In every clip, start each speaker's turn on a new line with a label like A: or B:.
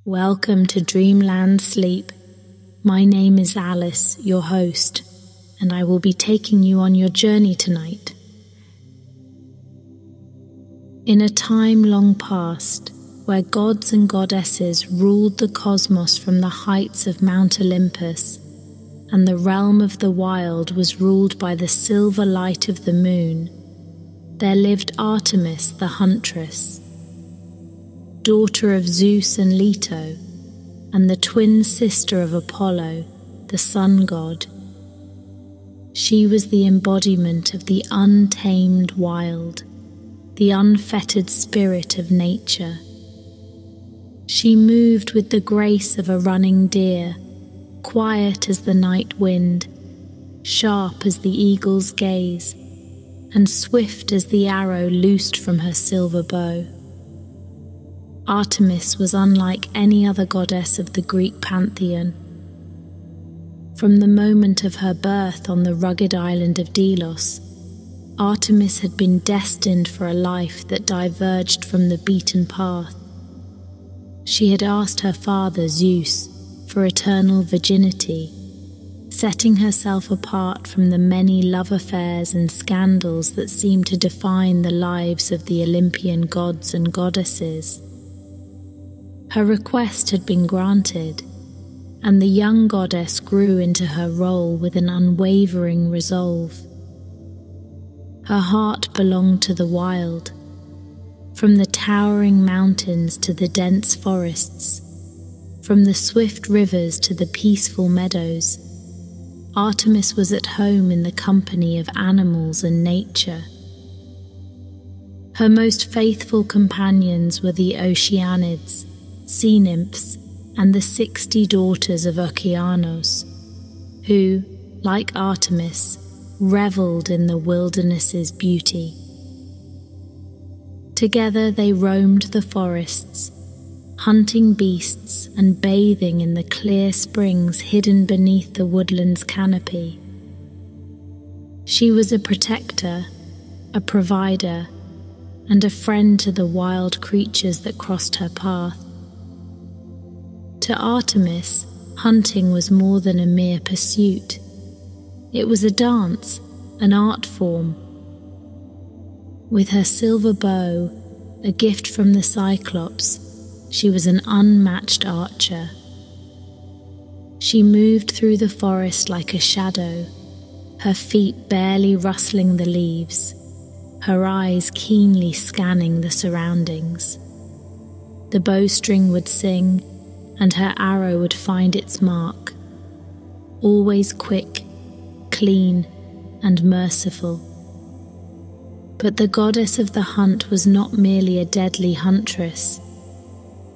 A: Welcome to Dreamland Sleep. My name is Alice, your host, and I will be taking you on your journey tonight. In a time long past, where gods and goddesses ruled the cosmos from the heights of Mount Olympus, and the realm of the wild was ruled by the silver light of the moon, there lived Artemis the huntress, daughter of Zeus and Leto, and the twin sister of Apollo, the sun god. She was the embodiment of the untamed wild, the unfettered spirit of nature. She moved with the grace of a running deer, quiet as the night wind, sharp as the eagle's gaze, and swift as the arrow loosed from her silver bow. Artemis was unlike any other goddess of the Greek pantheon. From the moment of her birth on the rugged island of Delos, Artemis had been destined for a life that diverged from the beaten path. She had asked her father, Zeus, for eternal virginity, setting herself apart from the many love affairs and scandals that seemed to define the lives of the Olympian gods and goddesses. Her request had been granted, and the young goddess grew into her role with an unwavering resolve. Her heart belonged to the wild, from the towering mountains to the dense forests, from the swift rivers to the peaceful meadows. Artemis was at home in the company of animals and nature. Her most faithful companions were the Oceanids, sea nymphs, and the 60 daughters of Okeanos, who, like Artemis, revelled in the wilderness's beauty. Together they roamed the forests, hunting beasts and bathing in the clear springs hidden beneath the woodland's canopy. She was a protector, a provider, and a friend to the wild creatures that crossed her path. To Artemis, hunting was more than a mere pursuit. It was a dance, an art form. With her silver bow, a gift from the Cyclops, she was an unmatched archer. She moved through the forest like a shadow, her feet barely rustling the leaves, her eyes keenly scanning the surroundings. The bowstring would sing, and her arrow would find its mark, always quick, clean, and merciful. But the goddess of the hunt was not merely a deadly huntress.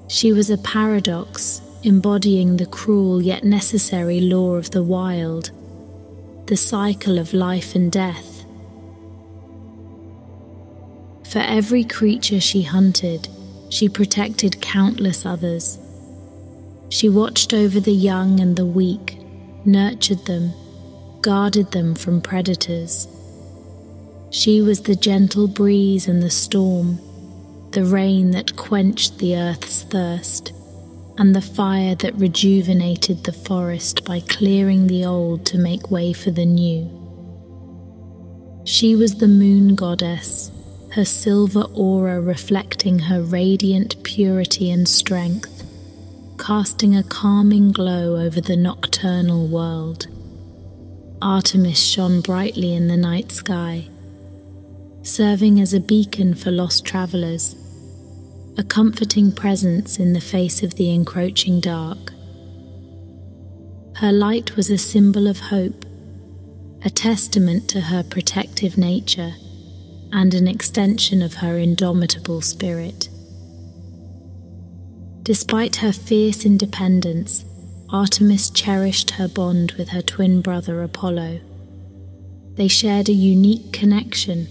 A: She was a paradox, embodying the cruel yet necessary law of the wild, the cycle of life and death. For every creature she hunted, she protected countless others. She watched over the young and the weak, nurtured them, guarded them from predators. She was the gentle breeze and the storm, the rain that quenched the earth's thirst, and the fire that rejuvenated the forest by clearing the old to make way for the new. She was the moon goddess, her silver aura reflecting her radiant purity and strength, casting a calming glow over the nocturnal world. Artemis shone brightly in the night sky, serving as a beacon for lost travelers, a comforting presence in the face of the encroaching dark. Her light was a symbol of hope, a testament to her protective nature, and an extension of her indomitable spirit. Despite her fierce independence, Artemis cherished her bond with her twin brother Apollo. They shared a unique connection,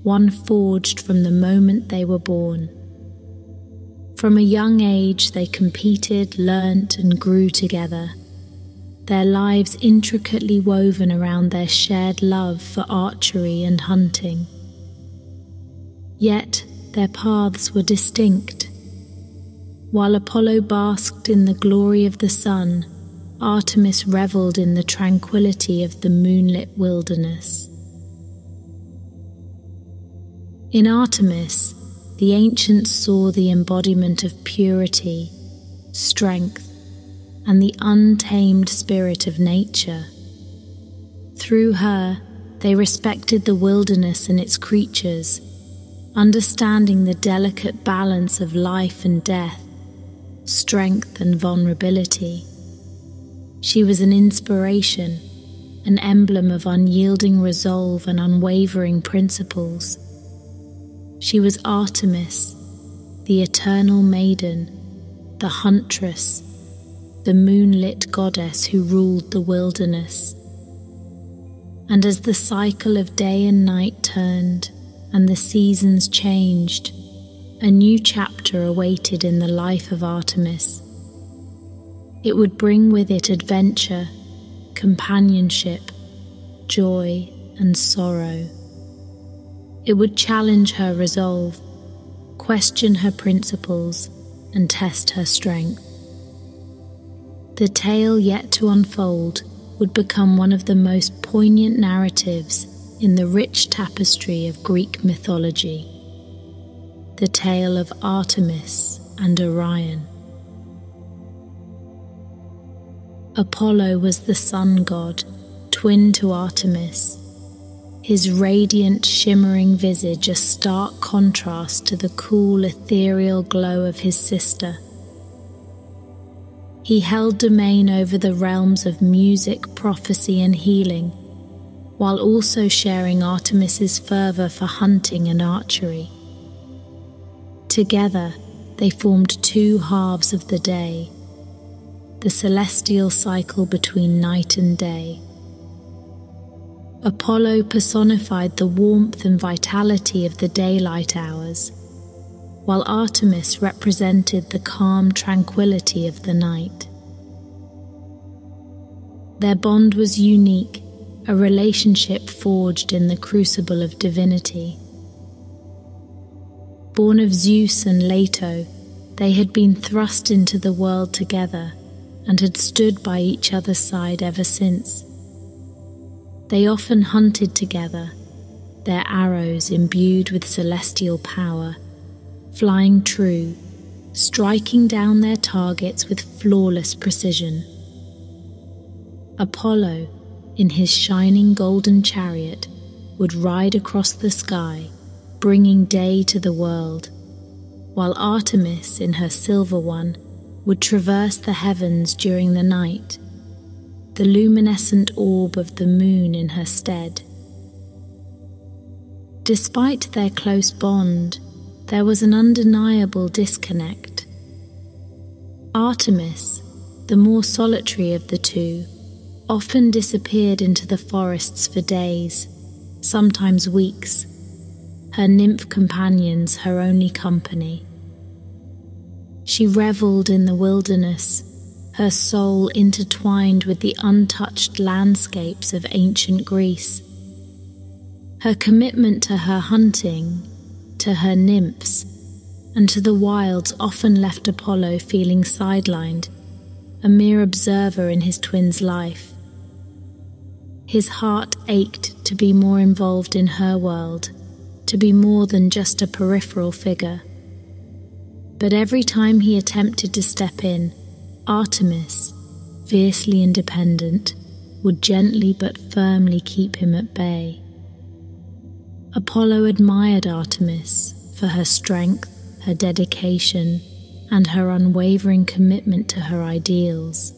A: one forged from the moment they were born. From a young age, they competed, learnt, and grew together, their lives intricately woven around their shared love for archery and hunting. Yet their paths were distinct. While Apollo basked in the glory of the sun, Artemis revelled in the tranquility of the moonlit wilderness. In Artemis, the ancients saw the embodiment of purity, strength, and the untamed spirit of nature. Through her, they respected the wilderness and its creatures, understanding the delicate balance of life and death, strength and vulnerability. She was an inspiration, an emblem of unyielding resolve and unwavering principles. She was Artemis, the eternal maiden, the huntress, the moonlit goddess who ruled the wilderness. And as the cycle of day and night turned and the seasons changed, a new chapter awaited in the life of Artemis. It would bring with it adventure, companionship, joy, and sorrow. It would challenge her resolve, question her principles, and test her strength. The tale yet to unfold would become one of the most poignant narratives in the rich tapestry of Greek mythology, the tale of Artemis and Orion. Apollo was the sun god, twin to Artemis, his radiant, shimmering visage a stark contrast to the cool, ethereal glow of his sister. He held domain over the realms of music, prophecy, and healing, while also sharing Artemis's fervor for hunting and archery. Together, they formed two halves of the day, the celestial cycle between night and day. Apollo personified the warmth and vitality of the daylight hours, while Artemis represented the calm tranquility of the night. Their bond was unique, a relationship forged in the crucible of divinity. Born of Zeus and Leto, they had been thrust into the world together and had stood by each other's side ever since. They often hunted together, their arrows imbued with celestial power, flying true, striking down their targets with flawless precision. Apollo, in his shining golden chariot, would ride across the sky, bringing day to the world, while Artemis, in her silver one, would traverse the heavens during the night, the luminescent orb of the moon in her stead. Despite their close bond, there was an undeniable disconnect. Artemis, the more solitary of the two, often disappeared into the forests for days, sometimes weeks, her nymph companions her only company. She revelled in the wilderness, her soul intertwined with the untouched landscapes of ancient Greece. Her commitment to her hunting, to her nymphs, and to the wilds often left Apollo feeling sidelined, a mere observer in his twin's life. His heart ached to be more involved in her world, to be more than just a peripheral figure. But every time he attempted to step in, Artemis, fiercely independent, would gently but firmly keep him at bay. Apollo admired Artemis for her strength, her dedication, and her unwavering commitment to her ideals.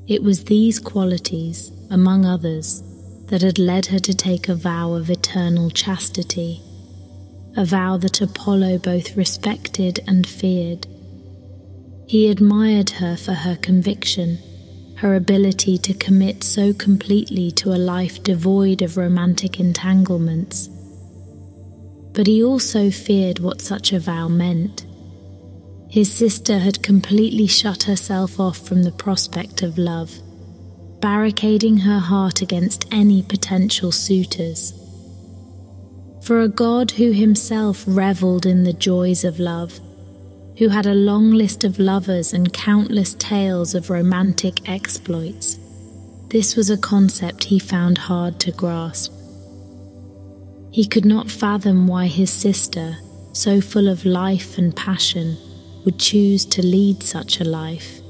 A: It was these qualities, among others, that had led her to take a vow of eternal chastity, a vow that Apollo both respected and feared. He admired her for her conviction, her ability to commit so completely to a life devoid of romantic entanglements. But he also feared what such a vow meant. His sister had completely shut herself off from the prospect of love, barricading her heart against any potential suitors. For a god who himself revelled in the joys of love, who had a long list of lovers and countless tales of romantic exploits. This was a concept he found hard to grasp. He could not fathom why his sister, so full of life and passion, would choose to lead such a life.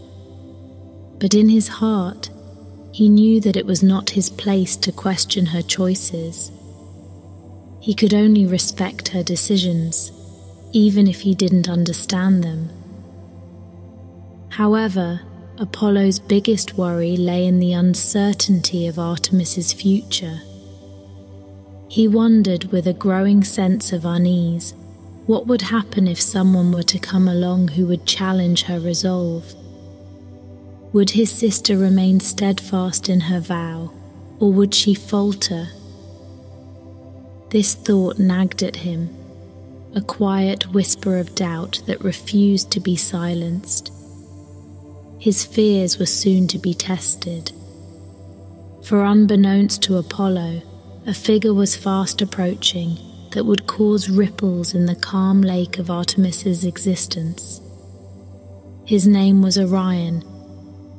A: But in his heart, he knew that it was not his place to question her choices. He could only respect her decisions, even if he didn't understand them. However, Apollo's biggest worry lay in the uncertainty of Artemis's future. He wondered with a growing sense of unease what would happen if someone were to come along who would challenge her resolve. Would his sister remain steadfast in her vow, or would she falter? This thought nagged at him, a quiet whisper of doubt that refused to be silenced. His fears were soon to be tested. For unbeknownst to Apollo, a figure was fast approaching that would cause ripples in the calm lake of Artemis's existence. His name was Orion,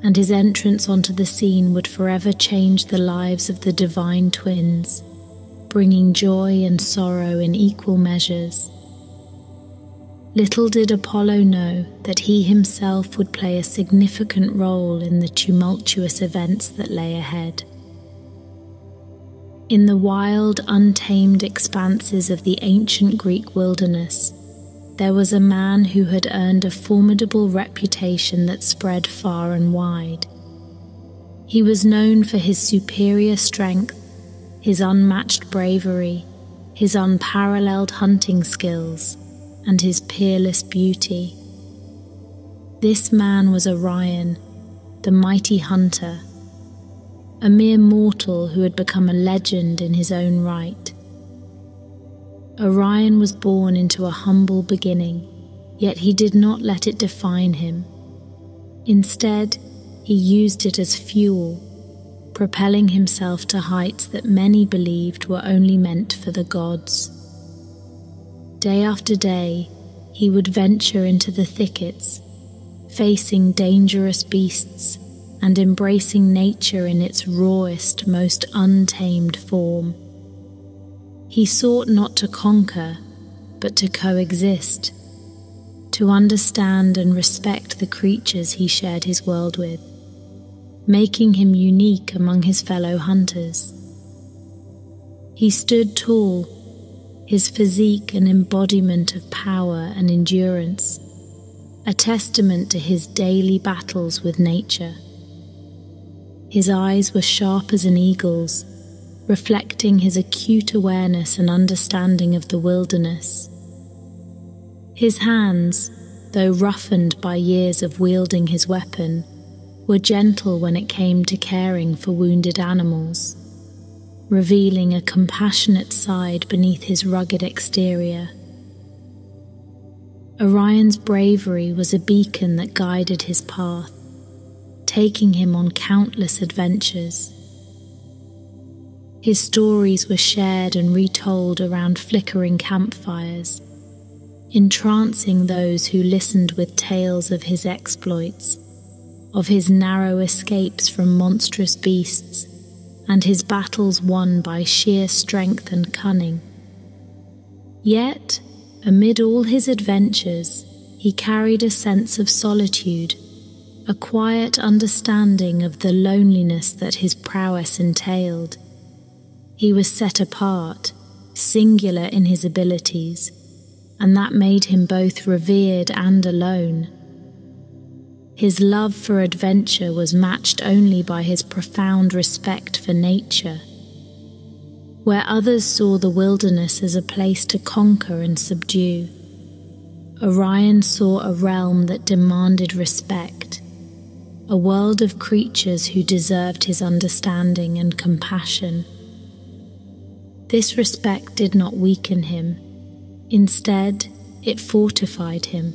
A: and his entrance onto the scene would forever change the lives of the divine twins, bringing joy and sorrow in equal measures. Little did Apollo know that he himself would play a significant role in the tumultuous events that lay ahead. In the wild, untamed expanses of the ancient Greek wilderness, there was a man who had earned a formidable reputation that spread far and wide. He was known for his superior strength, his unmatched bravery, his unparalleled hunting skills, and his peerless beauty. This man was Orion, the mighty hunter, a mere mortal who had become a legend in his own right. Orion was born into a humble beginning, yet he did not let it define him. Instead, he used it as fuel, propelling himself to heights that many believed were only meant for the gods. Day after day, he would venture into the thickets, facing dangerous beasts and embracing nature in its rawest, most untamed form. He sought not to conquer, but to coexist, to understand and respect the creatures he shared his world with, making him unique among his fellow hunters. He stood tall, his physique an embodiment of power and endurance, a testament to his daily battles with nature. His eyes were sharp as an eagle's, reflecting his acute awareness and understanding of the wilderness. His hands, though roughened by years of wielding his weapon, were gentle when it came to caring for wounded animals, revealing a compassionate side beneath his rugged exterior. Orion's bravery was a beacon that guided his path, taking him on countless adventures. His stories were shared and retold around flickering campfires, entrancing those who listened with tales of his exploits, of his narrow escapes from monstrous beasts, and his battles won by sheer strength and cunning. Yet, amid all his adventures, he carried a sense of solitude, a quiet understanding of the loneliness that his prowess entailed. He was set apart, singular in his abilities, and that made him both revered and alone. His love for adventure was matched only by his profound respect for nature. Where others saw the wilderness as a place to conquer and subdue, Orion saw a realm that demanded respect, a world of creatures who deserved his understanding and compassion. This respect did not weaken him. Instead, it fortified him,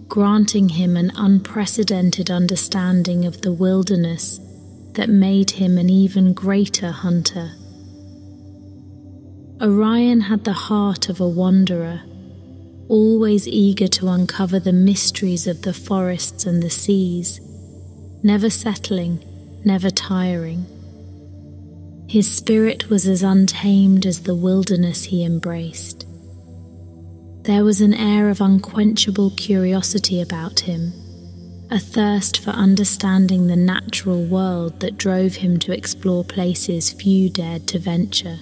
A: granting him an unprecedented understanding of the wilderness that made him an even greater hunter. Orion had the heart of a wanderer, always eager to uncover the mysteries of the forests and the seas, never settling, never tiring. His spirit was as untamed as the wilderness he embraced. There was an air of unquenchable curiosity about him, a thirst for understanding the natural world that drove him to explore places few dared to venture.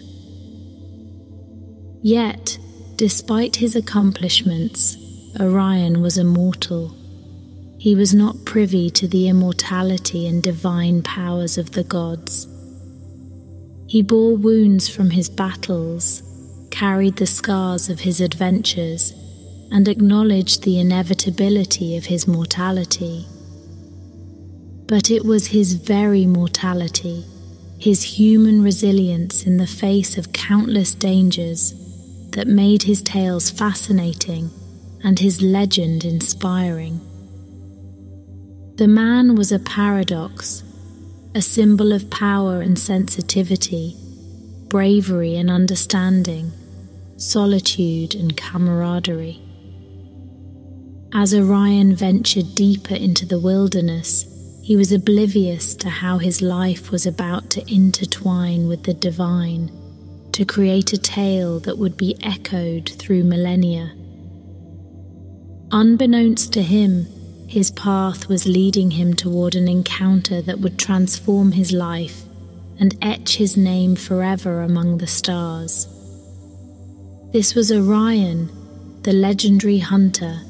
A: Yet, despite his accomplishments, Orion was a mortal. He was not privy to the immortality and divine powers of the gods. He bore wounds from his battles, carried the scars of his adventures, and acknowledged the inevitability of his mortality. But it was his very mortality, his human resilience in the face of countless dangers, that made his tales fascinating and his legend inspiring. The man was a paradox, a symbol of power and sensitivity, bravery and understanding, solitude and camaraderie. As Orion ventured deeper into the wilderness, he was oblivious to how his life was about to intertwine with the divine, to create a tale that would be echoed through millennia. Unbeknownst to him, his path was leading him toward an encounter that would transform his life and etch his name forever among the stars. This was Orion, the legendary hunter,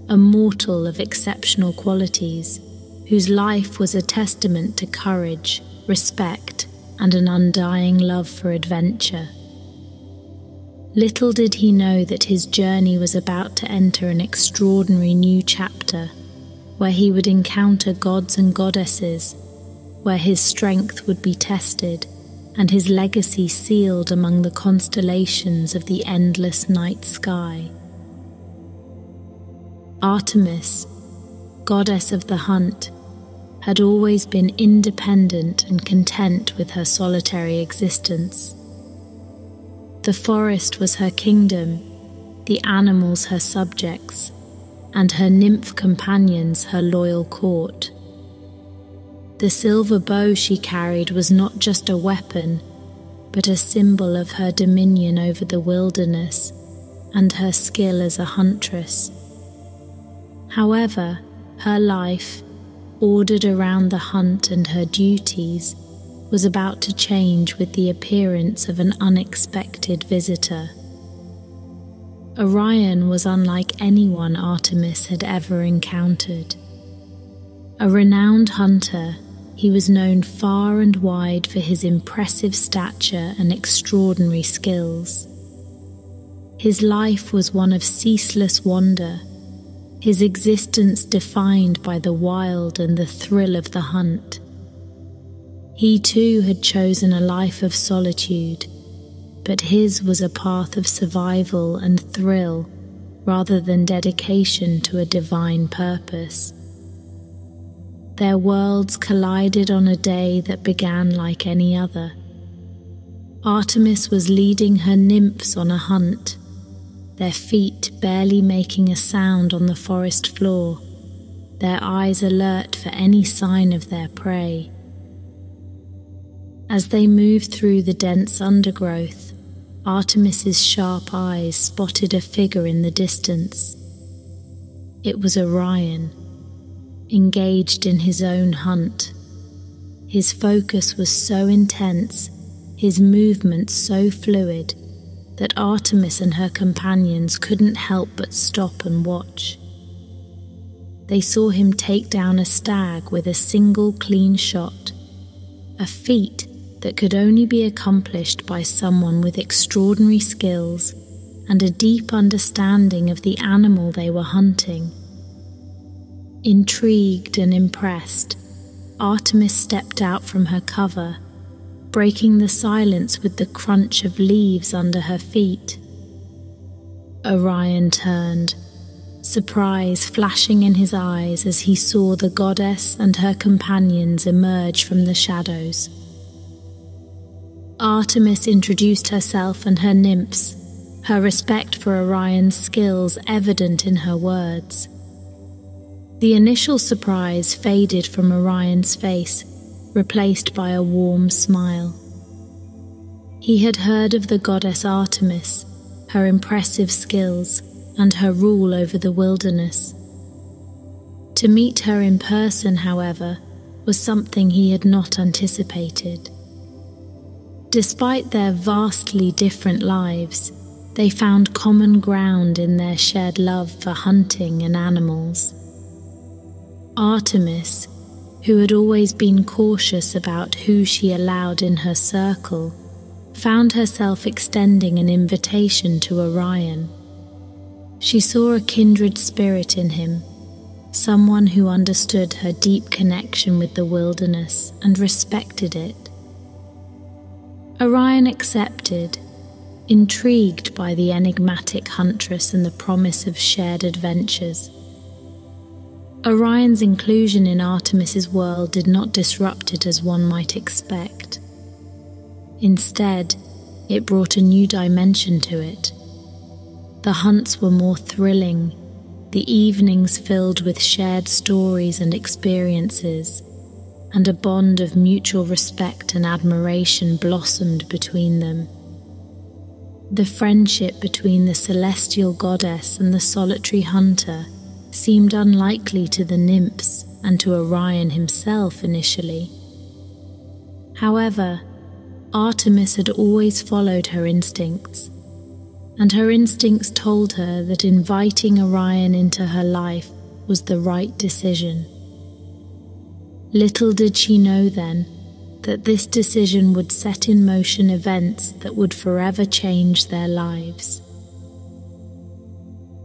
A: a mortal of exceptional qualities, whose life was a testament to courage, respect, and an undying love for adventure. Little did he know that his journey was about to enter an extraordinary new chapter, where he would encounter gods and goddesses, where his strength would be tested, and his legacy sealed among the constellations of the endless night sky. Artemis, goddess of the hunt, had always been independent and content with her solitary existence. The forest was her kingdom, the animals her subjects, and her nymph companions her loyal court. The silver bow she carried was not just a weapon, but a symbol of her dominion over the wilderness and her skill as a huntress. However, her life, ordered around the hunt and her duties, was about to change with the appearance of an unexpected visitor. Orion was unlike anyone Artemis had ever encountered. A renowned hunter, he was known far and wide for his impressive stature and extraordinary skills. His life was one of ceaseless wonder, his existence defined by the wild and the thrill of the hunt. He too had chosen a life of solitude, but his was a path of survival and thrill rather than dedication to a divine purpose. Their worlds collided on a day that began like any other. Artemis was leading her nymphs on a hunt, their feet barely making a sound on the forest floor, their eyes alert for any sign of their prey. As they moved through the dense undergrowth, Artemis's sharp eyes spotted a figure in the distance. It was Orion, engaged in his own hunt. His focus was so intense, his movements so fluid, that Artemis and her companions couldn't help but stop and watch. They saw him take down a stag with a single clean shot, a feat that could only be accomplished by someone with extraordinary skills and a deep understanding of the animal they were hunting. Intrigued and impressed, Artemis stepped out from her cover, breaking the silence with the crunch of leaves under her feet. Orion turned, surprise flashing in his eyes as he saw the goddess and her companions emerge from the shadows. Artemis introduced herself and her nymphs, her respect for Orion's skills evident in her words. The initial surprise faded from Orion's face, replaced by a warm smile. He had heard of the goddess Artemis, her impressive skills, and her rule over the wilderness. To meet her in person, however, was something he had not anticipated. Despite their vastly different lives, they found common ground in their shared love for hunting and animals. Artemis, who had always been cautious about who she allowed in her circle, found herself extending an invitation to Orion. She saw a kindred spirit in him, someone who understood her deep connection with the wilderness and respected it. Orion accepted, intrigued by the enigmatic huntress and the promise of shared adventures. Orion's inclusion in Artemis's world did not disrupt it as one might expect. Instead, it brought a new dimension to it. The hunts were more thrilling, the evenings filled with shared stories and experiences, and a bond of mutual respect and admiration blossomed between them. The friendship between the celestial goddess and the solitary hunter seemed unlikely to the nymphs and to Orion himself initially. However, Artemis had always followed her instincts, and her instincts told her that inviting Orion into her life was the right decision. Little did she know then that this decision would set in motion events that would forever change their lives.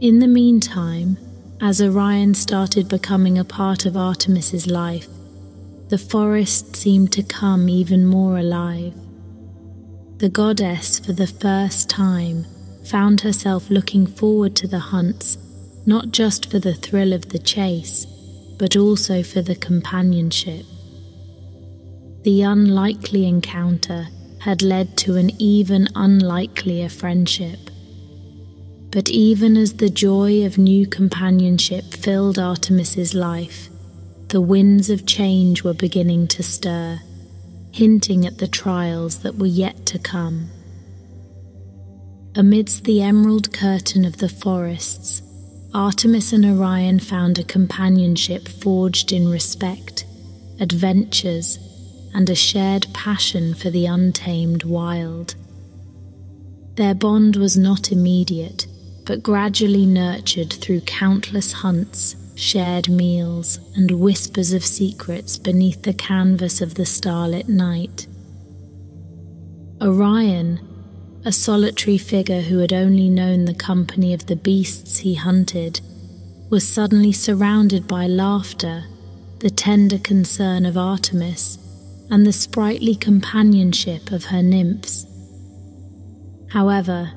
A: In the meantime, as Orion started becoming a part of Artemis's life, the forest seemed to come even more alive. The goddess, for the first time, found herself looking forward to the hunts, not just for the thrill of the chase, but also for the companionship. The unlikely encounter had led to an even unlikelier friendship. But even as the joy of new companionship filled Artemis's life, the winds of change were beginning to stir, hinting at the trials that were yet to come. Amidst the emerald curtain of the forests, Artemis and Orion found a companionship forged in respect, adventures, and a shared passion for the untamed wild. Their bond was not immediate, but gradually nurtured through countless hunts, shared meals, and whispers of secrets beneath the canvas of the starlit night. Orion, a solitary figure who had only known the company of the beasts he hunted, was suddenly surrounded by laughter, the tender concern of Artemis, and the sprightly companionship of her nymphs. However,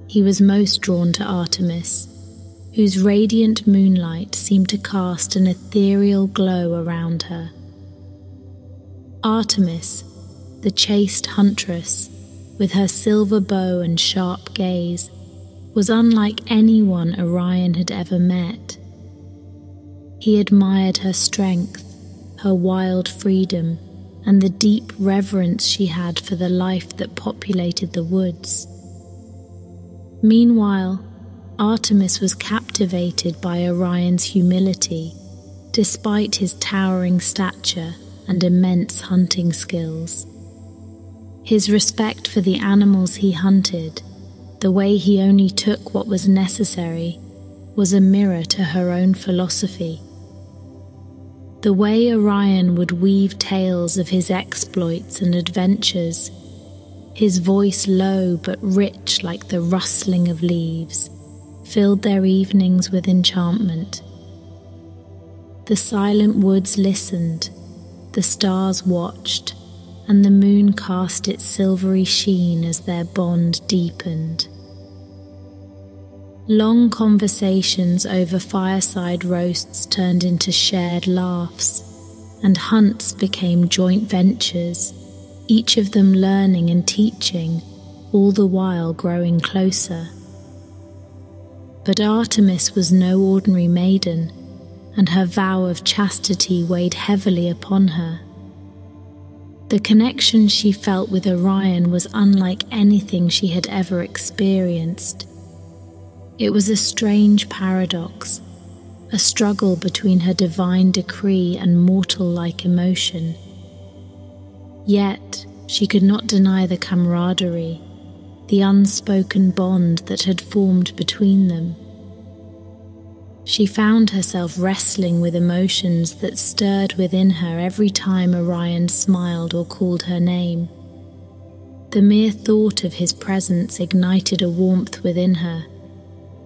A: he was most drawn to Artemis, whose radiant moonlight seemed to cast an ethereal glow around her. Artemis, the chaste huntress, with her silver bow and sharp gaze, was unlike anyone Orion had ever met. He admired her strength, her wild freedom, and the deep reverence she had for the life that populated the woods. Meanwhile, Artemis was captivated by Orion's humility, despite his towering stature and immense hunting skills. His respect for the animals he hunted, the way he only took what was necessary, was a mirror to her own philosophy. The way Orion would weave tales of his exploits and adventures, his voice low but rich like the rustling of leaves, filled their evenings with enchantment. The silent woods listened, the stars watched, and the moon cast its silvery sheen as their bond deepened. Long conversations over fireside roasts turned into shared laughs, and hunts became joint ventures, each of them learning and teaching, all the while growing closer. But Artemis was no ordinary maiden, and her vow of chastity weighed heavily upon her. The connection she felt with Orion was unlike anything she had ever experienced. It was a strange paradox, a struggle between her divine decree and mortal-like emotion. Yet she could not deny the camaraderie, the unspoken bond that had formed between them. She found herself wrestling with emotions that stirred within her every time Orion smiled or called her name. The mere thought of his presence ignited a warmth within her,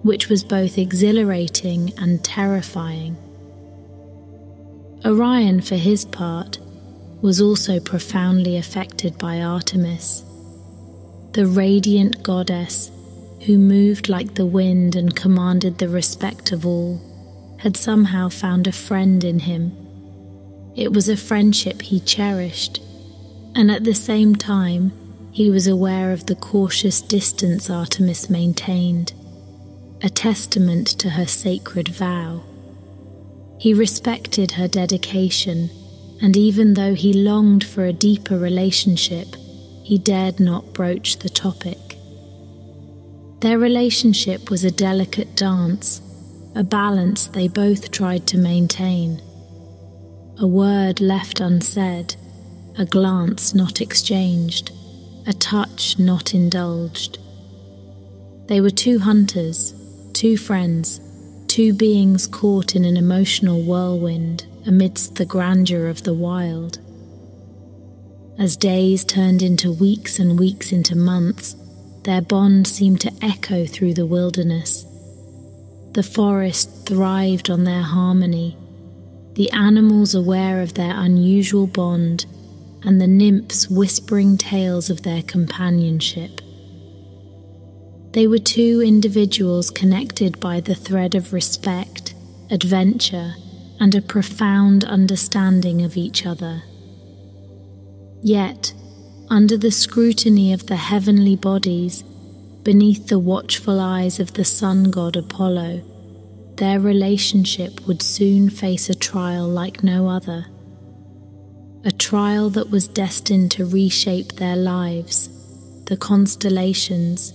A: which was both exhilarating and terrifying. Orion, for his part, was also profoundly affected by Artemis. The radiant goddess, who moved like the wind and commanded the respect of all, had somehow found a friend in him. It was a friendship he cherished, and at the same time he was aware of the cautious distance Artemis maintained, a testament to her sacred vow. He respected her dedication, and even though he longed for a deeper relationship, he dared not broach the topic. Their relationship was a delicate dance, a balance they both tried to maintain. A word left unsaid, a glance not exchanged, a touch not indulged. They were two hunters, two friends, two beings caught in an emotional whirlwind amidst the grandeur of the wild. As days turned into weeks and weeks into months, their bond seemed to echo through the wilderness. The forest thrived on their harmony, the animals aware of their unusual bond, and the nymphs whispering tales of their companionship. They were two individuals connected by the thread of respect, adventure, and a profound understanding of each other. Yet, under the scrutiny of the heavenly bodies, beneath the watchful eyes of the sun god Apollo, their relationship would soon face a trial like no other. A trial that was destined to reshape their lives, the constellations,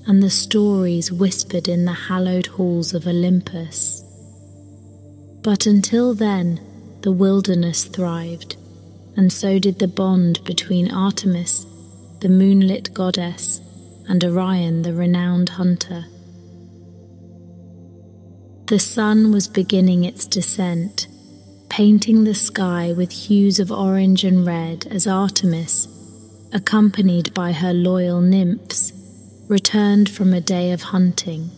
A: and the stories whispered in the hallowed halls of Olympus. But until then, the wilderness thrived, and so did the bond between Artemis, the moonlit goddess, and Orion, the renowned hunter. The sun was beginning its descent, painting the sky with hues of orange and red as Artemis, accompanied by her loyal nymphs, returned from a day of hunting.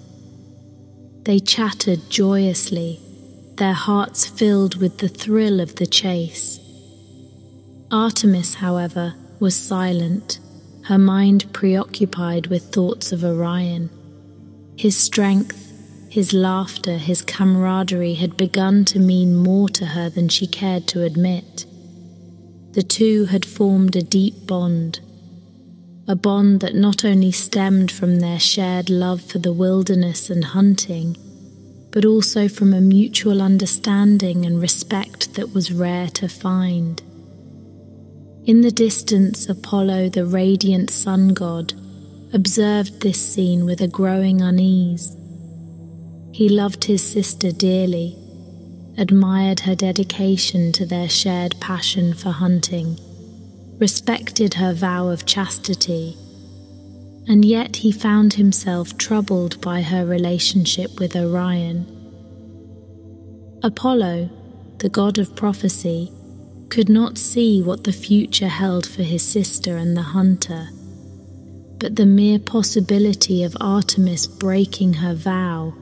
A: They chattered joyously, their hearts filled with the thrill of the chase. Artemis, however, was silent, her mind preoccupied with thoughts of Orion. His strength, his laughter, his camaraderie had begun to mean more to her than she cared to admit. The two had formed a deep bond, a bond that not only stemmed from their shared love for the wilderness and hunting, but also from a mutual understanding and respect that was rare to find. In the distance, Apollo, the radiant sun god, observed this scene with a growing unease. He loved his sister dearly, admired her dedication to their shared passion for hunting, respected her vow of chastity, and yet he found himself troubled by her relationship with Orion. Apollo, the god of prophecy, could not see what the future held for his sister and the hunter, but the mere possibility of Artemis breaking her vow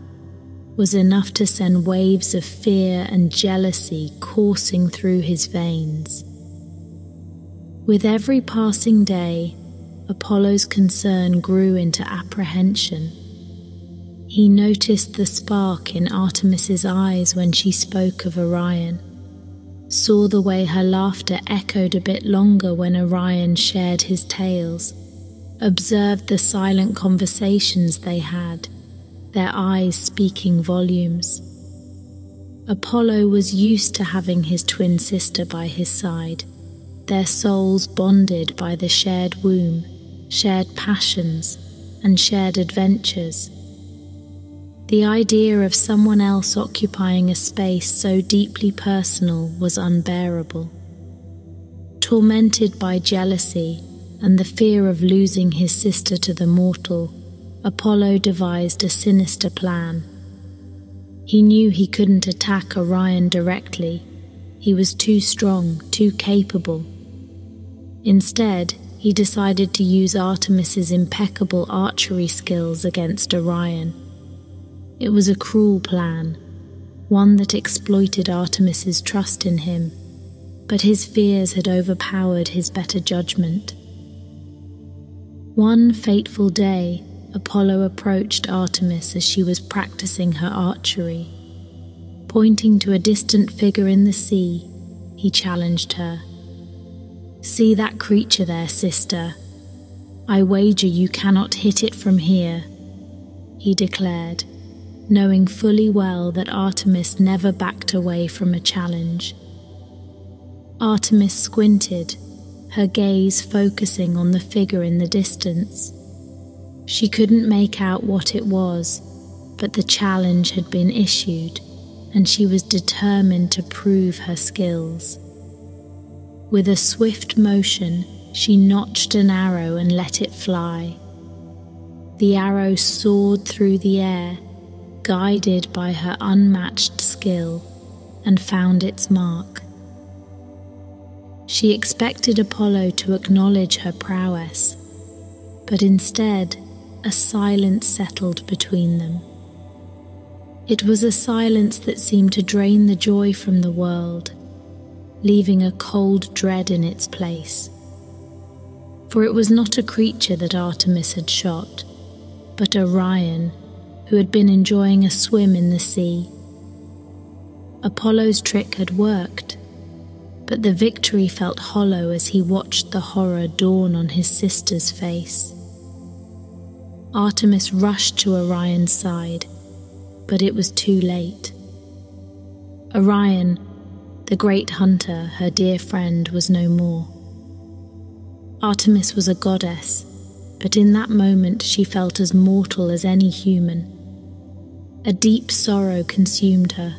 A: was enough to send waves of fear and jealousy coursing through his veins. With every passing day, Apollo's concern grew into apprehension. He noticed the spark in Artemis's eyes when she spoke of Orion, saw the way her laughter echoed a bit longer when Orion shared his tales, observed the silent conversations they had, their eyes speaking volumes. Apollo was used to having his twin sister by his side, their souls bonded by the shared womb, shared passions, and shared adventures. The idea of someone else occupying a space so deeply personal was unbearable. Tormented by jealousy and the fear of losing his sister to the mortal, Apollo devised a sinister plan. He knew he couldn't attack Orion directly. He was too strong, too capable. Instead, he decided to use Artemis's impeccable archery skills against Orion. It was a cruel plan, one that exploited Artemis's trust in him, but his fears had overpowered his better judgment. One fateful day, Apollo approached Artemis as she was practicing her archery. Pointing to a distant figure in the sea, he challenged her. "See that creature there, sister? I wager you cannot hit it from here," he declared, knowing fully well that Artemis never backed away from a challenge. Artemis squinted, her gaze focusing on the figure in the distance. She couldn't make out what it was, but the challenge had been issued, and she was determined to prove her skills. With a swift motion, she notched an arrow and let it fly. The arrow soared through the air, guided by her unmatched skill, and found its mark. She expected Apollo to acknowledge her prowess, but instead, a silence settled between them. It was a silence that seemed to drain the joy from the world, leaving a cold dread in its place. For it was not a creature that Artemis had shot, but Orion, who had been enjoying a swim in the sea. Apollo's trick had worked, but the victory felt hollow as he watched the horror dawn on his sister's face. Artemis rushed to Orion's side, but it was too late. Orion, the great hunter, her dear friend, was no more. Artemis was a goddess, but in that moment she felt as mortal as any human. A deep sorrow consumed her,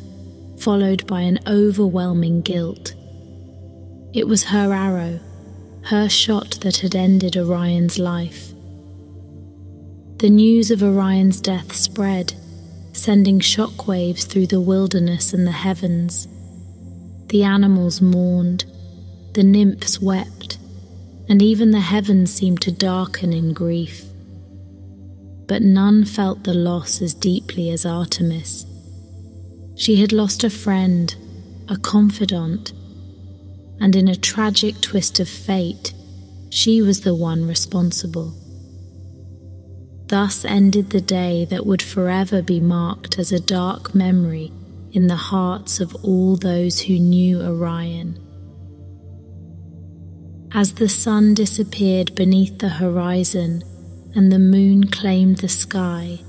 A: followed by an overwhelming guilt. It was her arrow, her shot that had ended Orion's life. The news of Orion's death spread, sending shockwaves through the wilderness and the heavens. The animals mourned, the nymphs wept, and even the heavens seemed to darken in grief. But none felt the loss as deeply as Artemis. She had lost a friend, a confidant, and in a tragic twist of fate, she was the one responsible. Thus ended the day that would forever be marked as a dark memory in the hearts of all those who knew Orion. As the sun disappeared beneath the horizon and the moon claimed the sky,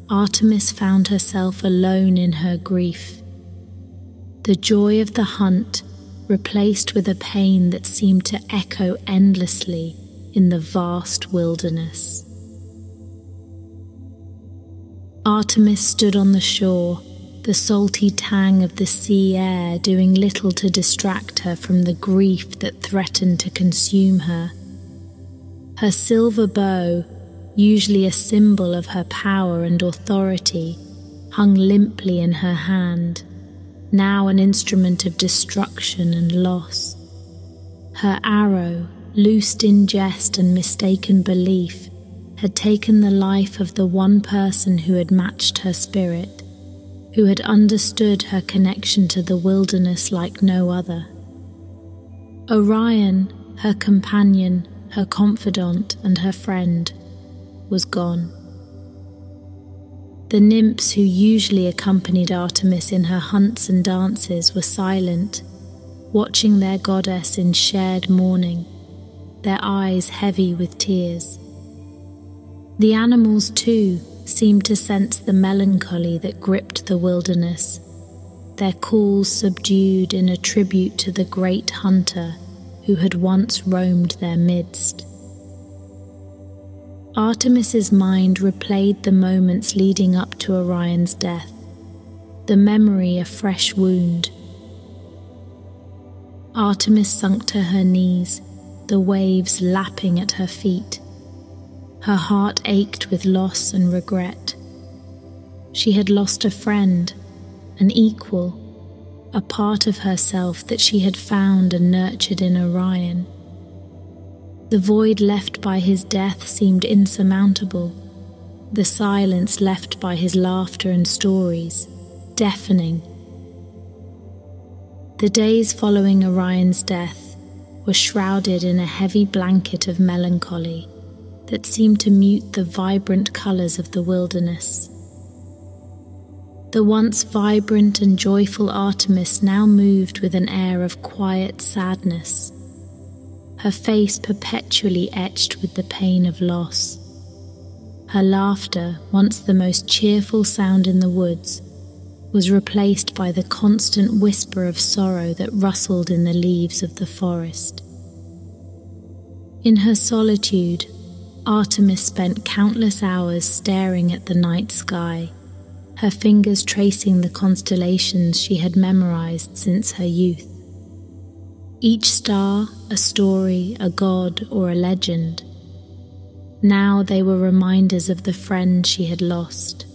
A: Artemis found herself alone in her grief. The joy of the hunt replaced with a pain that seemed to echo endlessly in the vast wilderness. Artemis stood on the shore, the salty tang of the sea air doing little to distract her from the grief that threatened to consume her. Her silver bow, usually a symbol of her power and authority, hung limply in her hand, now an instrument of destruction and loss. Her arrow, loosed in jest and mistaken belief, had taken the life of the one person who had matched her spirit, who had understood her connection to the wilderness like no other. Orion, her companion, her confidant, and her friend, was gone. The nymphs who usually accompanied Artemis in her hunts and dances were silent, watching their goddess in shared mourning, their eyes heavy with tears. The animals, too, seemed to sense the melancholy that gripped the wilderness, their calls subdued in a tribute to the great hunter who had once roamed their midst. Artemis's mind replayed the moments leading up to Orion's death, the memory a fresh wound. Artemis sunk to her knees, the waves lapping at her feet. Her heart ached with loss and regret. She had lost a friend, an equal, a part of herself that she had found and nurtured in Orion. The void left by his death seemed insurmountable, the silence left by his laughter and stories, deafening. The days following Orion's death were shrouded in a heavy blanket of melancholy that seemed to mute the vibrant colours of the wilderness. The once vibrant and joyful Artemis now moved with an air of quiet sadness, her face perpetually etched with the pain of loss. Her laughter, once the most cheerful sound in the woods, was replaced by the constant whisper of sorrow that rustled in the leaves of the forest. In her solitude, Artemis spent countless hours staring at the night sky, her fingers tracing the constellations she had memorized since her youth. Each star, a story, a god, or a legend. Now they were reminders of the friend she had lost.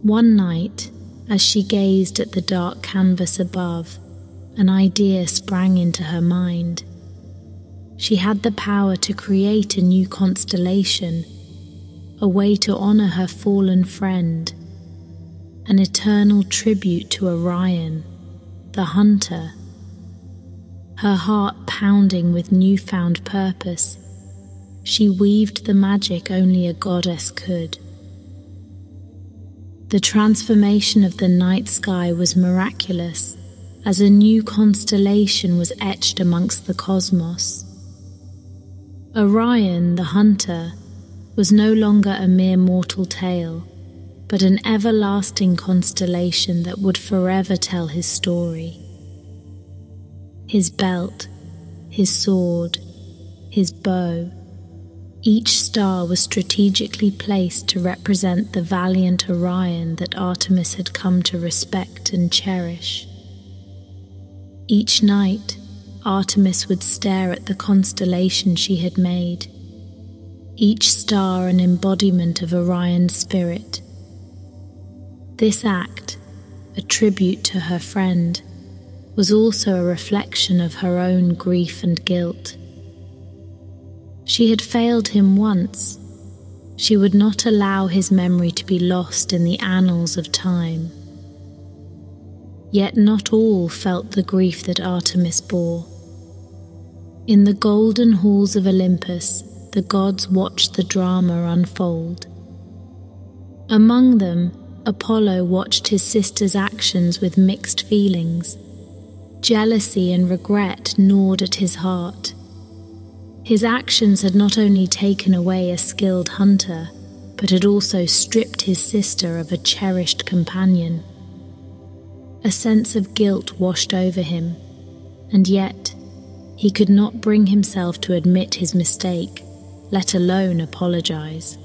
A: One night, as she gazed at the dark canvas above, an idea sprang into her mind. She had the power to create a new constellation, a way to honor her fallen friend, an eternal tribute to Orion, the hunter. Her heart pounding with newfound purpose, she weaved the magic only a goddess could. The transformation of the night sky was miraculous, as a new constellation was etched amongst the cosmos. Orion, the hunter, was no longer a mere mortal tale, but an everlasting constellation that would forever tell his story. His belt, his sword, his bow, each star was strategically placed to represent the valiant Orion that Artemis had come to respect and cherish. Each night, Artemis would stare at the constellation she had made, each star an embodiment of Orion's spirit. This act, a tribute to her friend, was also a reflection of her own grief and guilt. She had failed him once. She would not allow his memory to be lost in the annals of time. Yet not all felt the grief that Artemis bore. In the golden halls of Olympus, the gods watched the drama unfold. Among them, Apollo watched his sister's actions with mixed feelings. Jealousy and regret gnawed at his heart. His actions had not only taken away a skilled hunter, but had also stripped his sister of a cherished companion. A sense of guilt washed over him, and yet he could not bring himself to admit his mistake, let alone apologize.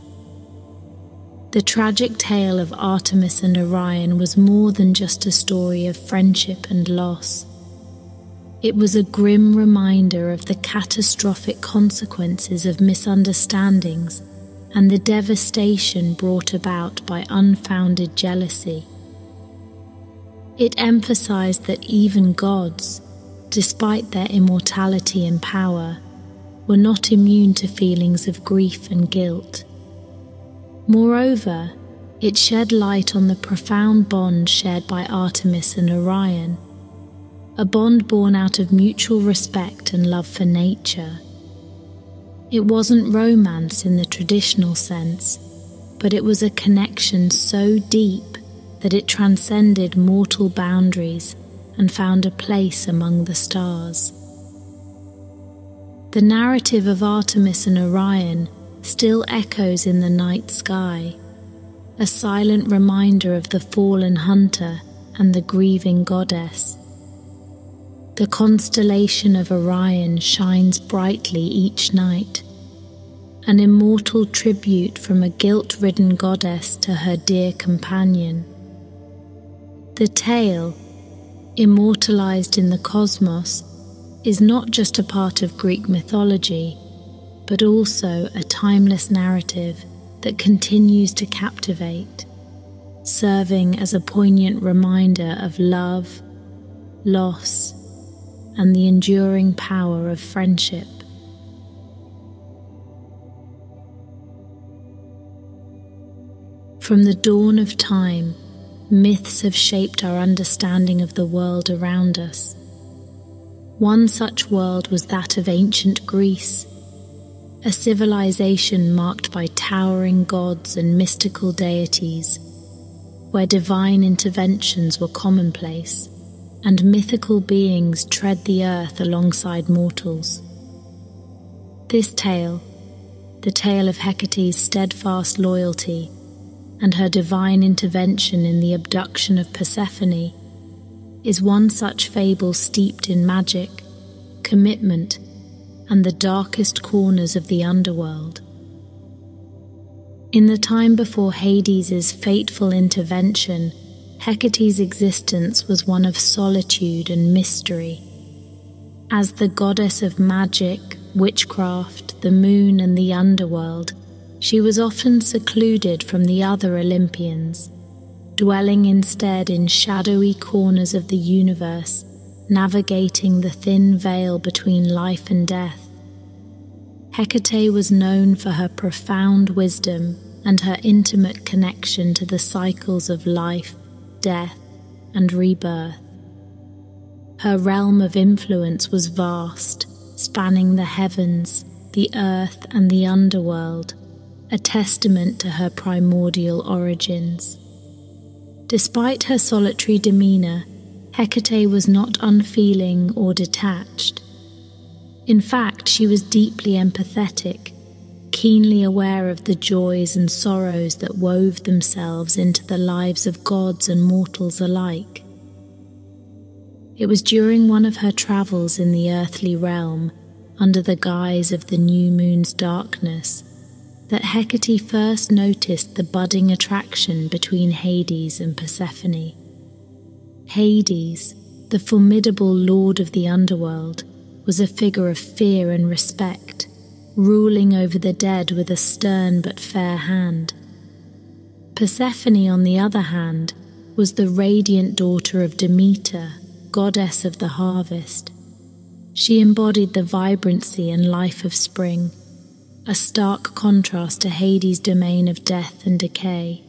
A: The tragic tale of Artemis and Orion was more than just a story of friendship and loss. It was a grim reminder of the catastrophic consequences of misunderstandings and the devastation brought about by unfounded jealousy. It emphasized that even gods, despite their immortality and power, were not immune to feelings of grief and guilt. Moreover, it shed light on the profound bond shared by Artemis and Orion, a bond born out of mutual respect and love for nature. It wasn't romance in the traditional sense, but it was a connection so deep that it transcended mortal boundaries and found a place among the stars. The narrative of Artemis and Orion still echoes in the night sky, a silent reminder of the fallen hunter and the grieving goddess. The constellation of Orion shines brightly each night, an immortal tribute from a guilt-ridden goddess to her dear companion. The tale, immortalized in the cosmos, is not just a part of Greek mythology, but also a timeless narrative that continues to captivate, serving as a poignant reminder of love, loss, and the enduring power of friendship. From the dawn of time, myths have shaped our understanding of the world around us. One such world was that of ancient Greece, a civilization marked by towering gods and mystical deities, where divine interventions were commonplace and mythical beings tread the earth alongside mortals. This tale, the tale of Hecate's steadfast loyalty and her divine intervention in the abduction of Persephone, is one such fable steeped in magic, commitment, and the darkest corners of the underworld. In the time before Hades' fateful intervention, Hecate's existence was one of solitude and mystery. As the goddess of magic, witchcraft, the moon, and the underworld, she was often secluded from the other Olympians, dwelling instead in shadowy corners of the universe, navigating the thin veil between life and death. Hecate was known for her profound wisdom and her intimate connection to the cycles of life, death, and rebirth. Her realm of influence was vast, spanning the heavens, the earth, and the underworld, a testament to her primordial origins. Despite her solitary demeanor, Hecate was not unfeeling or detached. In fact, she was deeply empathetic, keenly aware of the joys and sorrows that wove themselves into the lives of gods and mortals alike. It was during one of her travels in the earthly realm, under the guise of the new moon's darkness, that Hecate first noticed the budding attraction between Hades and Persephone. Hades, the formidable lord of the underworld, was a figure of fear and respect, ruling over the dead with a stern but fair hand. Persephone, on the other hand, was the radiant daughter of Demeter, goddess of the harvest. She embodied the vibrancy and life of spring, a stark contrast to Hades' domain of death and decay.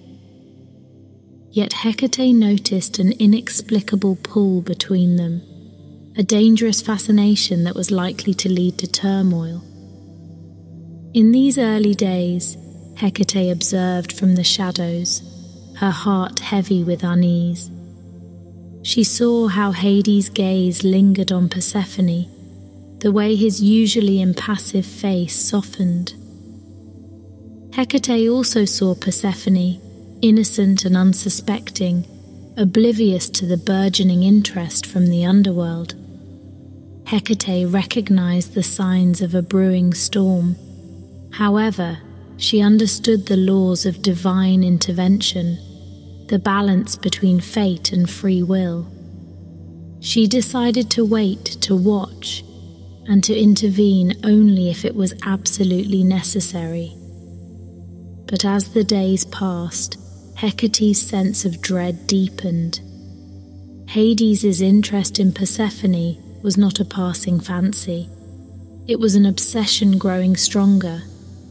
A: Yet Hecate noticed an inexplicable pull between them, a dangerous fascination that was likely to lead to turmoil. In these early days, Hecate observed from the shadows, her heart heavy with unease. She saw how Hades' gaze lingered on Persephone, the way his usually impassive face softened. Hecate also saw Persephone, innocent and unsuspecting, oblivious to the burgeoning interest from the underworld. Hecate recognized the signs of a brewing storm. However, she understood the laws of divine intervention, the balance between fate and free will. She decided to wait, to watch, and to intervene only if it was absolutely necessary. But as the days passed, Hecate's sense of dread deepened. Hades' interest in Persephone was not a passing fancy. It was an obsession growing stronger,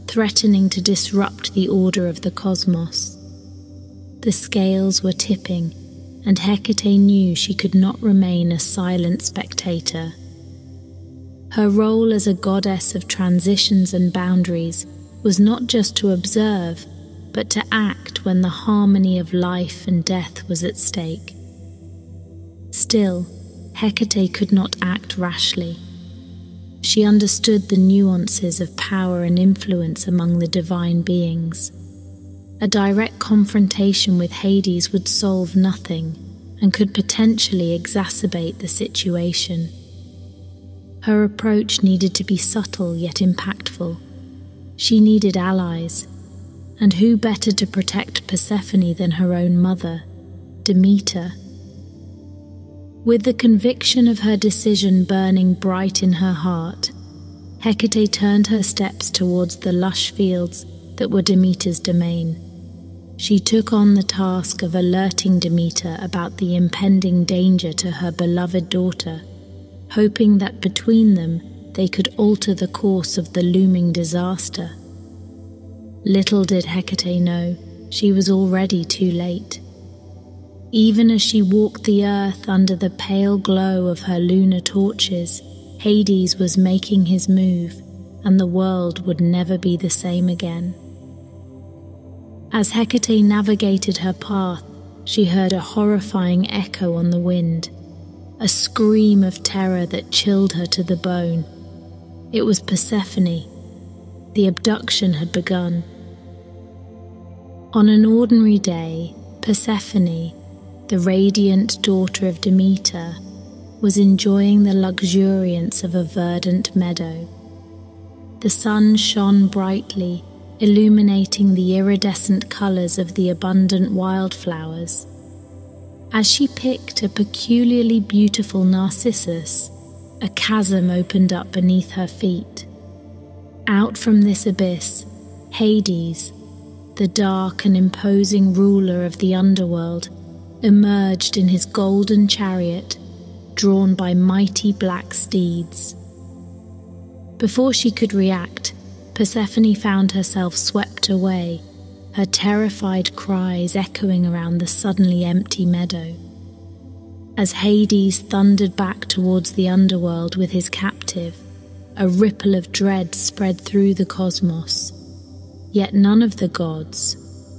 A: threatening to disrupt the order of the cosmos. The scales were tipping, and Hecate knew she could not remain a silent spectator. Her role as a goddess of transitions and boundaries was not just to observe, but to act when the harmony of life and death was at stake. Still, Hecate could not act rashly. She understood the nuances of power and influence among the divine beings. A direct confrontation with Hades would solve nothing and could potentially exacerbate the situation. Her approach needed to be subtle yet impactful. She needed allies, and who better to protect Persephone than her own mother, Demeter? With the conviction of her decision burning bright in her heart, Hecate turned her steps towards the lush fields that were Demeter's domain. She took on the task of alerting Demeter about the impending danger to her beloved daughter, hoping that between them they could alter the course of the looming disaster. Little did Hecate know, she was already too late. Even as she walked the earth under the pale glow of her lunar torches, Hades was making his move, and the world would never be the same again. As Hecate navigated her path, she heard a horrifying echo on the wind, a scream of terror that chilled her to the bone. It was Persephone. The abduction had begun. On an ordinary day, Persephone, the radiant daughter of Demeter, was enjoying the luxuriance of a verdant meadow. The sun shone brightly, illuminating the iridescent colours of the abundant wildflowers. As she picked a peculiarly beautiful narcissus, a chasm opened up beneath her feet. Out from this abyss, Hades, the dark and imposing ruler of the underworld, emerged in his golden chariot, drawn by mighty black steeds. Before she could react, Persephone found herself swept away, her terrified cries echoing around the suddenly empty meadow. As Hades thundered back towards the underworld with his captive, a ripple of dread spread through the cosmos. Yet none of the gods,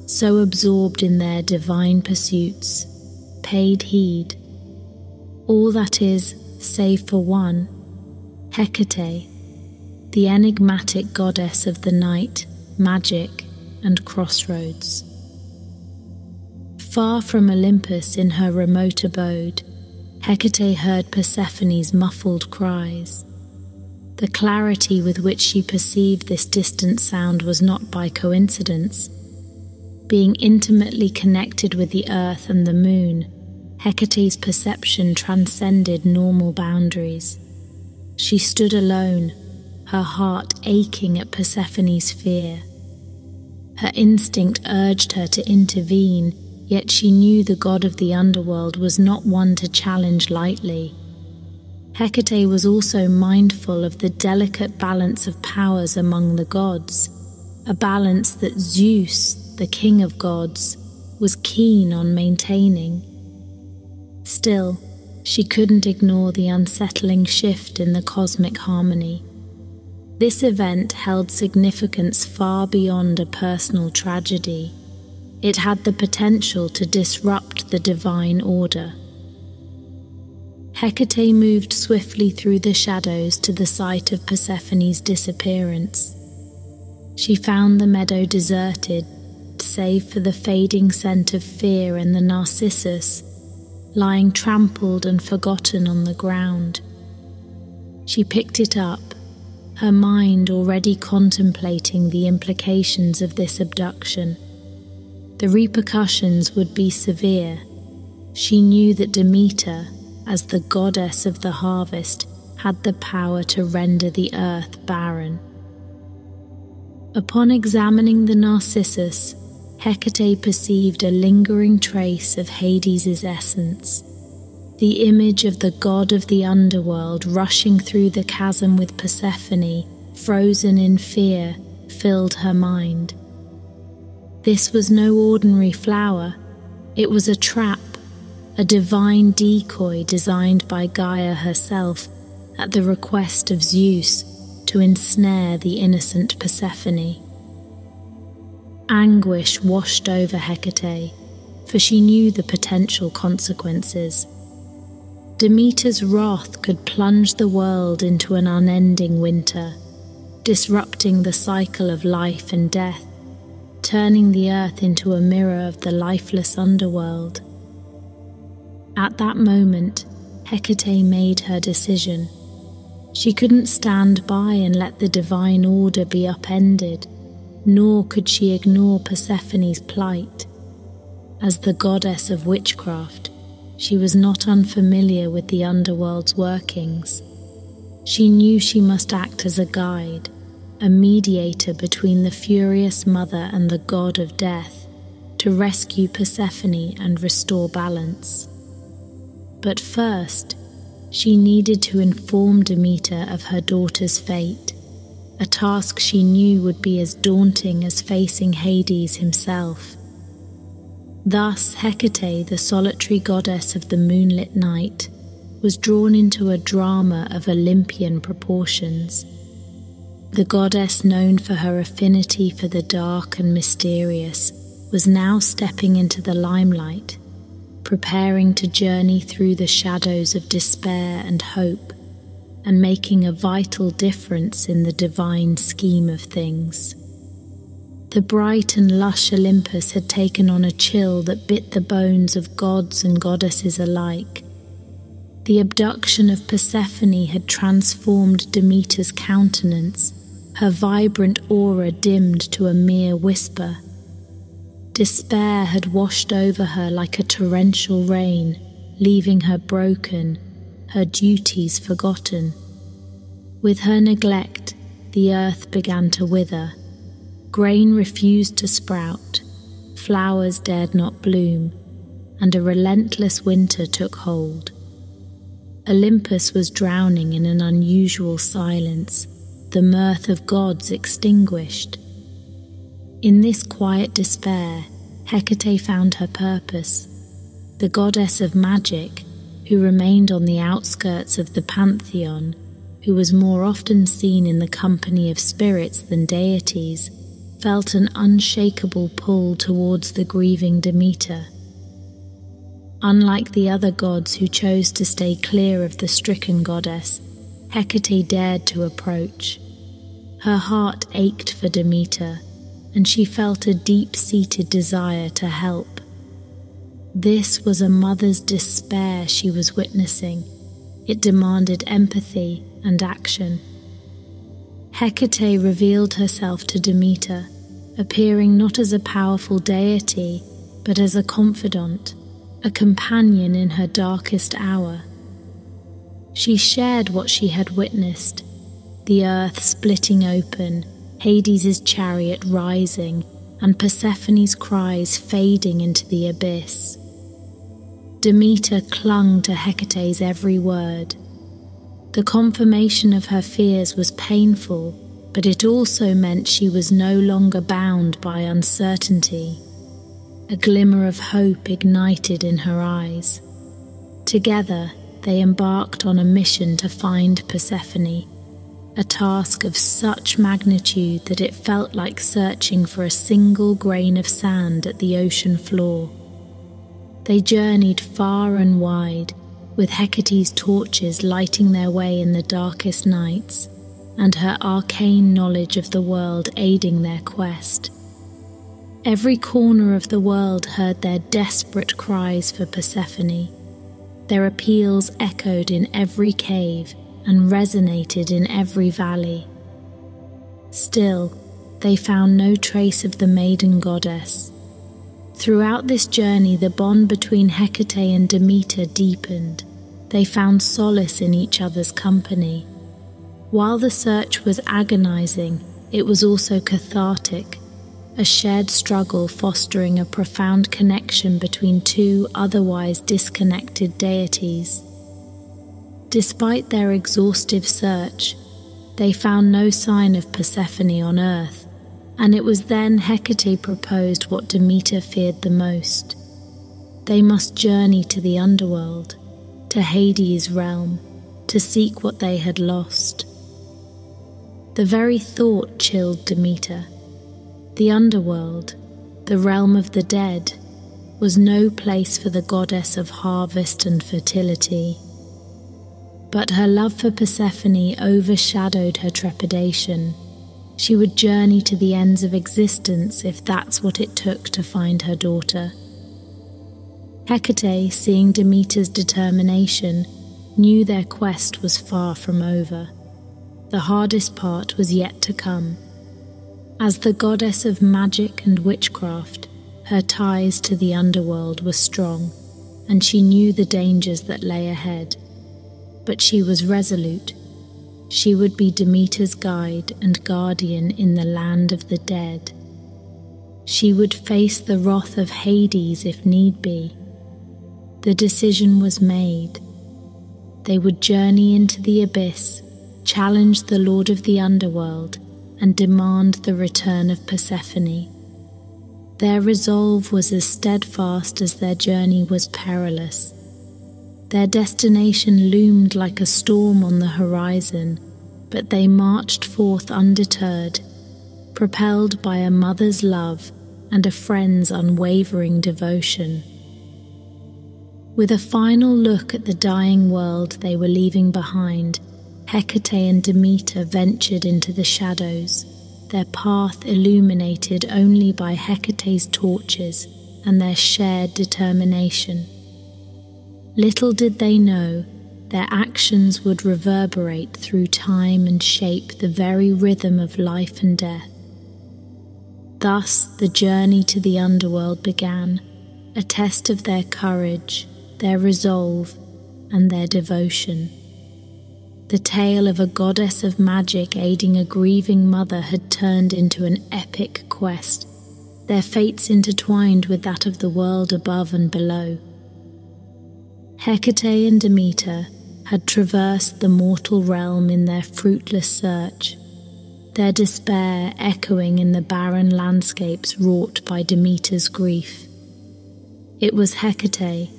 A: so absorbed in their divine pursuits, paid heed. All that is, save for one, Hecate, the enigmatic goddess of the night, magic, and crossroads. Far from Olympus in her remote abode, Hecate heard Persephone's muffled cries. The clarity with which she perceived this distant sound was not by coincidence. Being intimately connected with the earth and the moon, Hecate's perception transcended normal boundaries. She stood alone, her heart aching at Persephone's fear. Her instinct urged her to intervene, yet she knew the god of the underworld was not one to challenge lightly. Hecate was also mindful of the delicate balance of powers among the gods, a balance that Zeus, the king of gods, was keen on maintaining. Still, she couldn't ignore the unsettling shift in the cosmic harmony. This event held significance far beyond a personal tragedy. It had the potential to disrupt the divine order. Hecate moved swiftly through the shadows to the site of Persephone's disappearance. She found the meadow deserted, save for the fading scent of fear and the narcissus, lying trampled and forgotten on the ground. She picked it up, her mind already contemplating the implications of this abduction. The repercussions would be severe. She knew that Demeter, as the goddess of the harvest, had the power to render the earth barren. Upon examining the narcissus, Hecate perceived a lingering trace of Hades' essence. The image of the god of the underworld rushing through the chasm with Persephone, frozen in fear, filled her mind. This was no ordinary flower. It was a trap, a divine decoy designed by Gaia herself at the request of Zeus to ensnare the innocent Persephone. Anguish washed over Hecate, for she knew the potential consequences. Demeter's wrath could plunge the world into an unending winter, disrupting the cycle of life and death, turning the earth into a mirror of the lifeless underworld. At that moment, Hecate made her decision. She couldn't stand by and let the divine order be upended, nor could she ignore Persephone's plight. As the goddess of witchcraft, she was not unfamiliar with the underworld's workings. She knew she must act as a guide, a mediator between the furious mother and the god of death, to rescue Persephone and restore balance. But first, she needed to inform Demeter of her daughter's fate, a task she knew would be as daunting as facing Hades himself. Thus, Hecate, the solitary goddess of the moonlit night, was drawn into a drama of Olympian proportions. The goddess, known for her affinity for the dark and mysterious, was now stepping into the limelight, preparing to journey through the shadows of despair and hope, and making a vital difference in the divine scheme of things. The bright and lush Olympus had taken on a chill that bit the bones of gods and goddesses alike. The abduction of Persephone had transformed Demeter's countenance, her vibrant aura dimmed to a mere whisper. Despair had washed over her like a torrential rain, leaving her broken, her duties forgotten. With her neglect, the earth began to wither. Grain refused to sprout, flowers dared not bloom, and a relentless winter took hold. Olympus was drowning in an unusual silence, the mirth of gods extinguished. In this quiet despair, Hecate found her purpose. The goddess of magic, who remained on the outskirts of the pantheon, who was more often seen in the company of spirits than deities, felt an unshakable pull towards the grieving Demeter. Unlike the other gods who chose to stay clear of the stricken goddess, Hecate dared to approach. Her heart ached for Demeter, and she felt a deep-seated desire to help. This was a mother's despair she was witnessing. It demanded empathy and action. Hecate revealed herself to Demeter, appearing not as a powerful deity, but as a confidant, a companion in her darkest hour. She shared what she had witnessed, the earth splitting open, Hades' chariot rising, and Persephone's cries fading into the abyss. Demeter clung to Hecate's every word. The confirmation of her fears was painful, but it also meant she was no longer bound by uncertainty. A glimmer of hope ignited in her eyes. Together, they embarked on a mission to find Persephone, a task of such magnitude that it felt like searching for a single grain of sand at the ocean floor. They journeyed far and wide, with Hecate's torches lighting their way in the darkest nights, and her arcane knowledge of the world aiding their quest. Every corner of the world heard their desperate cries for Persephone. Their appeals echoed in every cave and resonated in every valley. Still, they found no trace of the maiden goddess. Throughout this journey, the bond between Hecate and Demeter deepened. They found solace in each other's company. While the search was agonizing, it was also cathartic, a shared struggle fostering a profound connection between two otherwise disconnected deities. Despite their exhaustive search, they found no sign of Persephone on Earth, and it was then Hecate proposed what Demeter feared the most. They must journey to the underworld, to Hades' realm, to seek what they had lost. The very thought chilled Demeter. The underworld, the realm of the dead, was no place for the goddess of harvest and fertility. But her love for Persephone overshadowed her trepidation. She would journey to the ends of existence if that's what it took to find her daughter. Hecate, seeing Demeter's determination, knew their quest was far from over. The hardest part was yet to come. As the goddess of magic and witchcraft, her ties to the underworld were strong, and she knew the dangers that lay ahead. But she was resolute. She would be Demeter's guide and guardian in the land of the dead. She would face the wrath of Hades if need be. The decision was made. They would journey into the abyss, challenge the Lord of the Underworld, and demand the return of Persephone. Their resolve was as steadfast as their journey was perilous. Their destination loomed like a storm on the horizon, but they marched forth undeterred, propelled by a mother's love and a friend's unwavering devotion. With a final look at the dying world they were leaving behind, Hecate and Demeter ventured into the shadows, their path illuminated only by Hecate's torches and their shared determination. Little did they know, their actions would reverberate through time and shape the very rhythm of life and death. Thus the journey to the underworld began, a test of their courage, their resolve, and their devotion. The tale of a goddess of magic aiding a grieving mother had turned into an epic quest, their fates intertwined with that of the world above and below. Hecate and Demeter had traversed the mortal realm in their fruitless search, their despair echoing in the barren landscapes wrought by Demeter's grief. It was Hecate,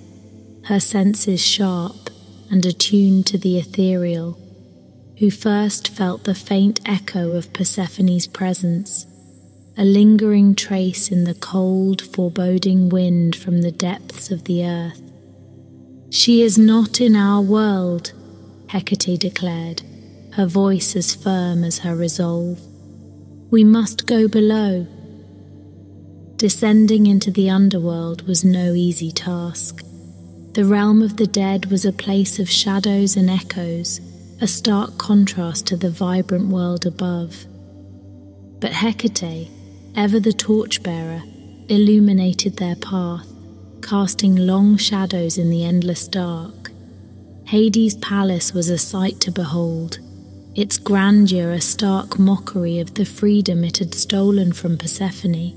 A: her senses sharp and attuned to the ethereal, who first felt the faint echo of Persephone's presence, a lingering trace in the cold, foreboding wind from the depths of the earth. "She is not in our world," Hecate declared, her voice as firm as her resolve. "We must go below." Descending into the underworld was no easy task. The realm of the dead was a place of shadows and echoes, a stark contrast to the vibrant world above. But Hecate, ever the torchbearer, illuminated their path, casting long shadows in the endless dark. Hades' palace was a sight to behold, its grandeur a stark mockery of the freedom it had stolen from Persephone.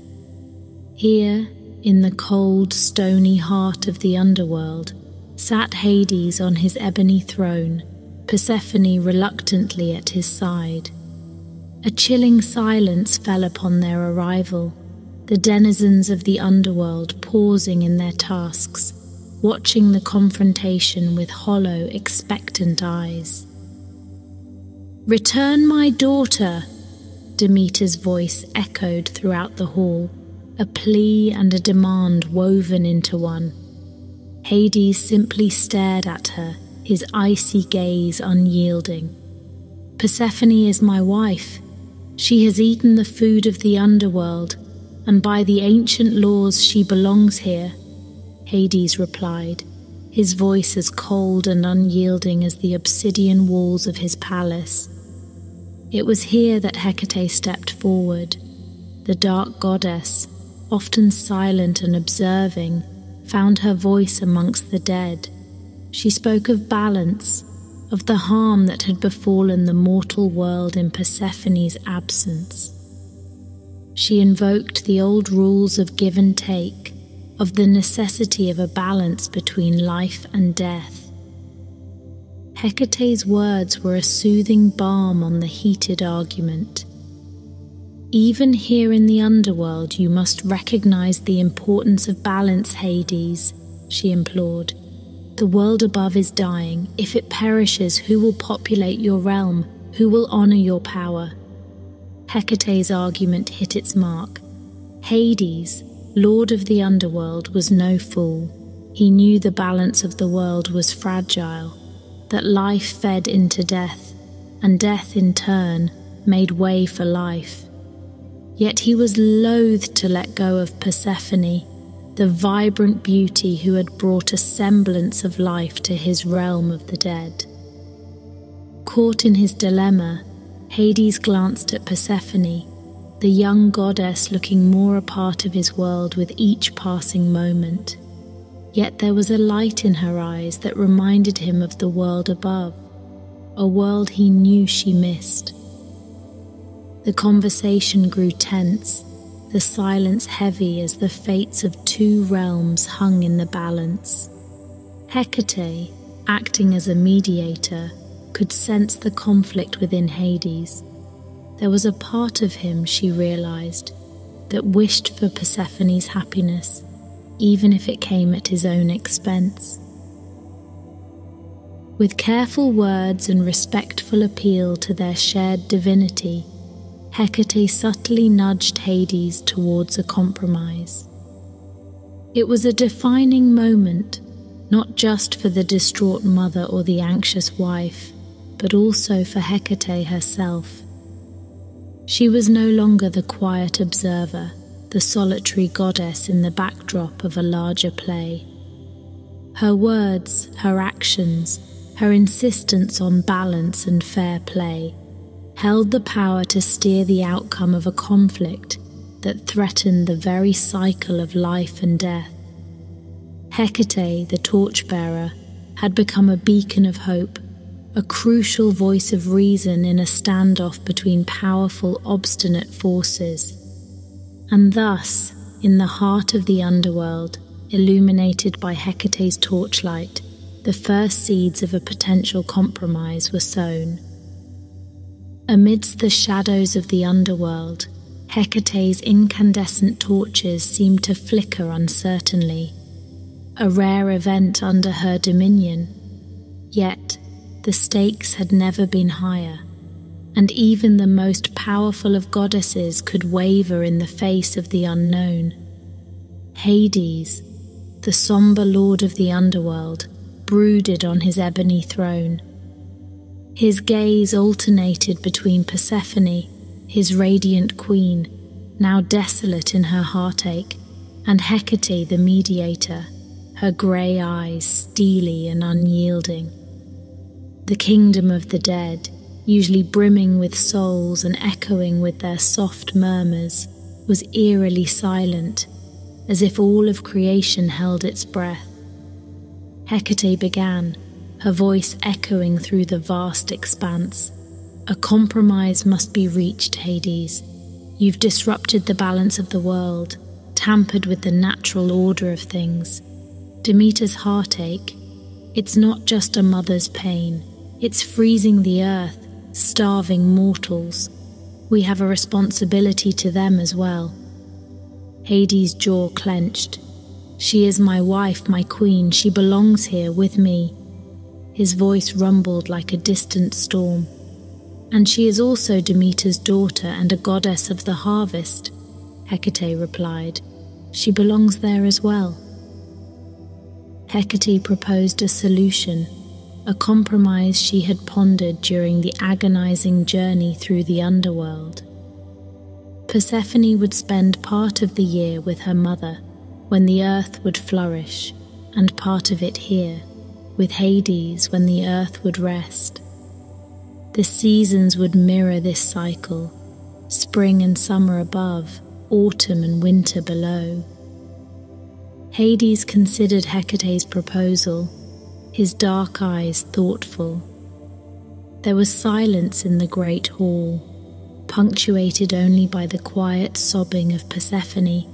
A: Here, in the cold, stony heart of the underworld, sat Hades on his ebony throne, Persephone reluctantly at his side. A chilling silence fell upon their arrival, the denizens of the underworld pausing in their tasks, watching the confrontation with hollow, expectant eyes. "Return my daughter," Demeter's voice echoed throughout the hall, a plea and a demand woven into one. Hades simply stared at her, his icy gaze unyielding. "Persephone is my wife. She has eaten the food of the underworld, and by the ancient laws she belongs here," Hades replied, his voice as cold and unyielding as the obsidian walls of his palace. It was here that Hecate stepped forward. The dark goddess, often silent and observing, found her voice amongst the dead. She spoke of balance, of the harm that had befallen the mortal world in Persephone's absence. She invoked the old rules of give and take, of the necessity of a balance between life and death. Hecate's words were a soothing balm on the heated argument. "Even here in the underworld you must recognize the importance of balance, Hades," she implored. "The world above is dying. If it perishes, who will populate your realm? Who will honor your power?" Hecate's argument hit its mark. Hades, lord of the underworld, was no fool. He knew the balance of the world was fragile. that life fed into death, and death in turn made way for life. Yet he was loath to let go of Persephone, the vibrant beauty who had brought a semblance of life to his realm of the dead. Caught in his dilemma, Hades glanced at Persephone, the young goddess looking more a part of his world with each passing moment. Yet there was a light in her eyes that reminded him of the world above, a world he knew she missed. The conversation grew tense, the silence heavy as the fates of two realms hung in the balance. Hecate, acting as a mediator, could sense the conflict within Hades. There was a part of him, she realized, that wished for Persephone's happiness, even if it came at his own expense. With careful words and respectful appeal to their shared divinity, Hecate subtly nudged Hades towards a compromise. It was a defining moment, not just for the distraught mother or the anxious wife, but also for Hecate herself. She was no longer the quiet observer, the solitary goddess in the backdrop of a larger play. Her words, her actions, her insistence on balance and fair play held the power to steer the outcome of a conflict that threatened the very cycle of life and death. Hecate, the torchbearer, had become a beacon of hope, a crucial voice of reason in a standoff between powerful, obstinate forces. And thus, in the heart of the underworld, illuminated by Hecate's torchlight, the first seeds of a potential compromise were sown. Amidst the shadows of the underworld, Hecate's incandescent torches seemed to flicker uncertainly, a rare event under her dominion. Yet, the stakes had never been higher, and even the most powerful of goddesses could waver in the face of the unknown. Hades, the somber lord of the underworld, brooded on his ebony throne. His gaze alternated between Persephone, his radiant queen, now desolate in her heartache, and Hecate the mediator, her grey eyes steely and unyielding. The kingdom of the dead, usually brimming with souls and echoing with their soft murmurs, was eerily silent, as if all of creation held its breath. Hecate began, her voice echoing through the vast expanse. "A compromise must be reached, Hades. You've disrupted the balance of the world, tampered with the natural order of things. Demeter's heartache, it's not just a mother's pain, it's freezing the earth, starving mortals. We have a responsibility to them as well." Hades' jaw clenched. "She is my wife, my queen, she belongs here with me." His voice rumbled like a distant storm. "And she is also Demeter's daughter and a goddess of the harvest," Hecate replied. "She belongs there as well." Hecate proposed a solution, a compromise she had pondered during the agonizing journey through the underworld. Persephone would spend part of the year with her mother, when the earth would flourish, and part of it here, with Hades when the earth would rest. The seasons would mirror this cycle, spring and summer above, autumn and winter below. Hades considered Hecate's proposal, his dark eyes thoughtful. There was silence in the great hall, punctuated only by the quiet sobbing of Persephone,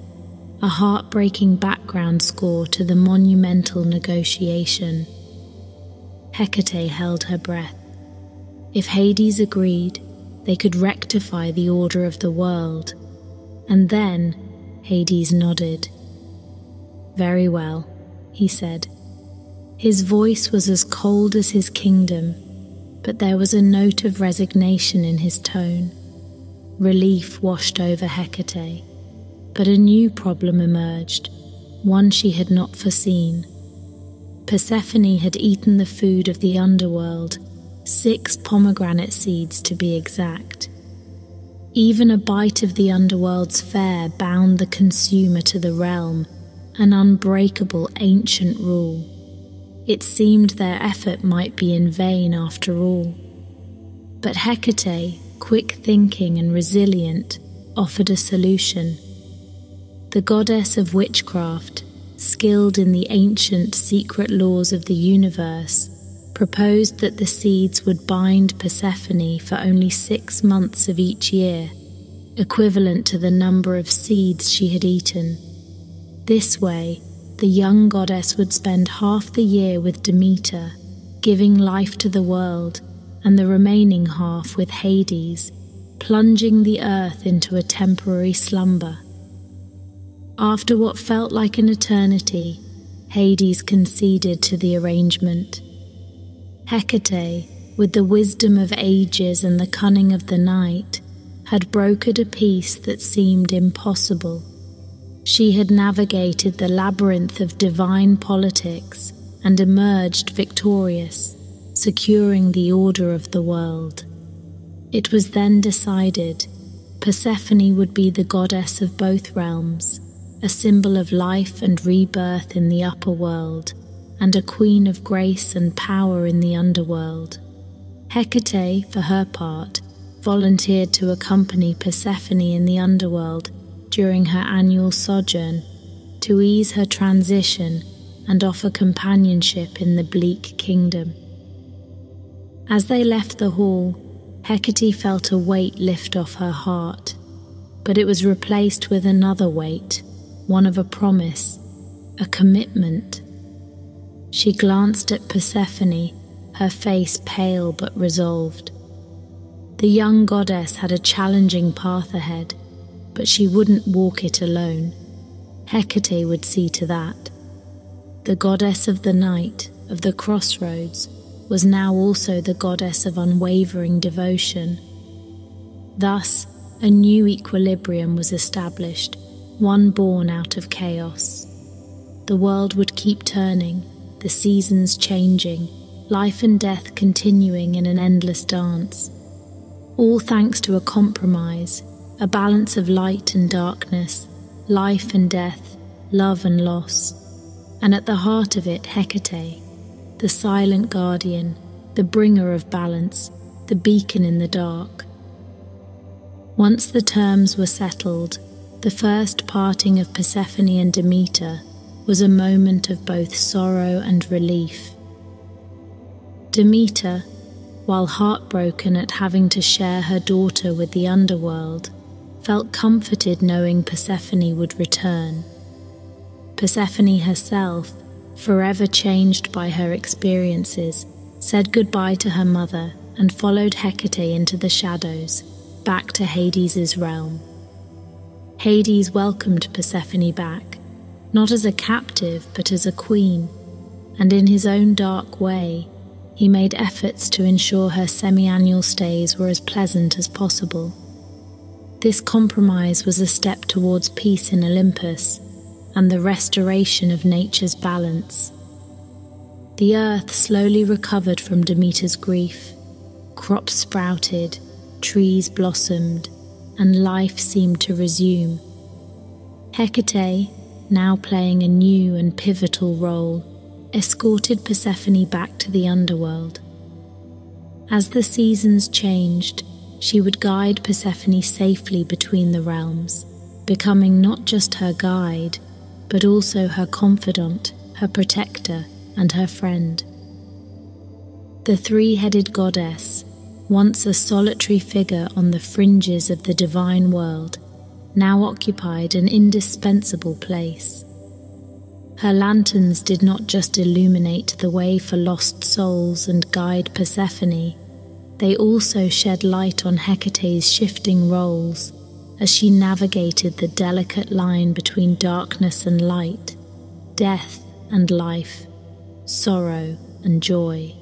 A: a heartbreaking background score to the monumental negotiation. Hecate held her breath. If Hades agreed, they could rectify the order of the world. And then Hades nodded. "Very well," he said. His voice was as cold as his kingdom, but there was a note of resignation in his tone. Relief washed over Hecate, but a new problem emerged, one she had not foreseen. Persephone had eaten the food of the underworld, 6 pomegranate seeds to be exact. Even a bite of the underworld's fare bound the consumer to the realm, an unbreakable ancient rule. It seemed their effort might be in vain after all. But Hecate, quick-thinking and resilient, offered a solution. The goddess of witchcraft, skilled in the ancient secret laws of the universe, proposed that the seeds would bind Persephone for only 6 months of each year, equivalent to the number of seeds she had eaten. This way, the young goddess would spend half the year with Demeter, giving life to the world, and the remaining half with Hades, plunging the earth into a temporary slumber. After what felt like an eternity, Hades conceded to the arrangement. Hecate, with the wisdom of ages and the cunning of the night, had brokered a peace that seemed impossible. She had navigated the labyrinth of divine politics and emerged victorious, securing the order of the world. It was then decided Persephone would be the goddess of both realms, a symbol of life and rebirth in the upper world, and a queen of grace and power in the underworld. Hecate, for her part, volunteered to accompany Persephone in the underworld during her annual sojourn, to ease her transition and offer companionship in the bleak kingdom. As they left the hall, Hecate felt a weight lift off her heart, but it was replaced with another weight, one of a promise, a commitment. She glanced at Persephone, her face pale but resolved. The young goddess had a challenging path ahead, but she wouldn't walk it alone. Hecate would see to that. The goddess of the night, of the crossroads, was now also the goddess of unwavering devotion. Thus, a new equilibrium was established, one born out of chaos. The world would keep turning, the seasons changing, life and death continuing in an endless dance. All thanks to a compromise, a balance of light and darkness, life and death, love and loss. And at the heart of it, Hecate, the silent guardian, the bringer of balance, the beacon in the dark. Once the terms were settled, the first parting of Persephone and Demeter was a moment of both sorrow and relief. Demeter, while heartbroken at having to share her daughter with the underworld, felt comforted knowing Persephone would return. Persephone herself, forever changed by her experiences, said goodbye to her mother and followed Hecate into the shadows, back to Hades' realm. Hades welcomed Persephone back, not as a captive but as a queen, and in his own dark way, he made efforts to ensure her semi-annual stays were as pleasant as possible. This compromise was a step towards peace in Olympus and the restoration of nature's balance. The earth slowly recovered from Demeter's grief. Crops sprouted, trees blossomed, and life seemed to resume. Hecate, now playing a new and pivotal role, escorted Persephone back to the underworld. As the seasons changed, she would guide Persephone safely between the realms, becoming not just her guide, but also her confidant, her protector, and her friend. The three-headed goddess, once a solitary figure on the fringes of the divine world, now occupied an indispensable place. Her lanterns did not just illuminate the way for lost souls and guide Persephone, they also shed light on Hecate's shifting roles as she navigated the delicate line between darkness and light, death and life, sorrow and joy.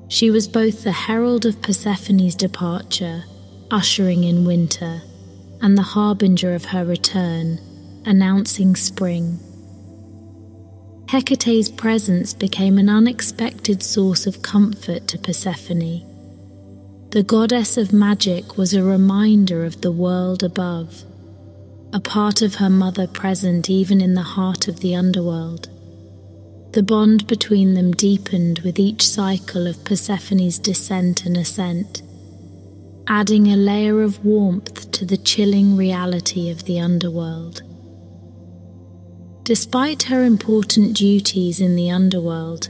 A: She was both the herald of Persephone's departure, ushering in winter, and the harbinger of her return, announcing spring. Hecate's presence became an unexpected source of comfort to Persephone. The goddess of magic was a reminder of the world above, a part of her mother present even in the heart of the underworld. The bond between them deepened with each cycle of Persephone's descent and ascent, adding a layer of warmth to the chilling reality of the underworld. Despite her important duties in the underworld,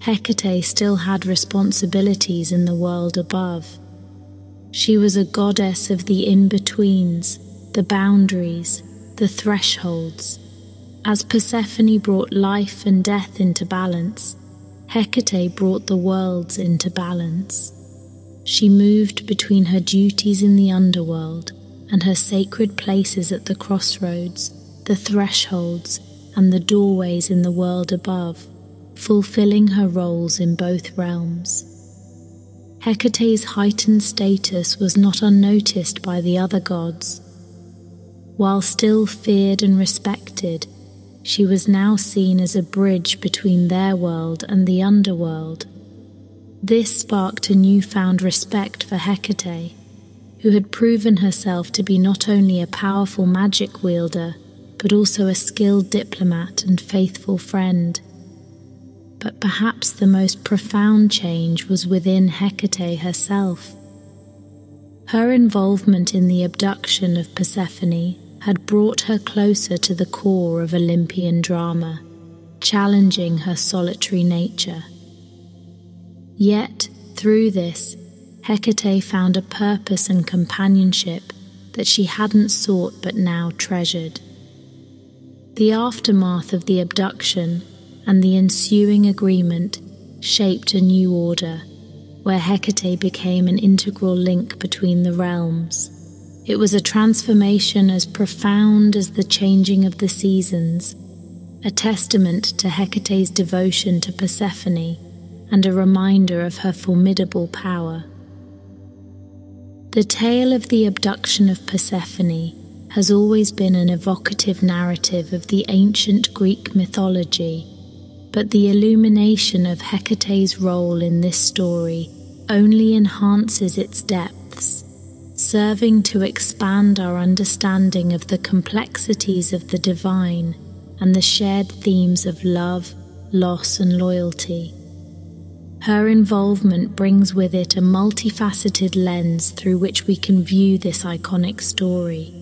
A: Hecate still had responsibilities in the world above. She was a goddess of the in-betweens, the boundaries, the thresholds. As Persephone brought life and death into balance, Hecate brought the worlds into balance. She moved between her duties in the underworld and her sacred places at the crossroads, the thresholds, and the doorways in the world above, fulfilling her roles in both realms. Hecate's heightened status was not unnoticed by the other gods. While still feared and respected, she was now seen as a bridge between their world and the underworld. This sparked a newfound respect for Hecate, who had proven herself to be not only a powerful magic wielder, but also a skilled diplomat and faithful friend. But perhaps the most profound change was within Hecate herself. Her involvement in the abduction of Persephone had brought her closer to the core of Olympian drama, challenging her solitary nature. Yet, through this, Hecate found a purpose and companionship that she hadn't sought but now treasured. The aftermath of the abduction and the ensuing agreement shaped a new order, where Hecate became an integral link between the realms. It was a transformation as profound as the changing of the seasons, a testament to Hecate's devotion to Persephone and a reminder of her formidable power. The tale of the abduction of Persephone has always been an evocative narrative of the ancient Greek mythology, but the illumination of Hecate's role in this story only enhances its depths, serving to expand our understanding of the complexities of the divine and the shared themes of love, loss, and loyalty. Her involvement brings with it a multifaceted lens through which we can view this iconic story,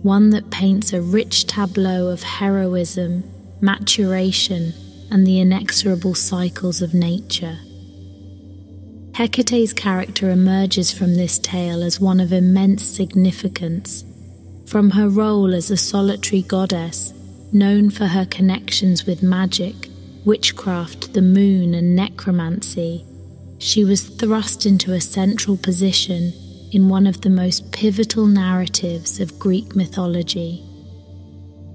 A: one that paints a rich tableau of heroism, maturation, and the inexorable cycles of nature. Hecate's character emerges from this tale as one of immense significance, from her role as a solitary goddess, known for her connections with magic, witchcraft, the moon, and necromancy. She was thrust into a central position in one of the most pivotal narratives of Greek mythology.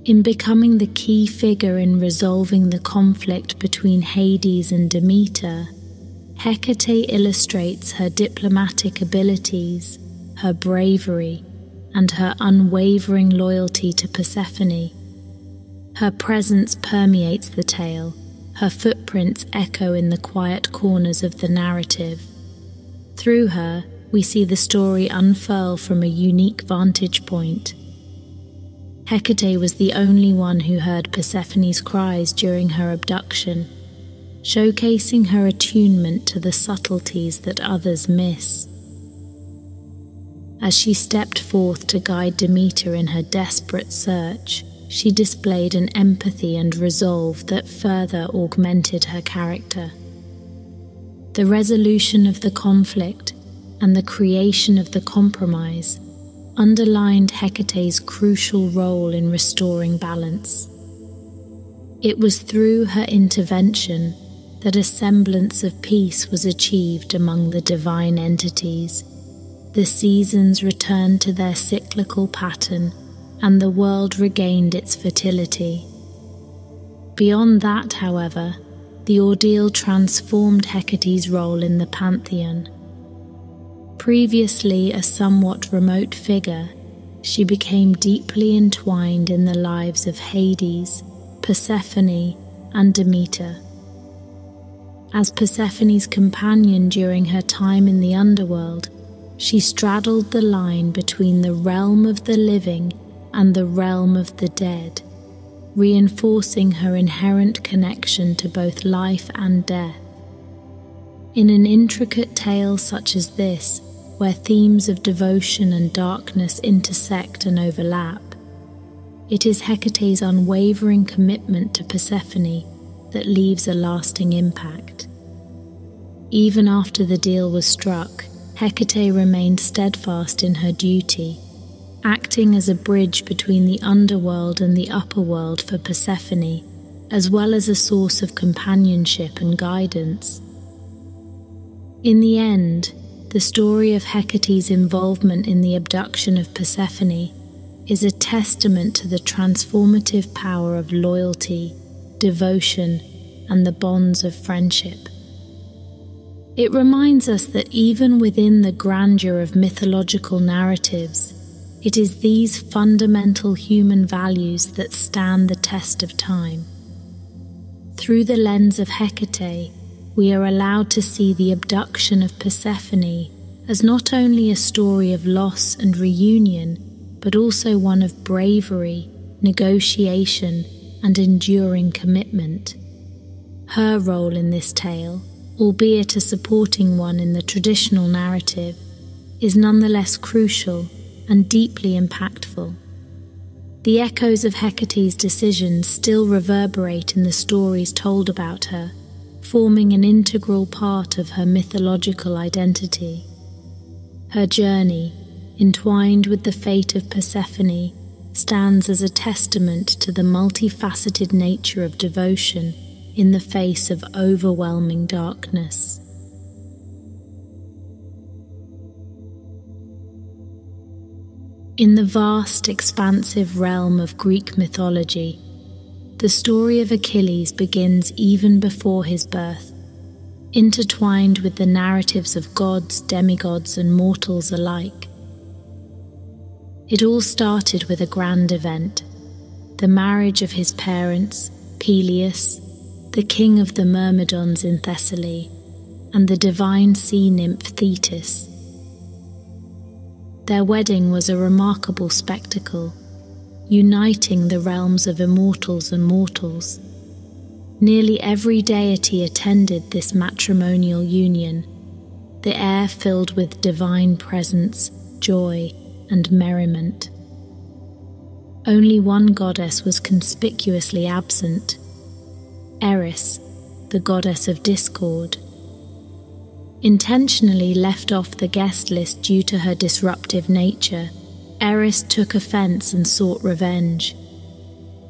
A: In becoming the key figure in resolving the conflict between Hades and Demeter, Hecate illustrates her diplomatic abilities, her bravery, and her unwavering loyalty to Persephone. Her presence permeates the tale, her footprints echo in the quiet corners of the narrative. Through her, we see the story unfurl from a unique vantage point. Hecate was the only one who heard Persephone's cries during her abduction, showcasing her attunement to the subtleties that others miss. As she stepped forth to guide Demeter in her desperate search, she displayed an empathy and resolve that further augmented her character. The resolution of the conflict and the creation of the compromise underlined Hecate's crucial role in restoring balance. It was through her intervention that a semblance of peace was achieved among the divine entities. The seasons returned to their cyclical pattern, and the world regained its fertility. Beyond that, however, the ordeal transformed Hecate's role in the pantheon. Previously a somewhat remote figure, she became deeply entwined in the lives of Hades, Persephone, and Demeter. As Persephone's companion during her time in the underworld, she straddled the line between the realm of the living and the realm of the dead, reinforcing her inherent connection to both life and death. In an intricate tale such as this, where themes of devotion and darkness intersect and overlap, it is Hecate's unwavering commitment to Persephone that leaves a lasting impact. Even after the deal was struck, Hecate remained steadfast in her duty, acting as a bridge between the underworld and the upper world for Persephone, as well as a source of companionship and guidance. In the end, the story of Hecate's involvement in the abduction of Persephone is a testament to the transformative power of loyalty, devotion, and the bonds of friendship. It reminds us that even within the grandeur of mythological narratives, it is these fundamental human values that stand the test of time. Through the lens of Hecate, we are allowed to see the abduction of Persephone as not only a story of loss and reunion, but also one of bravery, negotiation, and enduring commitment. Her role in this tale, albeit a supporting one in the traditional narrative, is nonetheless crucial and deeply impactful. The echoes of Hecate's decisions still reverberate in the stories told about her, forming an integral part of her mythological identity. Her journey, entwined with the fate of Persephone, stands as a testament to the multifaceted nature of devotion in the face of overwhelming darkness. In the vast, expansive realm of Greek mythology, the story of Achilles begins even before his birth, intertwined with the narratives of gods, demigods, and mortals alike. It all started with a grand event, the marriage of his parents, Peleus, the king of the Myrmidons in Thessaly, and the divine sea nymph Thetis. Their wedding was a remarkable spectacle, uniting the realms of immortals and mortals. Nearly every deity attended this matrimonial union, the air filled with divine presence, joy, and merriment. Only one goddess was conspicuously absent, Eris, the goddess of discord. Intentionally left off the guest list due to her disruptive nature, Eris took offense and sought revenge.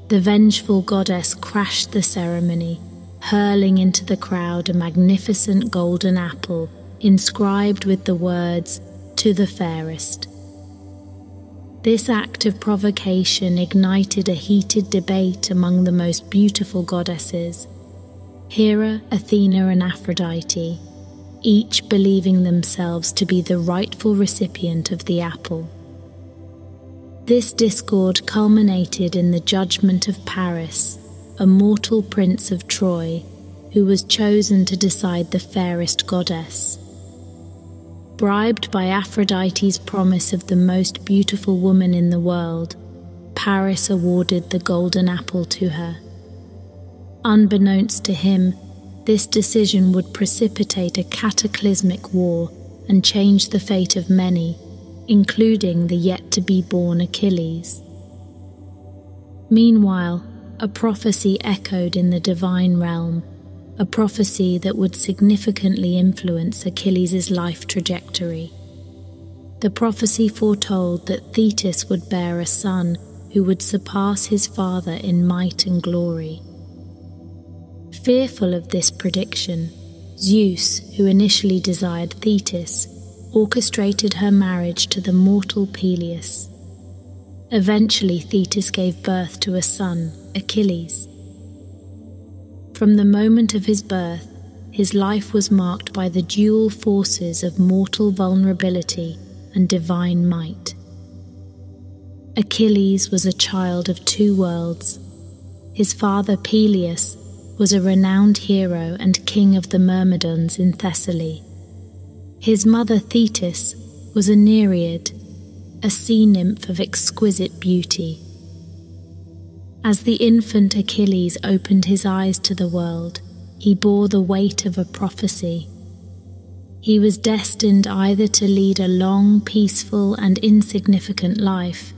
A: The vengeful goddess crashed the ceremony, hurling into the crowd a magnificent golden apple inscribed with the words, "To the fairest." This act of provocation ignited a heated debate among the most beautiful goddesses, Hera, Athena, and Aphrodite, each believing themselves to be the rightful recipient of the apple. This discord culminated in the judgment of Paris, a mortal prince of Troy, who was chosen to decide the fairest goddess. Bribed by Aphrodite's promise of the most beautiful woman in the world, Paris awarded the golden apple to her. Unbeknownst to him, this decision would precipitate a cataclysmic war and change the fate of many, including the yet-to-be-born Achilles. Meanwhile, a prophecy echoed in the divine realm, a prophecy that would significantly influence Achilles' life trajectory. The prophecy foretold that Thetis would bear a son who would surpass his father in might and glory. Fearful of this prediction, Zeus, who initially desired Thetis, orchestrated her marriage to the mortal Peleus. Eventually, Thetis gave birth to a son, Achilles. From the moment of his birth, his life was marked by the dual forces of mortal vulnerability and divine might. Achilles was a child of two worlds. His father Peleus, was a renowned hero and king of the Myrmidons in Thessaly. His mother Thetis was a Nereid, a sea nymph of exquisite beauty. As the infant Achilles opened his eyes to the world, he bore the weight of a prophecy. He was destined either to lead a long, peaceful, and insignificant life,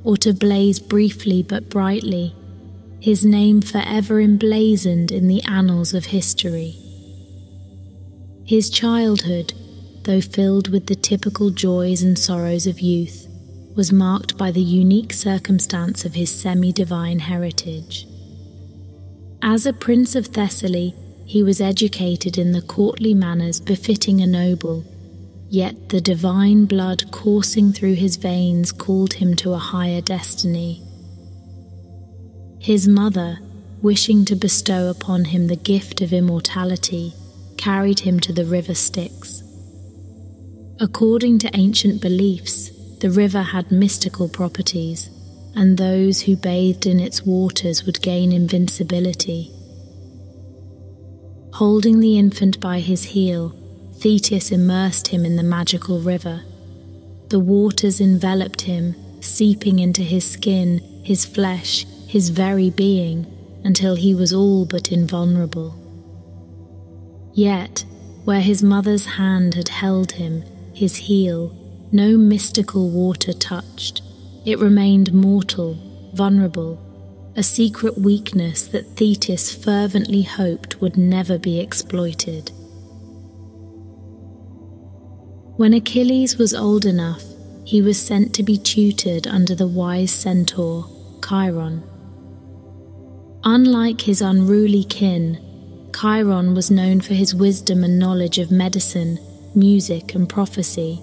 A: or to blaze briefly but brightly, his name forever emblazoned in the annals of history. His childhood, though filled with the typical joys and sorrows of youth, was marked by the unique circumstance of his semi-divine heritage. As a prince of Thessaly, he was educated in the courtly manners befitting a noble, yet the divine blood coursing through his veins called him to a higher destiny. His mother, wishing to bestow upon him the gift of immortality, carried him to the river Styx. According to ancient beliefs, the river had mystical properties, and those who bathed in its waters would gain invincibility. Holding the infant by his heel, Thetis immersed him in the magical river. The waters enveloped him, seeping into his skin, his flesh, his very being, until he was all but invulnerable. Yet, where his mother's hand had held him, his heel, no mystical water touched. It remained mortal, vulnerable, a secret weakness that Thetis fervently hoped would never be exploited. When Achilles was old enough, he was sent to be tutored under the wise centaur, Chiron. Unlike his unruly kin, Chiron was known for his wisdom and knowledge of medicine, music, and prophecy.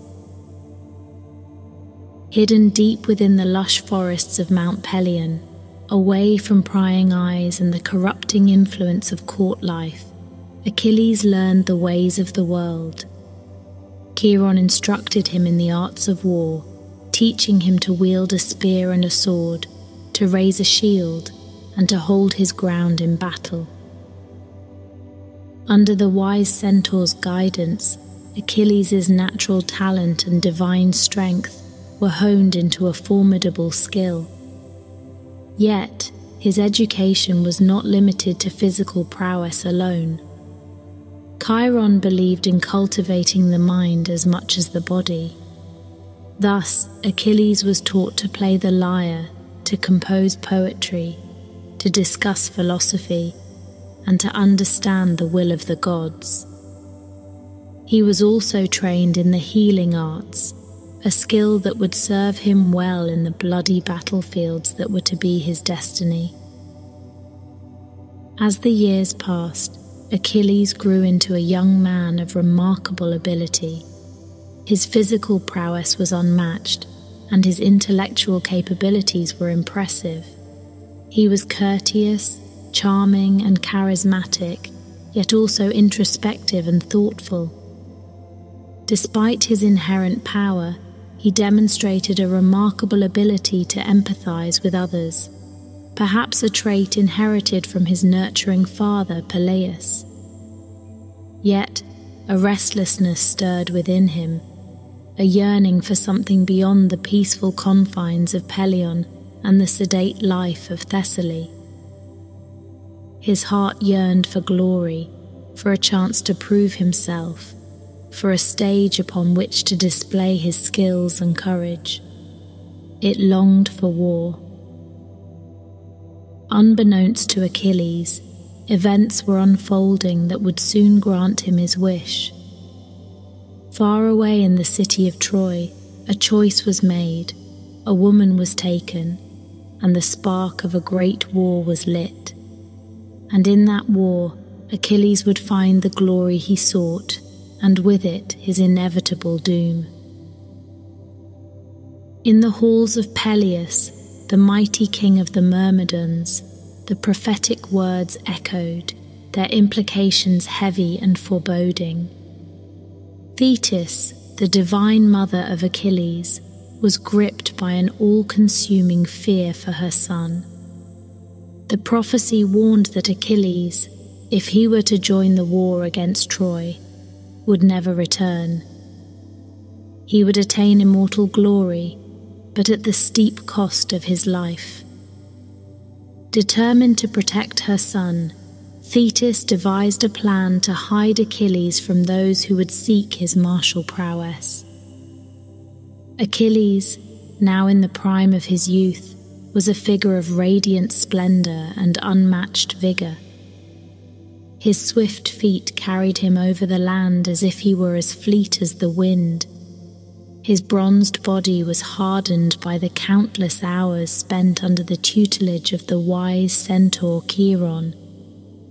A: Hidden deep within the lush forests of Mount Pelion, away from prying eyes and the corrupting influence of court life, Achilles learned the ways of the world. Chiron instructed him in the arts of war, teaching him to wield a spear and a sword, to raise a shield, and to hold his ground in battle. Under the wise centaur's guidance, Achilles' natural talent and divine strength were honed into a formidable skill. Yet, his education was not limited to physical prowess alone. Chiron believed in cultivating the mind as much as the body. Thus, Achilles was taught to play the lyre, to compose poetry, to discuss philosophy, and to understand the will of the gods. He was also trained in the healing arts, a skill that would serve him well in the bloody battlefields that were to be his destiny. As the years passed, Achilles grew into a young man of remarkable ability. His physical prowess was unmatched, and his intellectual capabilities were impressive. He was courteous, charming, and charismatic, yet also introspective and thoughtful. Despite his inherent power, he demonstrated a remarkable ability to empathize with others, perhaps a trait inherited from his nurturing father, Peleus. Yet, a restlessness stirred within him, a yearning for something beyond the peaceful confines of Pelion and the sedate life of Thessaly. His heart yearned for glory, for a chance to prove himself, for a stage upon which to display his skills and courage. It longed for war. Unbeknownst to Achilles, events were unfolding that would soon grant him his wish. Far away in the city of Troy, a choice was made, a woman was taken, and the spark of a great war was lit. And in that war, Achilles would find the glory he sought, and with it his inevitable doom. In the halls of Peleus, the mighty king of the Myrmidons, the prophetic words echoed, their implications heavy and foreboding. Thetis, the divine mother of Achilles, was gripped by an all-consuming fear for her son. The prophecy warned that Achilles, if he were to join the war against Troy, would never return. He would attain immortal glory, but at the steep cost of his life. Determined to protect her son, Thetis devised a plan to hide Achilles from those who would seek his martial prowess. Achilles, now in the prime of his youth, was a figure of radiant splendor and unmatched vigor. His swift feet carried him over the land as if he were as fleet as the wind. His bronzed body was hardened by the countless hours spent under the tutelage of the wise centaur Chiron.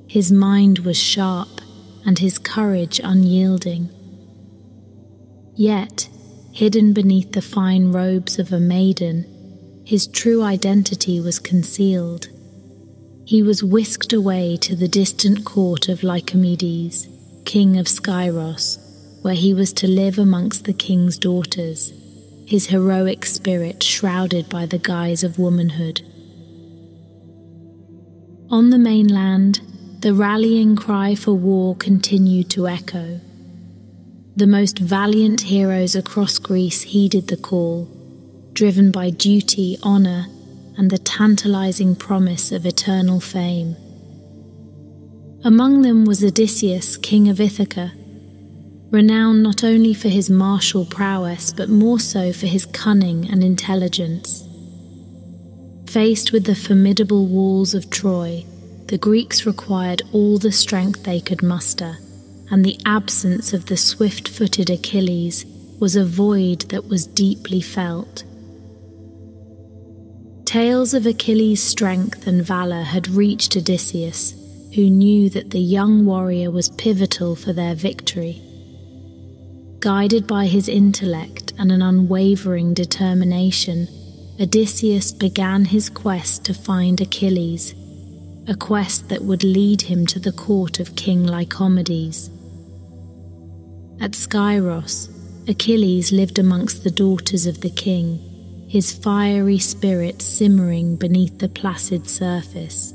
A: His mind was sharp and his courage unyielding. Yet, hidden beneath the fine robes of a maiden, his true identity was concealed. He was whisked away to the distant court of Lycomedes, king of Skyros, where he was to live amongst the king's daughters, his heroic spirit shrouded by the guise of womanhood. On the mainland, the rallying cry for war continued to echo. The most valiant heroes across Greece heeded the call, driven by duty, honor, and the tantalizing promise of eternal fame. Among them was Odysseus, king of Ithaca, renowned not only for his martial prowess but more so for his cunning and intelligence. Faced with the formidable walls of Troy, the Greeks required all the strength they could muster, and the absence of the swift-footed Achilles was a void that was deeply felt. Tales of Achilles' strength and valor had reached Odysseus, who knew that the young warrior was pivotal for their victory. Guided by his intellect and an unwavering determination, Odysseus began his quest to find Achilles, a quest that would lead him to the court of King Lycomedes. At Skyros, Achilles lived amongst the daughters of the king, his fiery spirit simmering beneath the placid surface.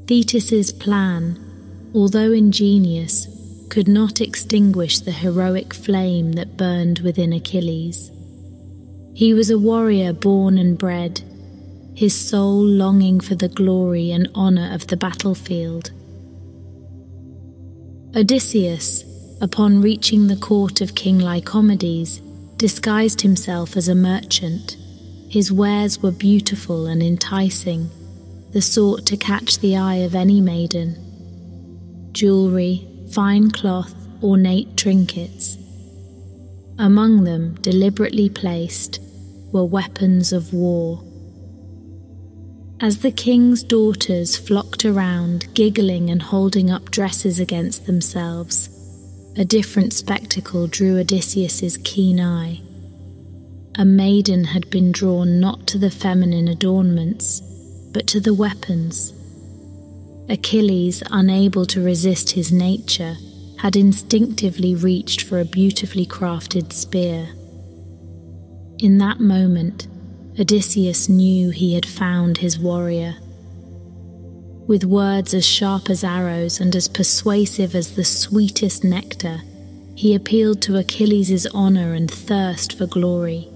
A: Thetis's plan, although ingenious, could not extinguish the heroic flame that burned within Achilles. He was a warrior born and bred, his soul longing for the glory and honor of the battlefield. Odysseus, upon reaching the court of King Lycomedes, disguised himself as a merchant. His wares were beautiful and enticing, the sort to catch the eye of any maiden. Jewelry, fine cloth, ornate trinkets. Among them, deliberately placed, were weapons of war. As the king's daughters flocked around, giggling and holding up dresses against themselves, a different spectacle drew Odysseus's keen eye. A maiden had been drawn not to the feminine adornments, but to the weapons. Achilles, unable to resist his nature, had instinctively reached for a beautifully crafted spear. In that moment, Odysseus knew he had found his warrior. With words as sharp as arrows and as persuasive as the sweetest nectar, he appealed to Achilles' honor and thirst for glory.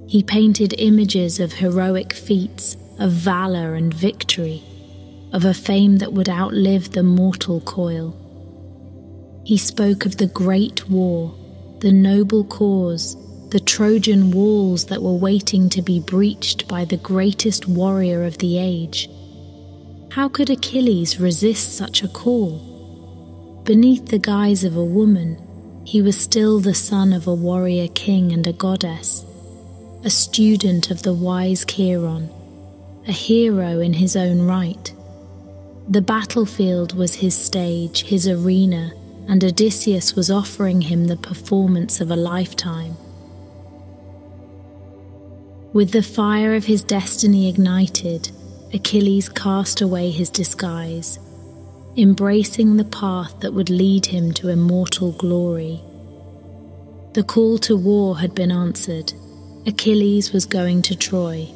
A: He painted images of heroic feats, of valor and victory, of a fame that would outlive the mortal coil. He spoke of the great war, the noble cause, the Trojan walls that were waiting to be breached by the greatest warrior of the age. How could Achilles resist such a call? Beneath the guise of a woman, he was still the son of a warrior king and a goddess, a student of the wise Chiron, a hero in his own right. The battlefield was his stage, his arena, and Odysseus was offering him the performance of a lifetime. With the fire of his destiny ignited, Achilles cast away his disguise, embracing the path that would lead him to immortal glory. The call to war had been answered. Achilles was going to Troy.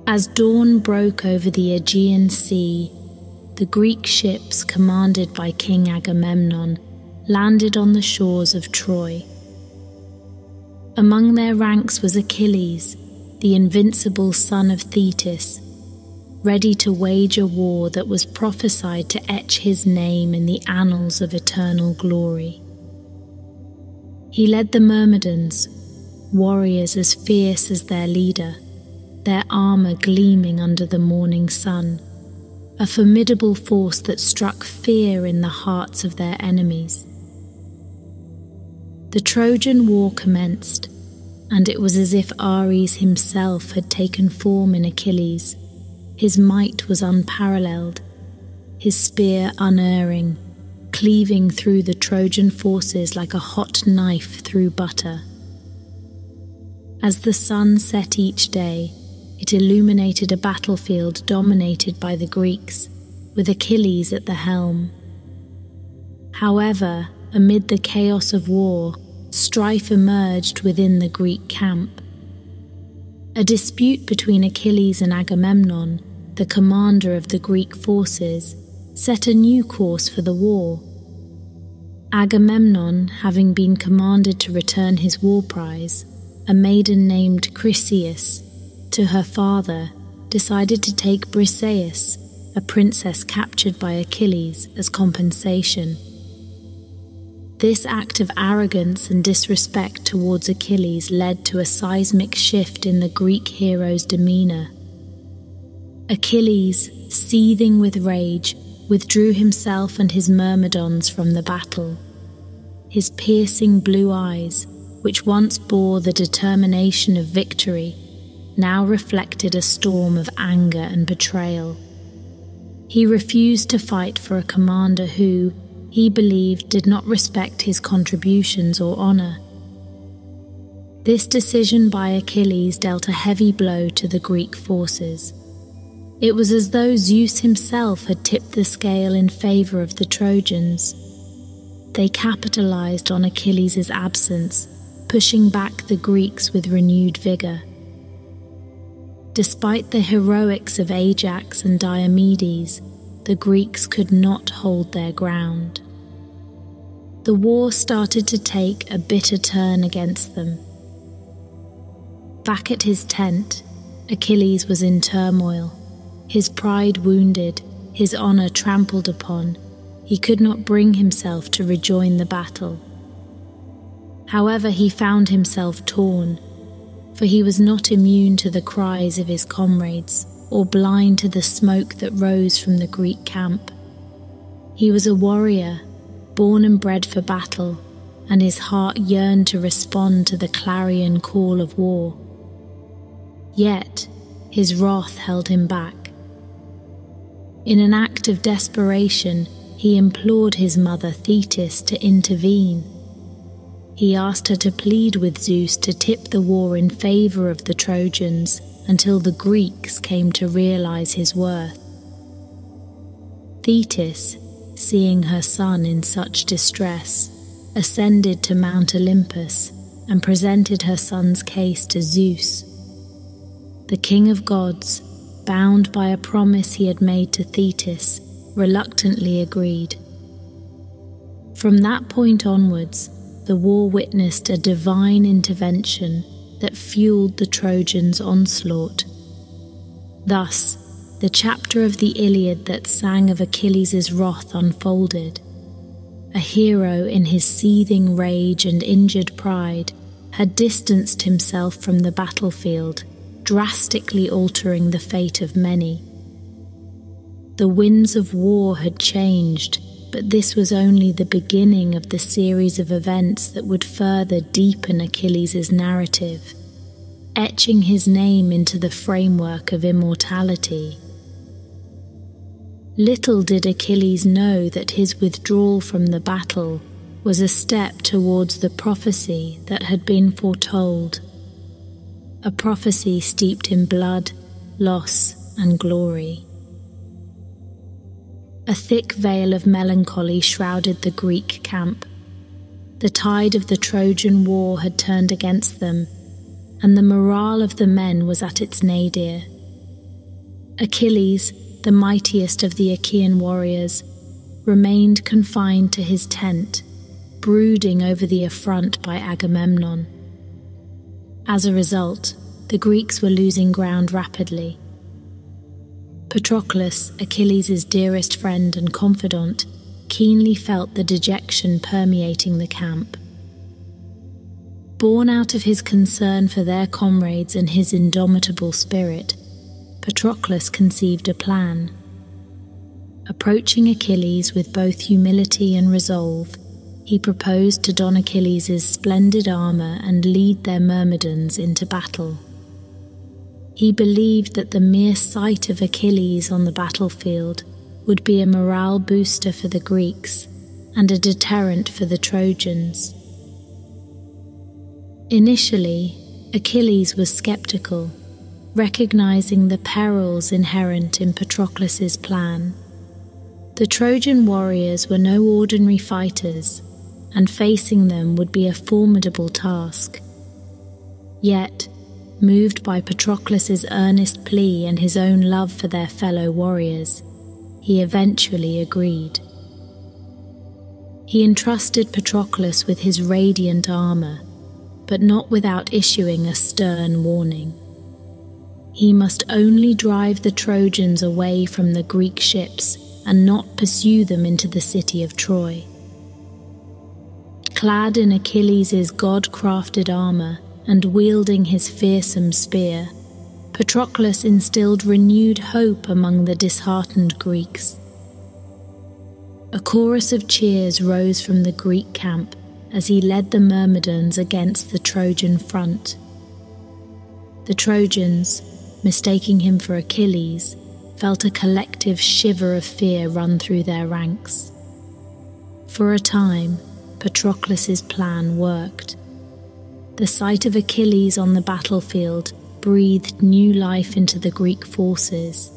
A: As dawn broke over the Aegean Sea, the Greek ships commanded by King Agamemnon landed on the shores of Troy. Among their ranks was Achilles, the invincible son of Thetis, ready to wage a war that was prophesied to etch his name in the annals of eternal glory. He led the Myrmidons, warriors as fierce as their leader, their armour gleaming under the morning sun, a formidable force that struck fear in the hearts of their enemies. The Trojan War commenced, and it was as if Ares himself had taken form in Achilles. His might was unparalleled, his spear unerring, cleaving through the Trojan forces like a hot knife through butter. As the sun set each day, it illuminated a battlefield dominated by the Greeks, with Achilles at the helm. However, amid the chaos of war, strife emerged within the Greek camp. A dispute between Achilles and Agamemnon, the commander of the Greek forces, set a new course for the war. Agamemnon, having been commanded to return his war prize, a maiden named Chryseis, to her father, decided to take Briseis, a princess captured by Achilles, as compensation. This act of arrogance and disrespect towards Achilles led to a seismic shift in the Greek hero's demeanour. Achilles, seething with rage, withdrew himself and his myrmidons from the battle. His piercing blue eyes, which once bore the determination of victory, now reflected a storm of anger and betrayal. He refused to fight for a commander who, he believed, did not respect his contributions or honour. This decision by Achilles dealt a heavy blow to the Greek forces. It was as though Zeus himself had tipped the scale in favour of the Trojans. They capitalised on Achilles' absence, pushing back the Greeks with renewed vigour. Despite the heroics of Ajax and Diomedes, the Greeks could not hold their ground. The war started to take a bitter turn against them. Back at his tent, Achilles was in turmoil, his pride wounded, his honour trampled upon. He could not bring himself to rejoin the battle. However, he found himself torn, for he was not immune to the cries of his comrades, or blind to the smoke that rose from the Greek camp. He was a warrior, born and bred for battle, and his heart yearned to respond to the clarion call of war. Yet, his wrath held him back. In an act of desperation, he implored his mother Thetis to intervene. He asked her to plead with Zeus to tip the war in favour of the Trojans until the Greeks came to realise his worth. Thetis, seeing her son in such distress, ascended to Mount Olympus and presented her son's case to Zeus. The king of gods, bound by a promise he had made to Thetis, reluctantly agreed. From that point onwards, the war witnessed a divine intervention that fueled the Trojans' onslaught. Thus, the chapter of the Iliad that sang of Achilles' wrath unfolded. A hero in his seething rage and injured pride had distanced himself from the battlefield, drastically altering the fate of many. The winds of war had changed, but this was only the beginning of the series of events that would further deepen Achilles' narrative, etching his name into the framework of immortality. Little did Achilles know that his withdrawal from the battle was a step towards the prophecy that had been foretold, a prophecy steeped in blood, loss, and glory. A thick veil of melancholy shrouded the Greek camp. The tide of the Trojan War had turned against them, and the morale of the men was at its nadir. Achilles, the mightiest of the Achaean warriors, remained confined to his tent, brooding over the affront by Agamemnon. As a result, the Greeks were losing ground rapidly. Patroclus, Achilles' dearest friend and confidant, keenly felt the dejection permeating the camp. Born out of his concern for their comrades and his indomitable spirit, Patroclus conceived a plan. Approaching Achilles with both humility and resolve, he proposed to don Achilles' splendid armor and lead their Myrmidons into battle. He believed that the mere sight of Achilles on the battlefield would be a morale booster for the Greeks and a deterrent for the Trojans. Initially, Achilles was skeptical, recognizing the perils inherent in Patroclus' plan. The Trojan warriors were no ordinary fighters, and facing them would be a formidable task. Yet, moved by Patroclus' earnest plea and his own love for their fellow warriors, he eventually agreed. He entrusted Patroclus with his radiant armor, but not without issuing a stern warning. He must only drive the Trojans away from the Greek ships and not pursue them into the city of Troy. Clad in Achilles' god-crafted armor and wielding his fearsome spear, Patroclus instilled renewed hope among the disheartened Greeks. A chorus of cheers rose from the Greek camp as he led the Myrmidons against the Trojan front. The Trojans, mistaking him for Achilles, felt a collective shiver of fear run through their ranks. For a time, Patroclus' plan worked. The sight of Achilles on the battlefield breathed new life into the Greek forces.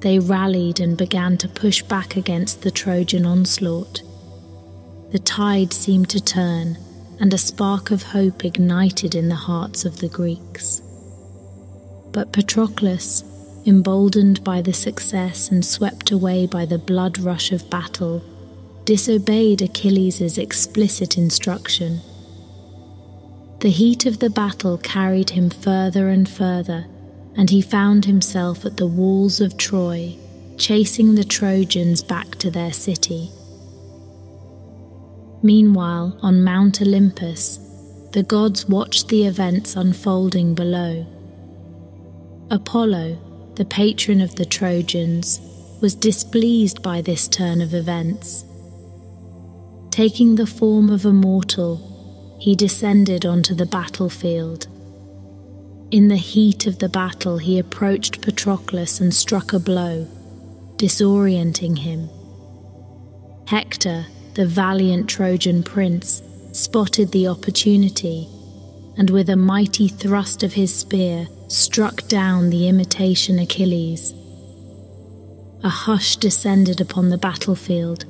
A: They rallied and began to push back against the Trojan onslaught. The tide seemed to turn, and a spark of hope ignited in the hearts of the Greeks. But Patroclus, emboldened by the success and swept away by the blood rush of battle, disobeyed Achilles' explicit instruction. The heat of the battle carried him further and further, and he found himself at the walls of Troy, chasing the Trojans back to their city. Meanwhile, on Mount Olympus, the gods watched the events unfolding below. Apollo, the patron of the Trojans, was displeased by this turn of events. Taking the form of a mortal, he descended onto the battlefield. In the heat of the battle, he approached Patroclus and struck a blow, disorienting him. Hector, the valiant Trojan prince, spotted the opportunity, and with a mighty thrust of his spear, struck down the imitation Achilles. A hush descended upon the battlefield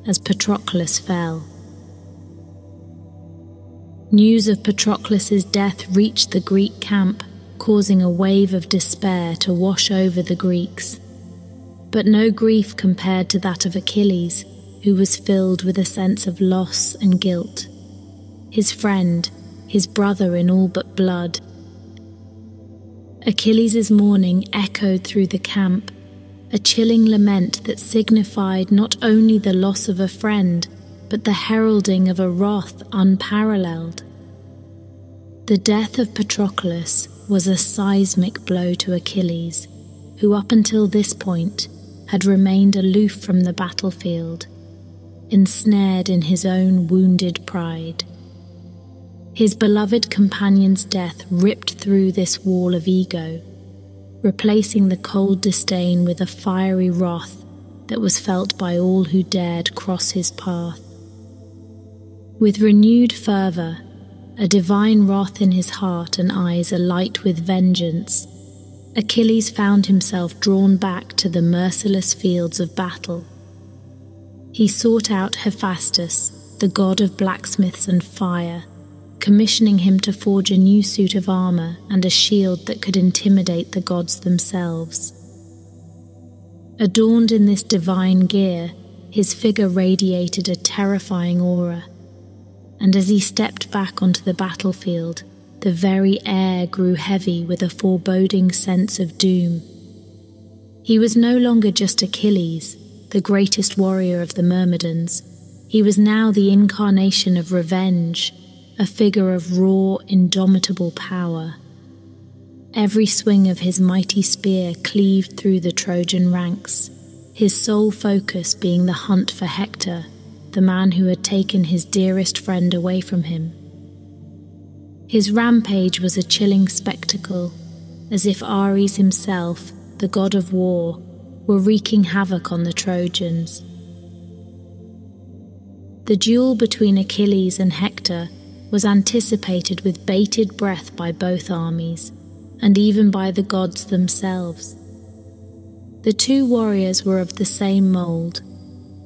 A: as Patroclus fell. News of Patroclus' death reached the Greek camp, causing a wave of despair to wash over the Greeks. But no grief compared to that of Achilles, who was filled with a sense of loss and guilt. His friend, his brother in all but blood. Achilles' mourning echoed through the camp, a chilling lament that signified not only the loss of a friend, but the heralding of a wrath unparalleled. The death of Patroclus was a seismic blow to Achilles, who up until this point had remained aloof from the battlefield, ensnared in his own wounded pride. His beloved companion's death ripped through this wall of ego, replacing the cold disdain with a fiery wrath that was felt by all who dared cross his path. With renewed fervour, a divine wrath in his heart and eyes alight with vengeance, Achilles found himself drawn back to the merciless fields of battle. He sought out Hephaestus, the god of blacksmiths and fire, commissioning him to forge a new suit of armor and a shield that could intimidate the gods themselves. Adorned in this divine gear, his figure radiated a terrifying aura, and as he stepped back onto the battlefield, the very air grew heavy with a foreboding sense of doom. He was no longer just Achilles, the greatest warrior of the Myrmidons. He was now the incarnation of revenge, a figure of raw, indomitable power. Every swing of his mighty spear cleaved through the Trojan ranks, his sole focus being the hunt for Hector, the man who had taken his dearest friend away from him. His rampage was a chilling spectacle, as if Ares himself, the god of war, were wreaking havoc on the Trojans. The duel between Achilles and Hector was anticipated with bated breath by both armies, and even by the gods themselves. The two warriors were of the same mould,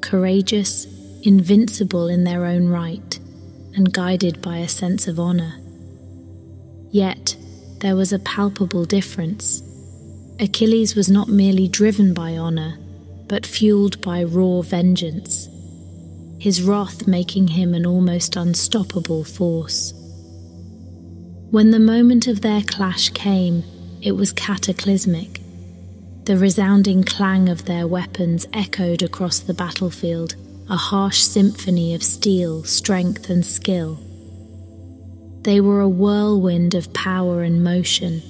A: courageous, invincible in their own right, and guided by a sense of honour. Yet, there was a palpable difference. Achilles was not merely driven by honour, but fueled by raw vengeance, his wrath making him an almost unstoppable force. When the moment of their clash came, it was cataclysmic. The resounding clang of their weapons echoed across the battlefield, a harsh symphony of steel, strength, and skill. They were a whirlwind of power and motion,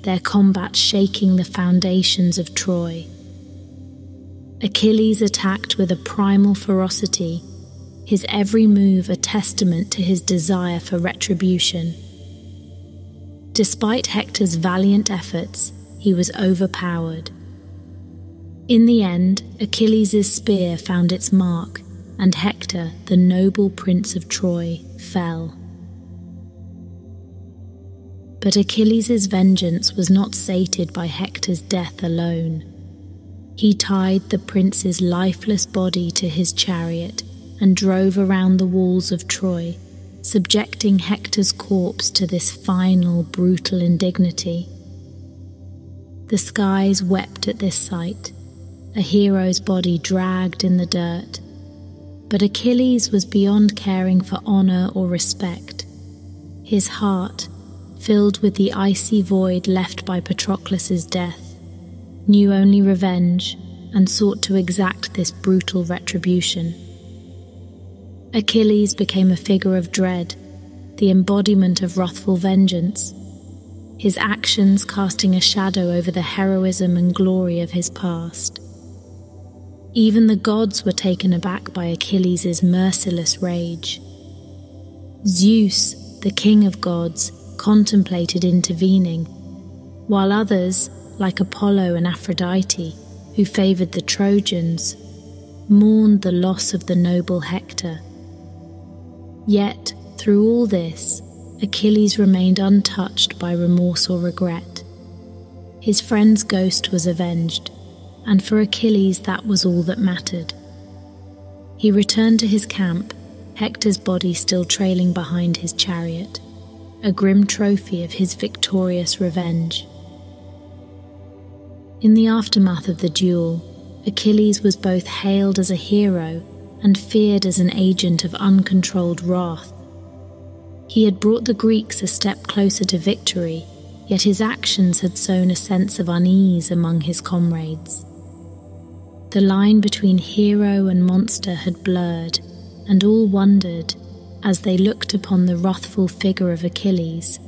A: their combat shaking the foundations of Troy. Achilles attacked with a primal ferocity, his every move a testament to his desire for retribution. Despite Hector's valiant efforts, he was overpowered. In the end, Achilles' spear found its mark, and Hector, the noble prince of Troy, fell. But Achilles' vengeance was not sated by Hector's death alone. He tied the prince's lifeless body to his chariot and drove around the walls of Troy, subjecting Hector's corpse to this final brutal indignity. The skies wept at this sight, a hero's body dragged in the dirt. But Achilles was beyond caring for honour or respect. His heart, filled with the icy void left by Patroclus' death, knew only revenge and sought to exact this brutal retribution. Achilles became a figure of dread, the embodiment of wrathful vengeance, his actions casting a shadow over the heroism and glory of his past. Even the gods were taken aback by Achilles' merciless rage. Zeus, the king of gods, contemplated intervening, while others, like Apollo and Aphrodite, who favoured the Trojans, mourned the loss of the noble Hector. Yet, through all this, Achilles remained untouched by remorse or regret. His friend's ghost was avenged, and for Achilles that was all that mattered. He returned to his camp, Hector's body still trailing behind his chariot, a grim trophy of his victorious revenge. In the aftermath of the duel, Achilles was both hailed as a hero and feared as an agent of uncontrolled wrath. He had brought the Greeks a step closer to victory, yet his actions had sown a sense of unease among his comrades. The line between hero and monster had blurred, and all wondered, as they looked upon the wrathful figure of Achilles,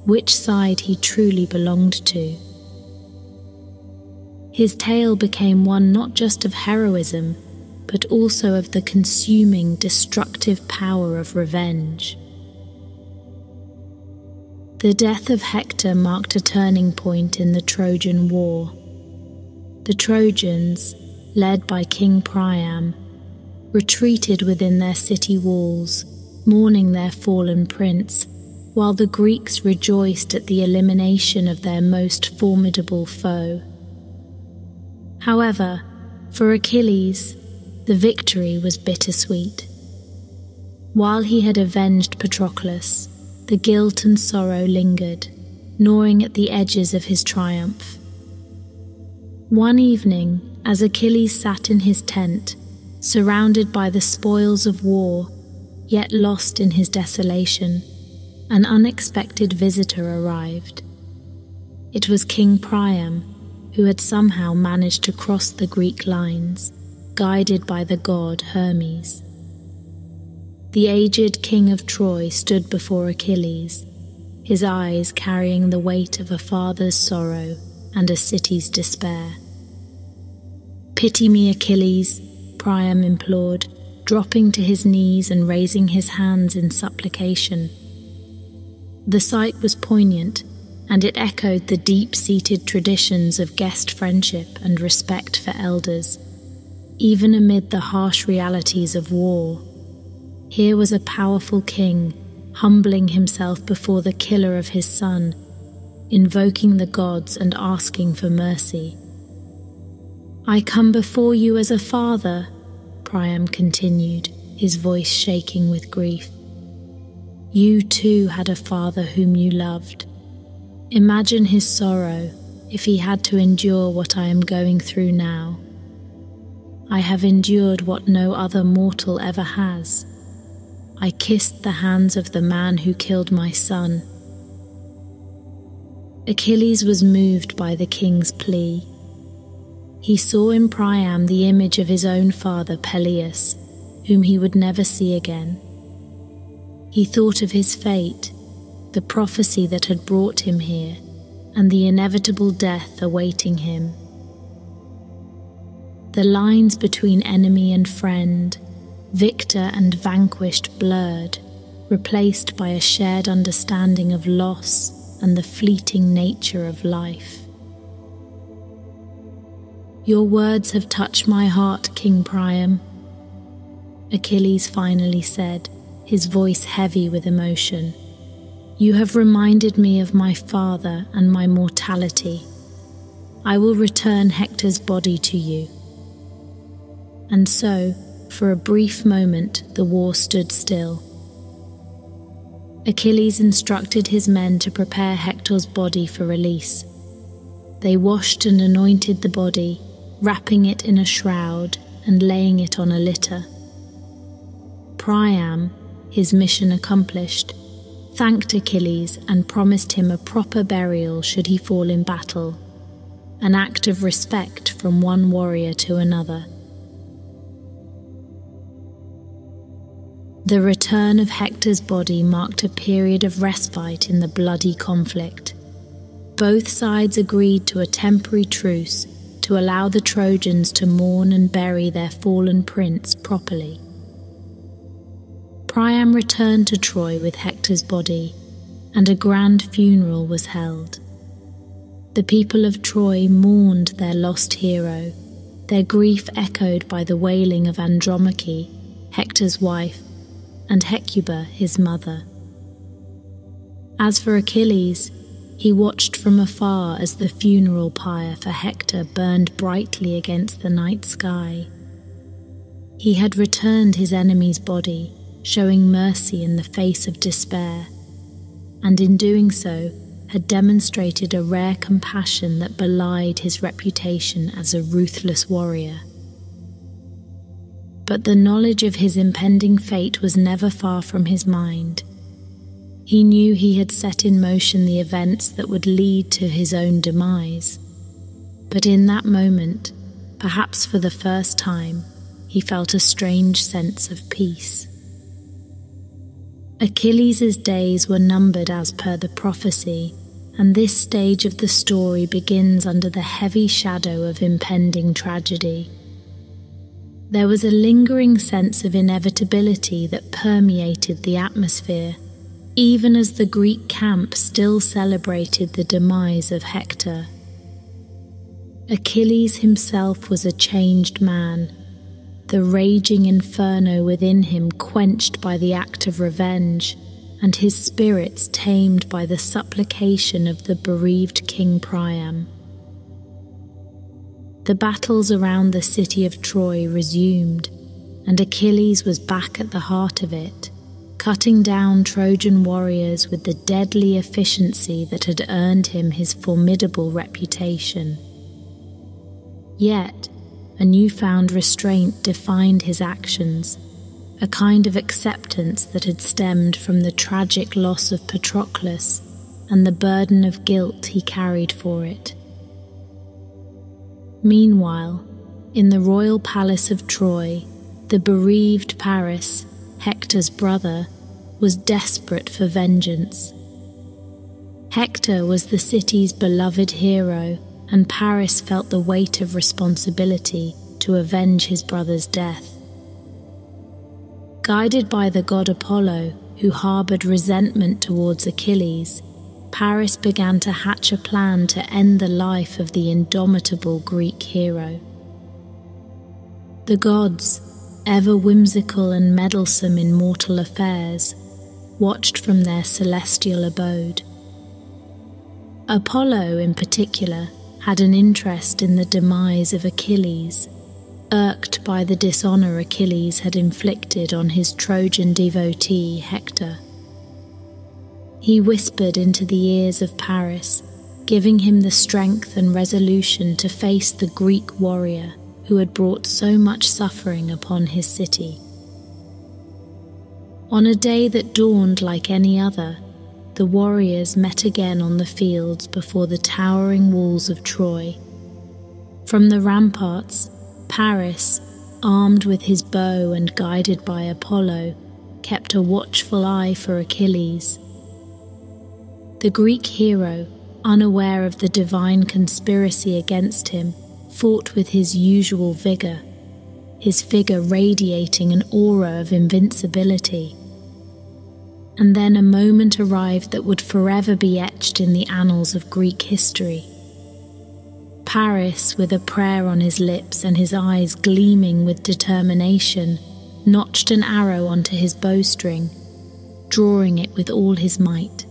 A: which side he truly belonged to. His tale became one not just of heroism, but also of the consuming, destructive power of revenge. The death of Hector marked a turning point in the Trojan War. The Trojans, led by King Priam, retreated within their city walls, mourning their fallen prince, while the Greeks rejoiced at the elimination of their most formidable foe. However, for Achilles, the victory was bittersweet. While he had avenged Patroclus, the guilt and sorrow lingered, gnawing at the edges of his triumph. One evening, As Achilles sat in his tent, surrounded by the spoils of war, yet lost in his desolation, an unexpected visitor arrived. It was King Priam, who had somehow managed to cross the Greek lines, guided by the god Hermes. The aged king of Troy stood before Achilles, his eyes carrying the weight of a father's sorrow and a city's despair. "Pity me, Achilles," Priam implored, dropping to his knees and raising his hands in supplication. The sight was poignant, and it echoed the deep-seated traditions of guest friendship and respect for elders, even amid the harsh realities of war. Here was a powerful king, humbling himself before the killer of his son, invoking the gods and asking for mercy. "I come before you as a father," Priam continued, his voice shaking with grief. "You too had a father whom you loved. Imagine his sorrow if he had to endure what I am going through now. I have endured what no other mortal ever has. I kissed the hands of the man who killed my son." Achilles was moved by the king's plea. He saw in Priam the image of his own father Peleus, whom he would never see again. He thought of his fate, the prophecy that had brought him here, and the inevitable death awaiting him. The lines between enemy and friend, victor and vanquished blurred, replaced by a shared understanding of loss and the fleeting nature of life. "Your words have touched my heart, King Priam," Achilles finally said, his voice heavy with emotion. "You have reminded me of my father and my mortality. I will return Hector's body to you." And so, for a brief moment, the war stood still. Achilles instructed his men to prepare Hector's body for release. They washed and anointed the body, wrapping it in a shroud and laying it on a litter. Priam, his mission accomplished, thanked Achilles and promised him a proper burial should he fall in battle, an act of respect from one warrior to another. The return of Hector's body marked a period of respite in the bloody conflict. Both sides agreed to a temporary truce to allow the Trojans to mourn and bury their fallen prince properly. Priam returned to Troy with Hector's body, and a grand funeral was held. The people of Troy mourned their lost hero, their grief echoed by the wailing of Andromache, Hector's wife, and Hecuba, his mother. As for Achilles, he watched from afar as the funeral pyre for Hector burned brightly against the night sky. He had returned his enemy's body, showing mercy in the face of despair, and in doing so had demonstrated a rare compassion that belied his reputation as a ruthless warrior. But the knowledge of his impending fate was never far from his mind. He knew he had set in motion the events that would lead to his own demise. But in that moment, perhaps for the first time, he felt a strange sense of peace. Achilles' days were numbered as per the prophecy, and this stage of the story begins under the heavy shadow of impending tragedy. There was a lingering sense of inevitability that permeated the atmosphere, even as the Greek camp still celebrated the demise of Hector. Achilles himself was a changed man, the raging inferno within him quenched by the act of revenge, and his spirits tamed by the supplication of the bereaved King Priam. The battles around the city of Troy resumed, and Achilles was back at the heart of it, cutting down Trojan warriors with the deadly efficiency that had earned him his formidable reputation. Yet, a newfound restraint defined his actions, a kind of acceptance that had stemmed from the tragic loss of Patroclus and the burden of guilt he carried for it. Meanwhile, in the royal palace of Troy, the bereaved Paris, Hector's brother, was desperate for vengeance. Hector was the city's beloved hero, and Paris felt the weight of responsibility to avenge his brother's death. Guided by the god Apollo, who harbored resentment towards Achilles, Paris began to hatch a plan to end the life of the indomitable Greek hero. The gods, ever whimsical and meddlesome in mortal affairs, watched from their celestial abode. Apollo, in particular, had an interest in the demise of Achilles, irked by the dishonor Achilles had inflicted on his Trojan devotee Hector. He whispered into the ears of Paris, giving him the strength and resolution to face the Greek warrior who had brought so much suffering upon his city. On a day that dawned like any other, the warriors met again on the fields before the towering walls of Troy. From the ramparts, Paris, armed with his bow and guided by Apollo, kept a watchful eye for Achilles. The Greek hero, unaware of the divine conspiracy against him, fought with his usual vigor, his figure radiating an aura of invincibility. And then a moment arrived that would forever be etched in the annals of Greek history. Paris, with a prayer on his lips and his eyes gleaming with determination, notched an arrow onto his bowstring, drawing it with all his might.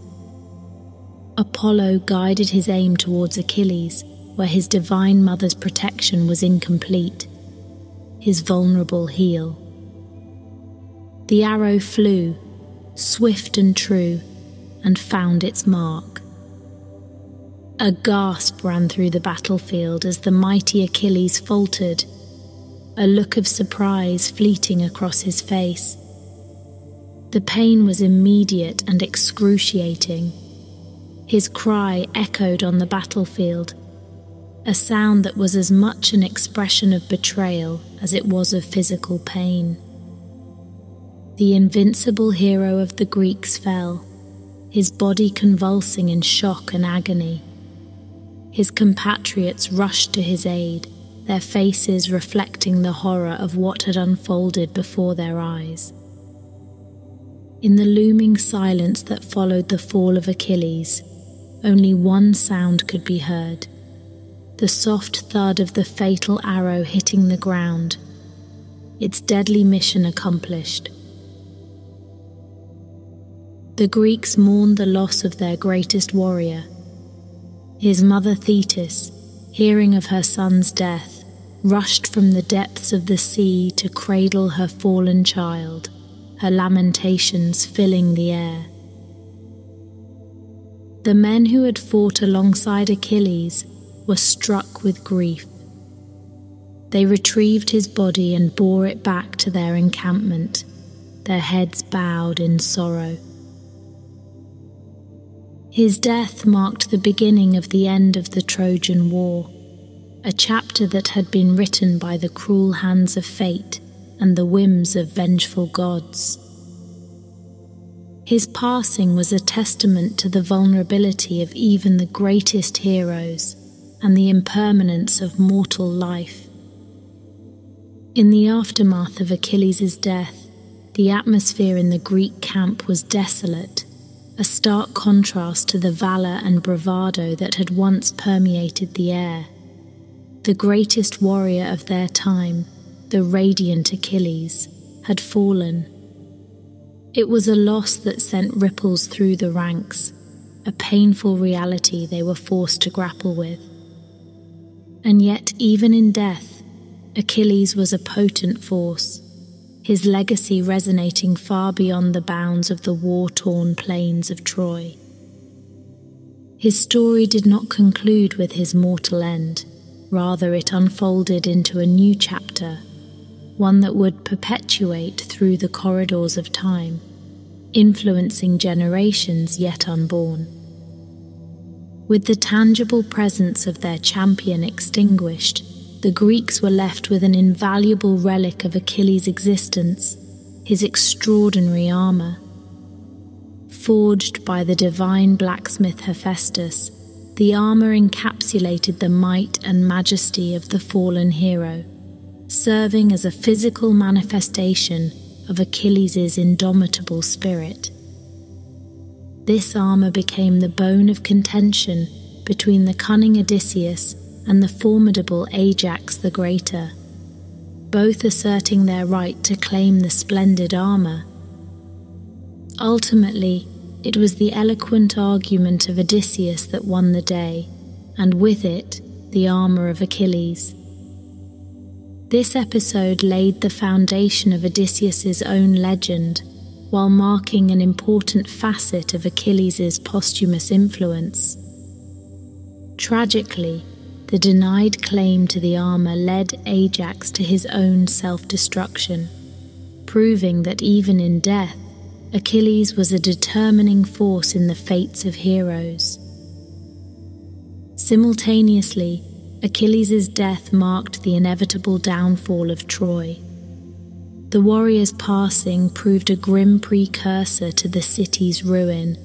A: Apollo guided his aim towards Achilles, where his divine mother's protection was incomplete, his vulnerable heel. The arrow flew, swift and true, and found its mark. A gasp ran through the battlefield as the mighty Achilles faltered, a look of surprise fleeting across his face. The pain was immediate and excruciating. His cry echoed on the battlefield, a sound that was as much an expression of betrayal as it was of physical pain. The invincible hero of the Greeks fell, his body convulsing in shock and agony. His compatriots rushed to his aid, their faces reflecting the horror of what had unfolded before their eyes. In the looming silence that followed the fall of Achilles, only one sound could be heard: the soft thud of the fatal arrow hitting the ground, its deadly mission accomplished. The Greeks mourned the loss of their greatest warrior. His mother Thetis, hearing of her son's death, rushed from the depths of the sea to cradle her fallen child, her lamentations filling the air. The men who had fought alongside Achilles were struck with grief. They retrieved his body and bore it back to their encampment, their heads bowed in sorrow. His death marked the beginning of the end of the Trojan War, a chapter that had been written by the cruel hands of fate and the whims of vengeful gods. His passing was a testament to the vulnerability of even the greatest heroes and the impermanence of mortal life. In the aftermath of Achilles' death, the atmosphere in the Greek camp was desolate, a stark contrast to the valor and bravado that had once permeated the air. The greatest warrior of their time, the radiant Achilles, had fallen. It was a loss that sent ripples through the ranks, a painful reality they were forced to grapple with. And yet, even in death, Achilles was a potent force, his legacy resonating far beyond the bounds of the war-torn plains of Troy. His story did not conclude with his mortal end. Rather, it unfolded into a new chapter, one that would perpetuate through the corridors of time, influencing generations yet unborn. With the tangible presence of their champion extinguished, the Greeks were left with an invaluable relic of Achilles' existence, his extraordinary armor. Forged by the divine blacksmith Hephaestus, the armor encapsulated the might and majesty of the fallen hero, serving as a physical manifestation of Achilles' indomitable spirit. This armor became the bone of contention between the cunning Odysseus and the formidable Ajax the Greater, both asserting their right to claim the splendid armor. Ultimately, it was the eloquent argument of Odysseus that won the day, and with it, the armor of Achilles. This episode laid the foundation of Odysseus's own legend, while marking an important facet of Achilles' posthumous influence. Tragically, the denied claim to the armor led Ajax to his own self-destruction, proving that even in death, Achilles was a determining force in the fates of heroes. Simultaneously, Achilles' death marked the inevitable downfall of Troy. The warrior's passing proved a grim precursor to the city's ruin,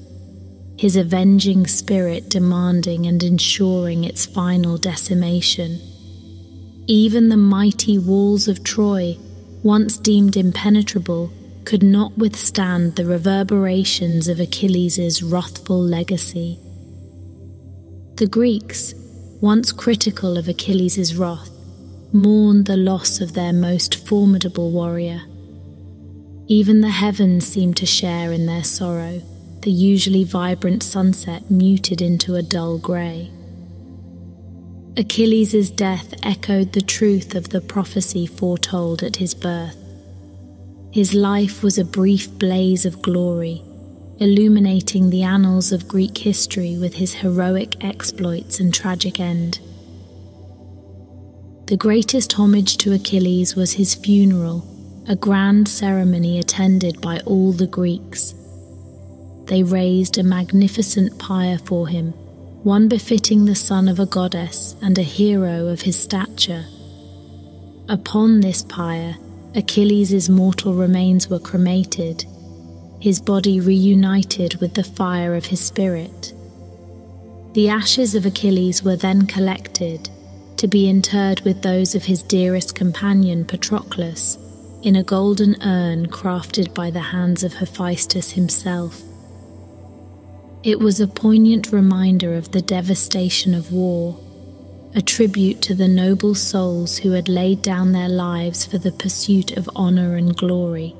A: his avenging spirit demanding and ensuring its final decimation. Even the mighty walls of Troy, once deemed impenetrable, could not withstand the reverberations of Achilles' wrathful legacy. The Greeks, once critical of Achilles' wrath, mourned the loss of their most formidable warrior. Even the heavens seemed to share in their sorrow, the usually vibrant sunset muted into a dull grey. Achilles' death echoed the truth of the prophecy foretold at his birth. His life was a brief blaze of glory, illuminating the annals of Greek history with his heroic exploits and tragic end. The greatest homage to Achilles was his funeral, a grand ceremony attended by all the Greeks. They raised a magnificent pyre for him, one befitting the son of a goddess and a hero of his stature. Upon this pyre, Achilles' mortal remains were cremated, his body reunited with the fire of his spirit. The ashes of Achilles were then collected, to be interred with those of his dearest companion Patroclus, in a golden urn crafted by the hands of Hephaestus himself. It was a poignant reminder of the devastation of war, a tribute to the noble souls who had laid down their lives for the pursuit of honor and glory.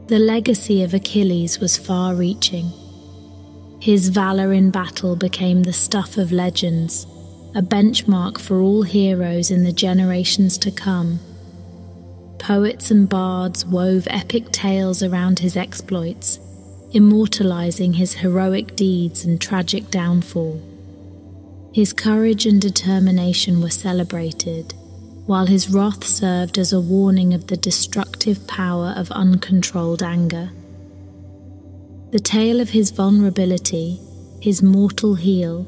A: The legacy of Achilles was far-reaching. His valor in battle became the stuff of legends, a benchmark for all heroes in the generations to come. Poets and bards wove epic tales around his exploits, immortalizing his heroic deeds and tragic downfall. His courage and determination were celebrated, while his wrath served as a warning of the destructive power of uncontrolled anger. The tale of his vulnerability, his mortal heel,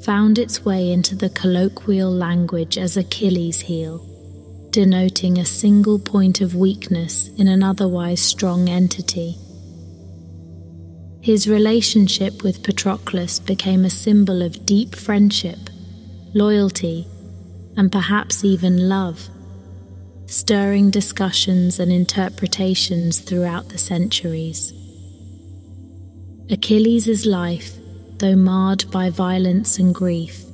A: found its way into the colloquial language as Achilles' heel, denoting a single point of weakness in an otherwise strong entity. His relationship with Patroclus became a symbol of deep friendship, loyalty, and perhaps even love, stirring discussions and interpretations throughout the centuries. Achilles' life, though marred by violence and grief,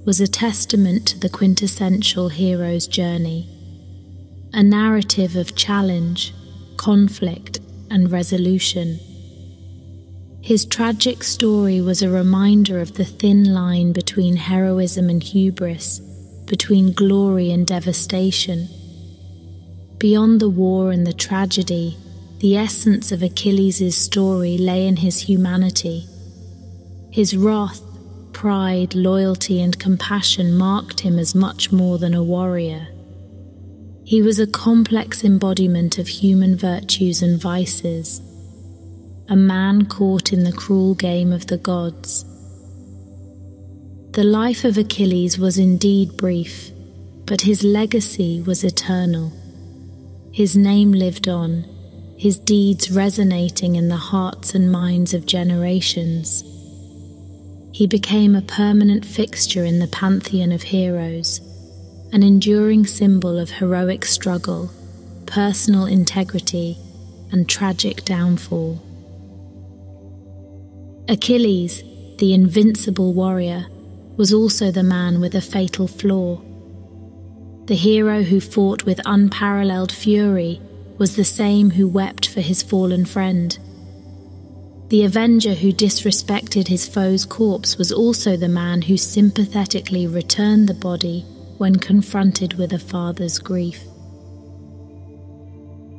A: was a testament to the quintessential hero's journey, a narrative of challenge, conflict, and resolution. His tragic story was a reminder of the thin line between heroism and hubris, between glory and devastation. Beyond the war and the tragedy, the essence of Achilles' story lay in his humanity. His wrath, pride, loyalty, and compassion marked him as much more than a warrior. He was a complex embodiment of human virtues and vices, a man caught in the cruel game of the gods. The life of Achilles was indeed brief, but his legacy was eternal. His name lived on, his deeds resonating in the hearts and minds of generations. He became a permanent fixture in the pantheon of heroes, an enduring symbol of heroic struggle, personal integrity, and tragic downfall. Achilles, the invincible warrior, was also the man with a fatal flaw. The hero who fought with unparalleled fury was the same who wept for his fallen friend. The avenger who disrespected his foe's corpse was also the man who sympathetically returned the body when confronted with a father's grief.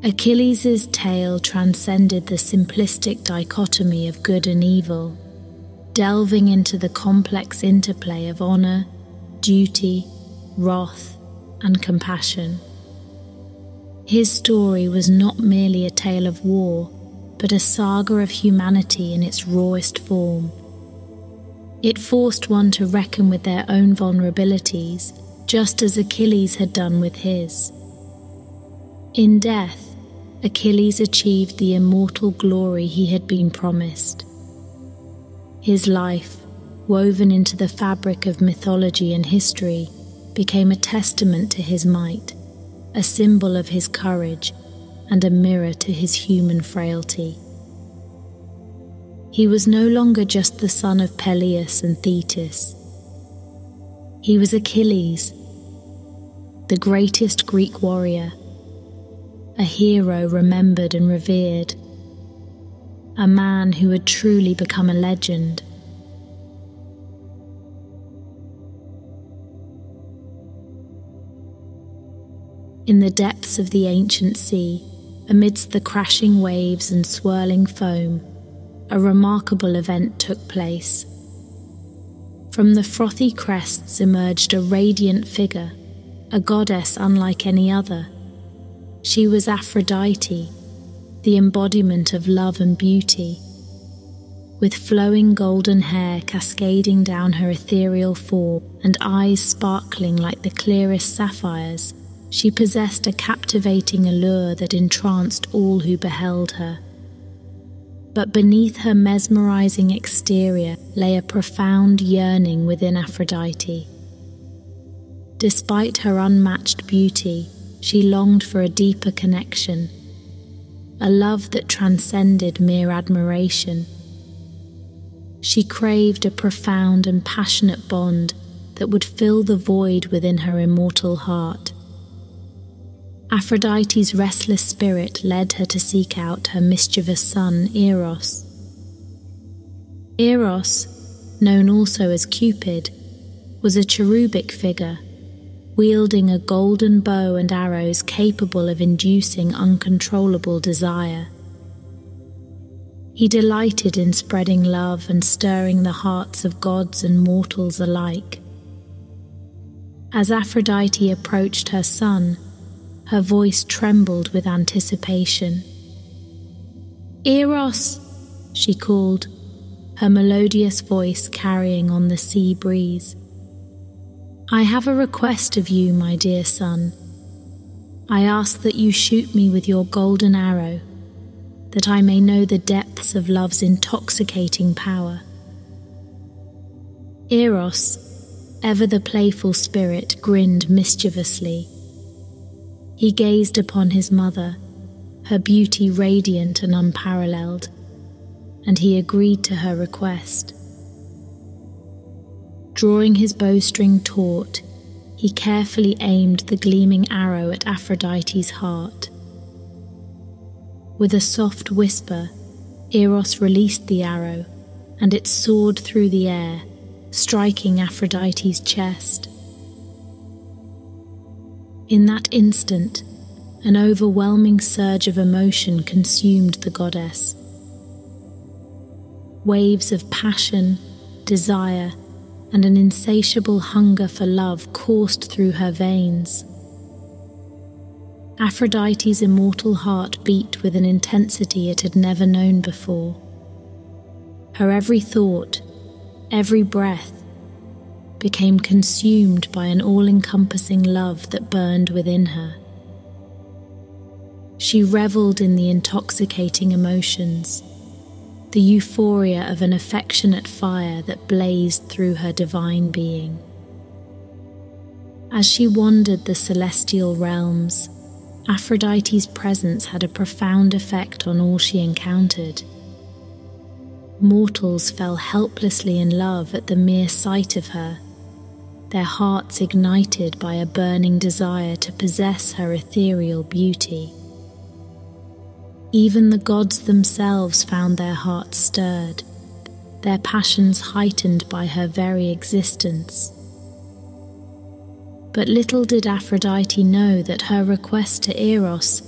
A: Achilles' tale transcended the simplistic dichotomy of good and evil, delving into the complex interplay of honor, duty, wrath, and compassion. His story was not merely a tale of war, but a saga of humanity in its rawest form. It forced one to reckon with their own vulnerabilities, just as Achilles had done with his. In death, Achilles achieved the immortal glory he had been promised. His life, woven into the fabric of mythology and history, became a testament to his might, a symbol of his courage, and a mirror to his human frailty. He was no longer just the son of Peleus and Thetis. He was Achilles, the greatest Greek warrior, a hero remembered and revered, a man who had truly become a legend. In the depths of the ancient sea, amidst the crashing waves and swirling foam, a remarkable event took place. From the frothy crests emerged a radiant figure, a goddess unlike any other. She was Aphrodite, the embodiment of love and beauty. With flowing golden hair cascading down her ethereal form and eyes sparkling like the clearest sapphires, she possessed a captivating allure that entranced all who beheld her. But beneath her mesmerizing exterior lay a profound yearning within Aphrodite. Despite her unmatched beauty, she longed for a deeper connection, a love that transcended mere admiration. She craved a profound and passionate bond that would fill the void within her immortal heart. Aphrodite's restless spirit led her to seek out her mischievous son, Eros. Eros, known also as Cupid, was a cherubic figure, wielding a golden bow and arrows capable of inducing uncontrollable desire. He delighted in spreading love and stirring the hearts of gods and mortals alike. As Aphrodite approached her son, her voice trembled with anticipation. "Eros," she called, her melodious voice carrying on the sea breeze. "I have a request of you, my dear son. I ask that you shoot me with your golden arrow, that I may know the depths of love's intoxicating power." Eros, ever the playful spirit, grinned mischievously. He gazed upon his mother, her beauty radiant and unparalleled, and he agreed to her request. Drawing his bowstring taut, he carefully aimed the gleaming arrow at Aphrodite's heart. With a soft whisper, Eros released the arrow, and it soared through the air, striking Aphrodite's chest. In that instant, an overwhelming surge of emotion consumed the goddess. Waves of passion, desire, and an insatiable hunger for love coursed through her veins. Aphrodite's immortal heart beat with an intensity it had never known before. Her every thought, every breath, became consumed by an all-encompassing love that burned within her. She revelled in the intoxicating emotions, the euphoria of an affectionate fire that blazed through her divine being. As she wandered the celestial realms, Aphrodite's presence had a profound effect on all she encountered. Mortals fell helplessly in love at the mere sight of her, their hearts ignited by a burning desire to possess her ethereal beauty. Even the gods themselves found their hearts stirred, their passions heightened by her very existence. But little did Aphrodite know that her request to Eros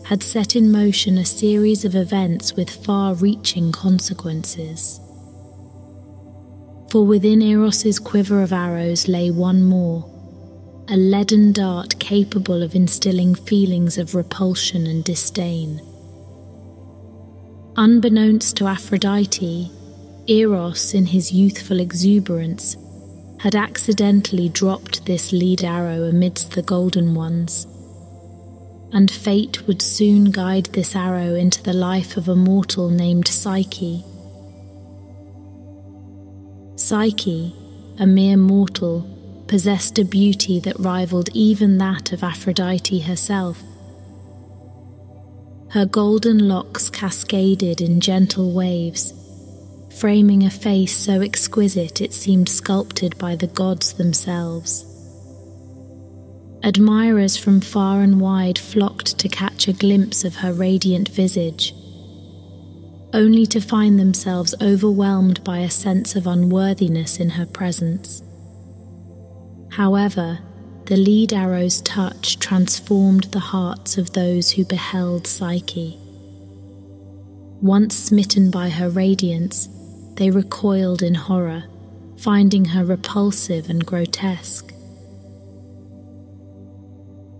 A: had set in motion a series of events with far-reaching consequences. For within Eros's quiver of arrows lay one more, a leaden dart capable of instilling feelings of repulsion and disdain. Unbeknownst to Aphrodite, Eros, in his youthful exuberance, had accidentally dropped this lead arrow amidst the golden ones, and fate would soon guide this arrow into the life of a mortal named Psyche. Psyche, a mere mortal, possessed a beauty that rivaled even that of Aphrodite herself. Her golden locks cascaded in gentle waves, framing a face so exquisite it seemed sculpted by the gods themselves. Admirers from far and wide flocked to catch a glimpse of her radiant visage, only to find themselves overwhelmed by a sense of unworthiness in her presence. However, the lead arrow's touch transformed the hearts of those who beheld Psyche. Once smitten by her radiance, they recoiled in horror, finding her repulsive and grotesque.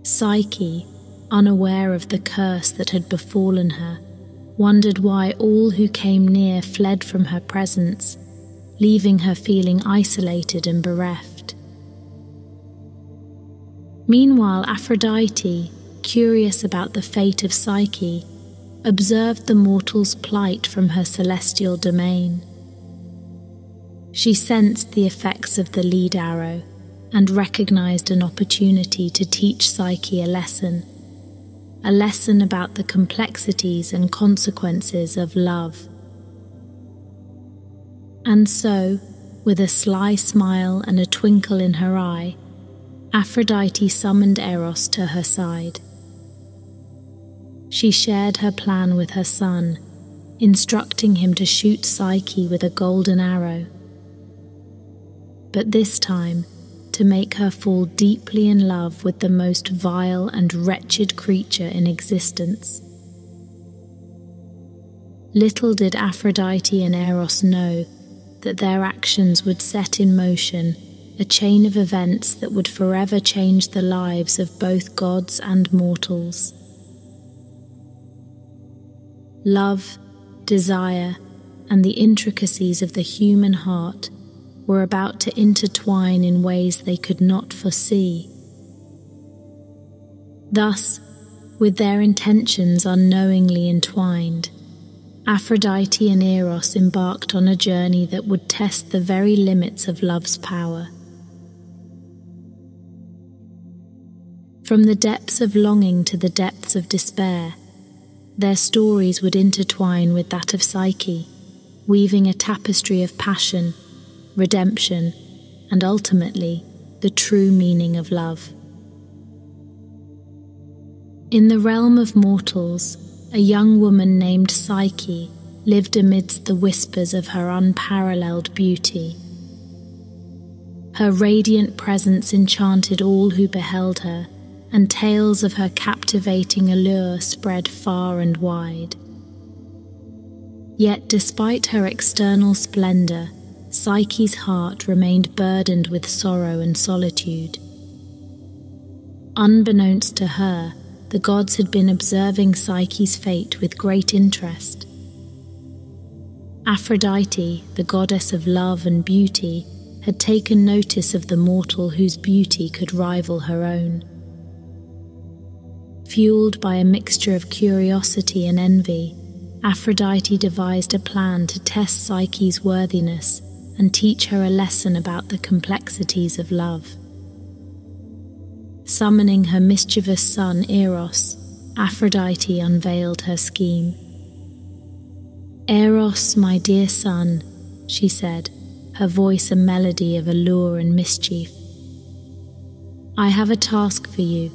A: Psyche, unaware of the curse that had befallen her, wondered why all who came near fled from her presence, leaving her feeling isolated and bereft. Meanwhile, Aphrodite, curious about the fate of Psyche, observed the mortal's plight from her celestial domain. She sensed the effects of the lead arrow and recognized an opportunity to teach Psyche a lesson about the complexities and consequences of love. And so, with a sly smile and a twinkle in her eye, Aphrodite summoned Eros to her side. She shared her plan with her son, instructing him to shoot Psyche with a golden arrow. But this time, to make her fall deeply in love with the most vile and wretched creature in existence. Little did Aphrodite and Eros know that their actions would set in motion a chain of events that would forever change the lives of both gods and mortals. Love, desire, and the intricacies of the human heart were about to intertwine in ways they could not foresee. Thus, with their intentions unknowingly entwined, Aphrodite and Eros embarked on a journey that would test the very limits of love's power. From the depths of longing to the depths of despair, their stories would intertwine with that of Psyche, weaving a tapestry of passion, redemption, and ultimately, the true meaning of love. In the realm of mortals, a young woman named Psyche lived amidst the whispers of her unparalleled beauty. Her radiant presence enchanted all who beheld her, and tales of her captivating allure spread far and wide. Yet despite her external splendor, Psyche's heart remained burdened with sorrow and solitude. Unbeknownst to her, the gods had been observing Psyche's fate with great interest. Aphrodite, the goddess of love and beauty, had taken notice of the mortal whose beauty could rival her own. Fueled by a mixture of curiosity and envy, Aphrodite devised a plan to test Psyche's worthiness and teach her a lesson about the complexities of love. Summoning her mischievous son Eros, Aphrodite unveiled her scheme. "Eros, my dear son," she said, her voice a melody of allure and mischief. "I have a task for you.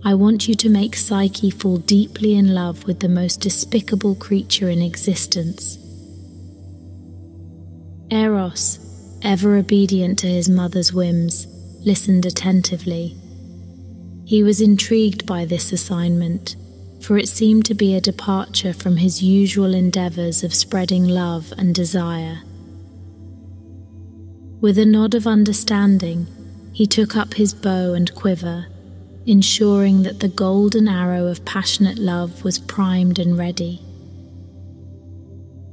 A: I want you to make Psyche fall deeply in love with the most despicable creature in existence." Eros, ever obedient to his mother's whims, listened attentively. He was intrigued by this assignment, for it seemed to be a departure from his usual endeavors of spreading love and desire. With a nod of understanding, he took up his bow and quiver, ensuring that the golden arrow of passionate love was primed and ready.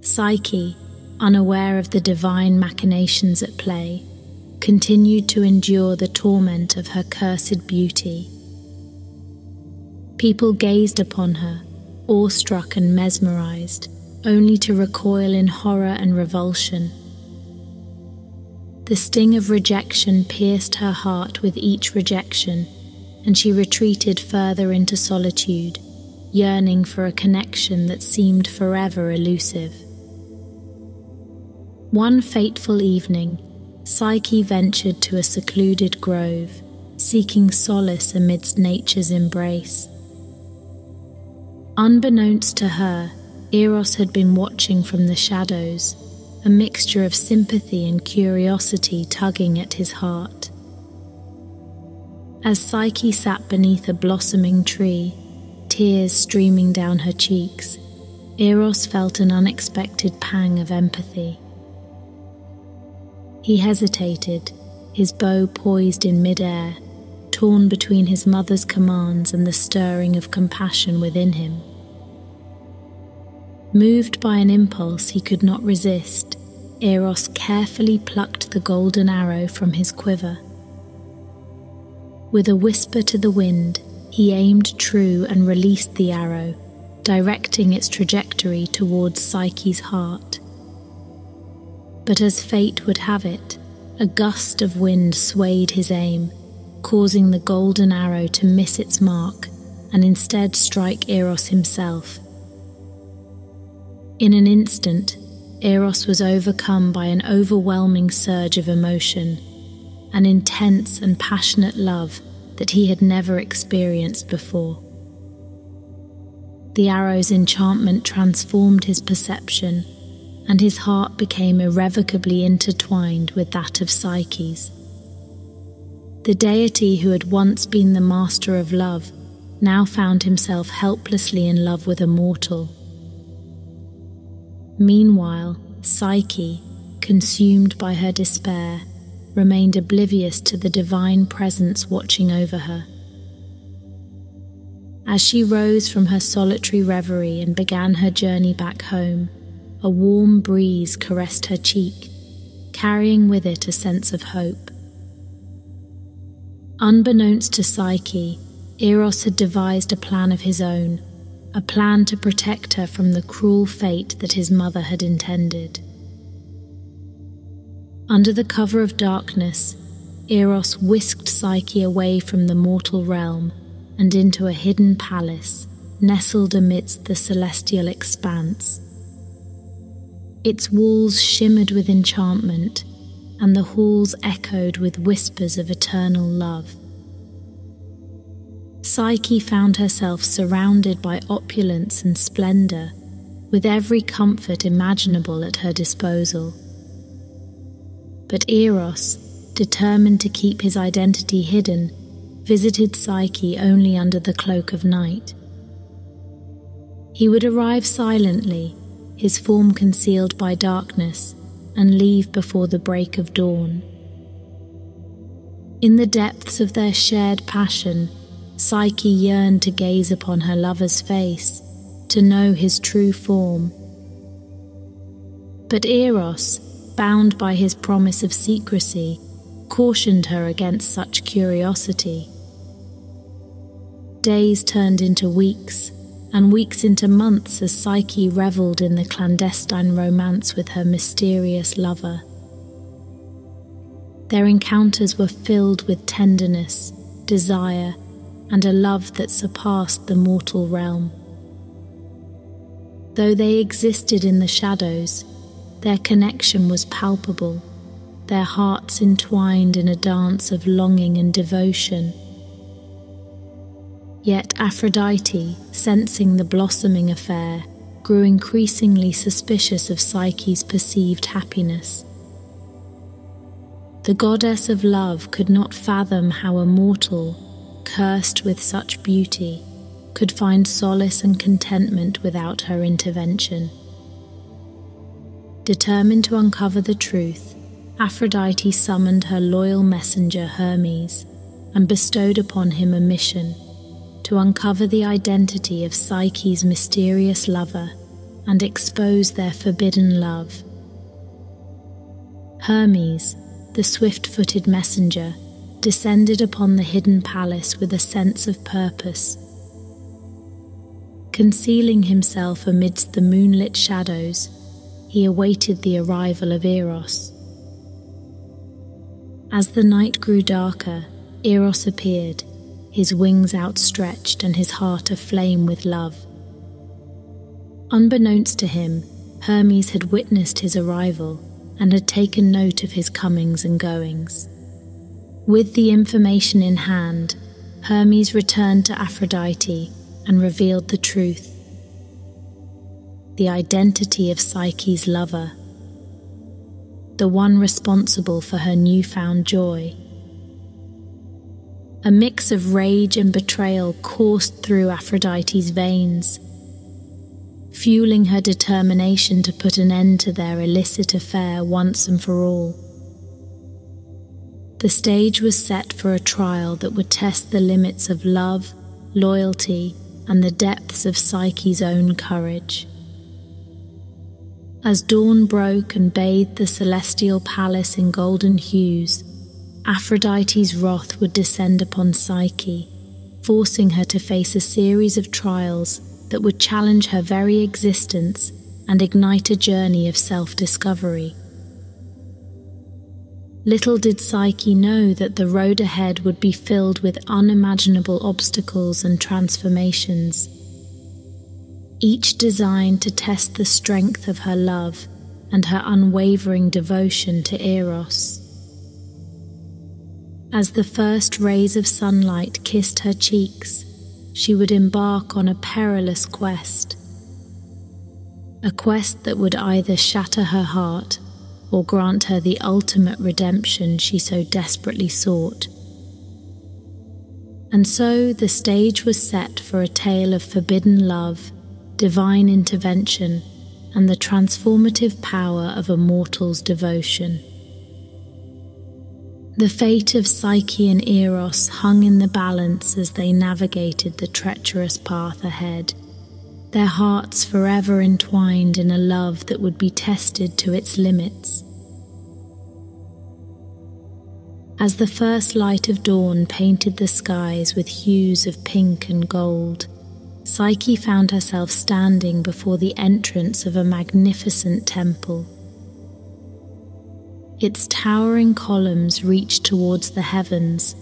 A: Psyche, unaware of the divine machinations at play, continued to endure the torment of her cursed beauty. People gazed upon her, awestruck and mesmerized, only to recoil in horror and revulsion. The sting of rejection pierced her heart with each rejection, and she retreated further into solitude, yearning for a connection that seemed forever elusive. One fateful evening, Psyche ventured to a secluded grove, seeking solace amidst nature's embrace. Unbeknownst to her, Eros had been watching from the shadows, a mixture of sympathy and curiosity tugging at his heart. As Psyche sat beneath a blossoming tree, tears streaming down her cheeks, Eros felt an unexpected pang of empathy. He hesitated, his bow poised in mid-air, torn between his mother's commands and the stirring of compassion within him. Moved by an impulse he could not resist, Eros carefully plucked the golden arrow from his quiver. With a whisper to the wind, he aimed true and released the arrow, directing its trajectory towards Psyche's heart. But as fate would have it, a gust of wind swayed his aim, causing the golden arrow to miss its mark and instead strike Eros himself. In an instant, Eros was overcome by an overwhelming surge of emotion, an intense and passionate love that he had never experienced before. The arrow's enchantment transformed his perception, and his heart became irrevocably intertwined with that of Psyche's. The deity who had once been the master of love now found himself helplessly in love with a mortal. Meanwhile, Psyche, consumed by her despair, remained oblivious to the divine presence watching over her. As she rose from her solitary reverie and began her journey back home, a warm breeze caressed her cheek, carrying with it a sense of hope. Unbeknownst to Psyche, Eros had devised a plan of his own, a plan to protect her from the cruel fate that his mother had intended. Under the cover of darkness, Eros whisked Psyche away from the mortal realm and into a hidden palace nestled amidst the celestial expanse. Its walls shimmered with enchantment, and the halls echoed with whispers of eternal love. Psyche found herself surrounded by opulence and splendor, with every comfort imaginable at her disposal. But Eros, determined to keep his identity hidden, visited Psyche only under the cloak of night. He would arrive silently, his form concealed by darkness, and leave before the break of dawn. In the depths of their shared passion, Psyche yearned to gaze upon her lover's face, to know his true form. But Eros, bound by his promise of secrecy, cautioned her against such curiosity. Days turned into weeks, and weeks into months as Psyche revelled in the clandestine romance with her mysterious lover. Their encounters were filled with tenderness, desire, and a love that surpassed the mortal realm. Though they existed in the shadows, their connection was palpable, their hearts entwined in a dance of longing and devotion. Yet Aphrodite, sensing the blossoming affair, grew increasingly suspicious of Psyche's perceived happiness. The goddess of love could not fathom how a mortal, cursed with such beauty, could find solace and contentment without her intervention. Determined to uncover the truth, Aphrodite summoned her loyal messenger Hermes and bestowed upon him a mission to uncover the identity of Psyche's mysterious lover and expose their forbidden love. Hermes, the swift-footed messenger, descended upon the hidden palace with a sense of purpose. Concealing himself amidst the moonlit shadows, he awaited the arrival of Eros. As the night grew darker, Eros appeared, his wings outstretched and his heart aflame with love. Unbeknownst to him, Hermes had witnessed his arrival and had taken note of his comings and goings. With the information in hand, Hermes returned to Aphrodite and revealed the truth. The identity of Psyche's lover, the one responsible for her newfound joy. A mix of rage and betrayal coursed through Aphrodite's veins, fueling her determination to put an end to their illicit affair once and for all. The stage was set for a trial that would test the limits of love, loyalty, and the depths of Psyche's own courage. As dawn broke and bathed the celestial palace in golden hues, Aphrodite's wrath would descend upon Psyche, forcing her to face a series of trials that would challenge her very existence and ignite a journey of self-discovery. Little did Psyche know that the road ahead would be filled with unimaginable obstacles and transformations, each designed to test the strength of her love and her unwavering devotion to Eros. As the first rays of sunlight kissed her cheeks, she would embark on a perilous quest, a quest that would either shatter her heart or grant her the ultimate redemption she so desperately sought. And so the stage was set for a tale of forbidden love, divine intervention, and the transformative power of a mortal's devotion. The fate of Psyche and Eros hung in the balance as they navigated the treacherous path ahead, their hearts forever entwined in a love that would be tested to its limits. As the first light of dawn painted the skies with hues of pink and gold, Psyche found herself standing before the entrance of a magnificent temple. Its towering columns reached towards the heavens,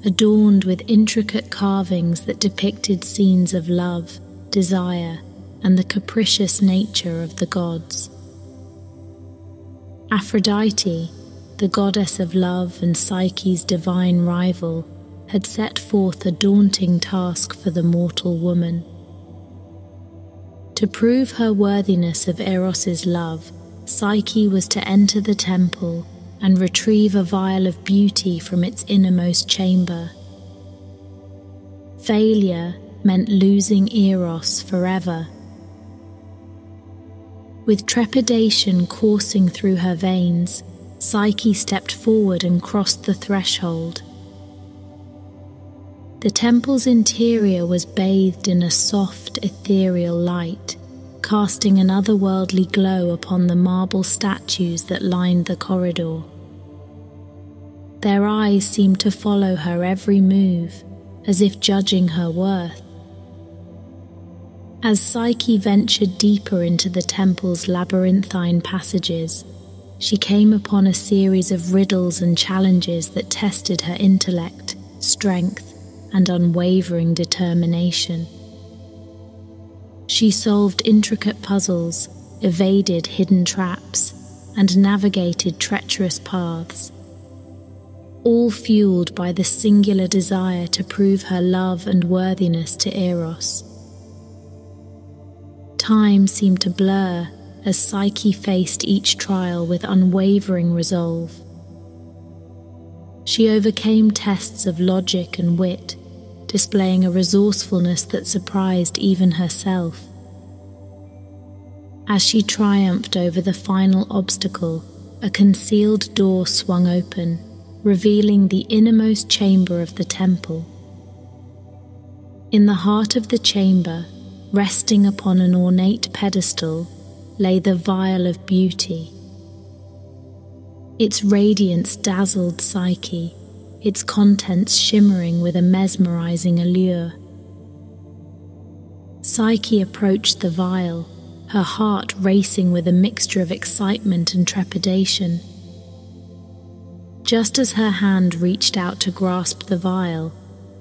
A: adorned with intricate carvings that depicted scenes of love, desire, and the capricious nature of the gods. Aphrodite, the goddess of love and Psyche's divine rival, had set forth a daunting task for the mortal woman. To prove her worthiness of Eros's love, Psyche was to enter the temple and retrieve a vial of beauty from its innermost chamber. Failure meant losing Eros forever. With trepidation coursing through her veins, Psyche stepped forward and crossed the threshold. The temple's interior was bathed in a soft, ethereal light, casting an otherworldly glow upon the marble statues that lined the corridor. Their eyes seemed to follow her every move, as if judging her worth. As Psyche ventured deeper into the temple's labyrinthine passages, she came upon a series of riddles and challenges that tested her intellect, strength, and unwavering determination. She solved intricate puzzles, evaded hidden traps, and navigated treacherous paths, all fueled by the singular desire to prove her love and worthiness to Eros. Time seemed to blur as Psyche faced each trial with unwavering resolve. She overcame tests of logic and wit, displaying a resourcefulness that surprised even herself. As she triumphed over the final obstacle, a concealed door swung open, revealing the innermost chamber of the temple. In the heart of the chamber, resting upon an ornate pedestal, lay the vial of beauty. Its radiance dazzled Psyche, its contents shimmering with a mesmerizing allure. Psyche approached the vial, her heart racing with a mixture of excitement and trepidation. Just as her hand reached out to grasp the vial,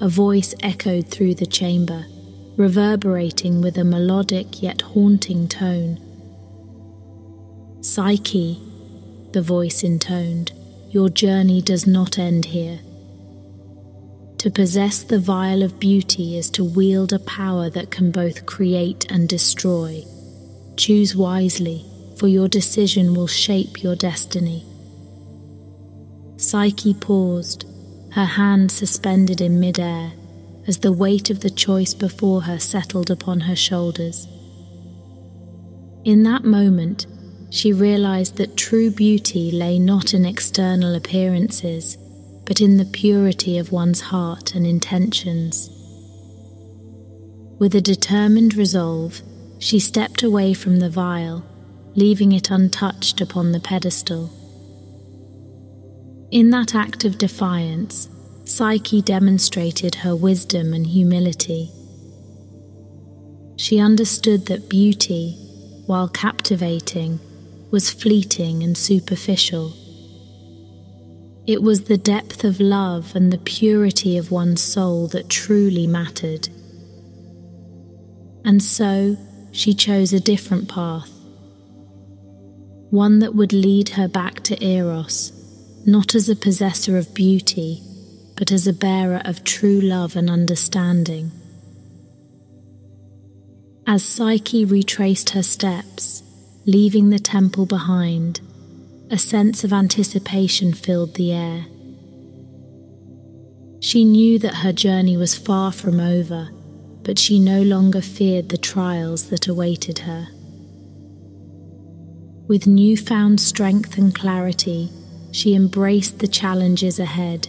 A: a voice echoed through the chamber, reverberating with a melodic yet haunting tone. "Psyche," the voice intoned, "your journey does not end here. To possess the vial of beauty is to wield a power that can both create and destroy. Choose wisely, for your decision will shape your destiny." Psyche paused, her hand suspended in mid-air, as the weight of the choice before her settled upon her shoulders. In that moment, she realized that true beauty lay not in external appearances, but in the purity of one's heart and intentions. With a determined resolve, she stepped away from the vial, leaving it untouched upon the pedestal. In that act of defiance, Psyche demonstrated her wisdom and humility. She understood that beauty, while captivating, was fleeting and superficial. It was the depth of love and the purity of one's soul that truly mattered. And so, she chose a different path, one that would lead her back to Eros, not as a possessor of beauty, but as a bearer of true love and understanding. As Psyche retraced her steps, leaving the temple behind, a sense of anticipation filled the air. She knew that her journey was far from over, but she no longer feared the trials that awaited her. With newfound strength and clarity, she embraced the challenges ahead,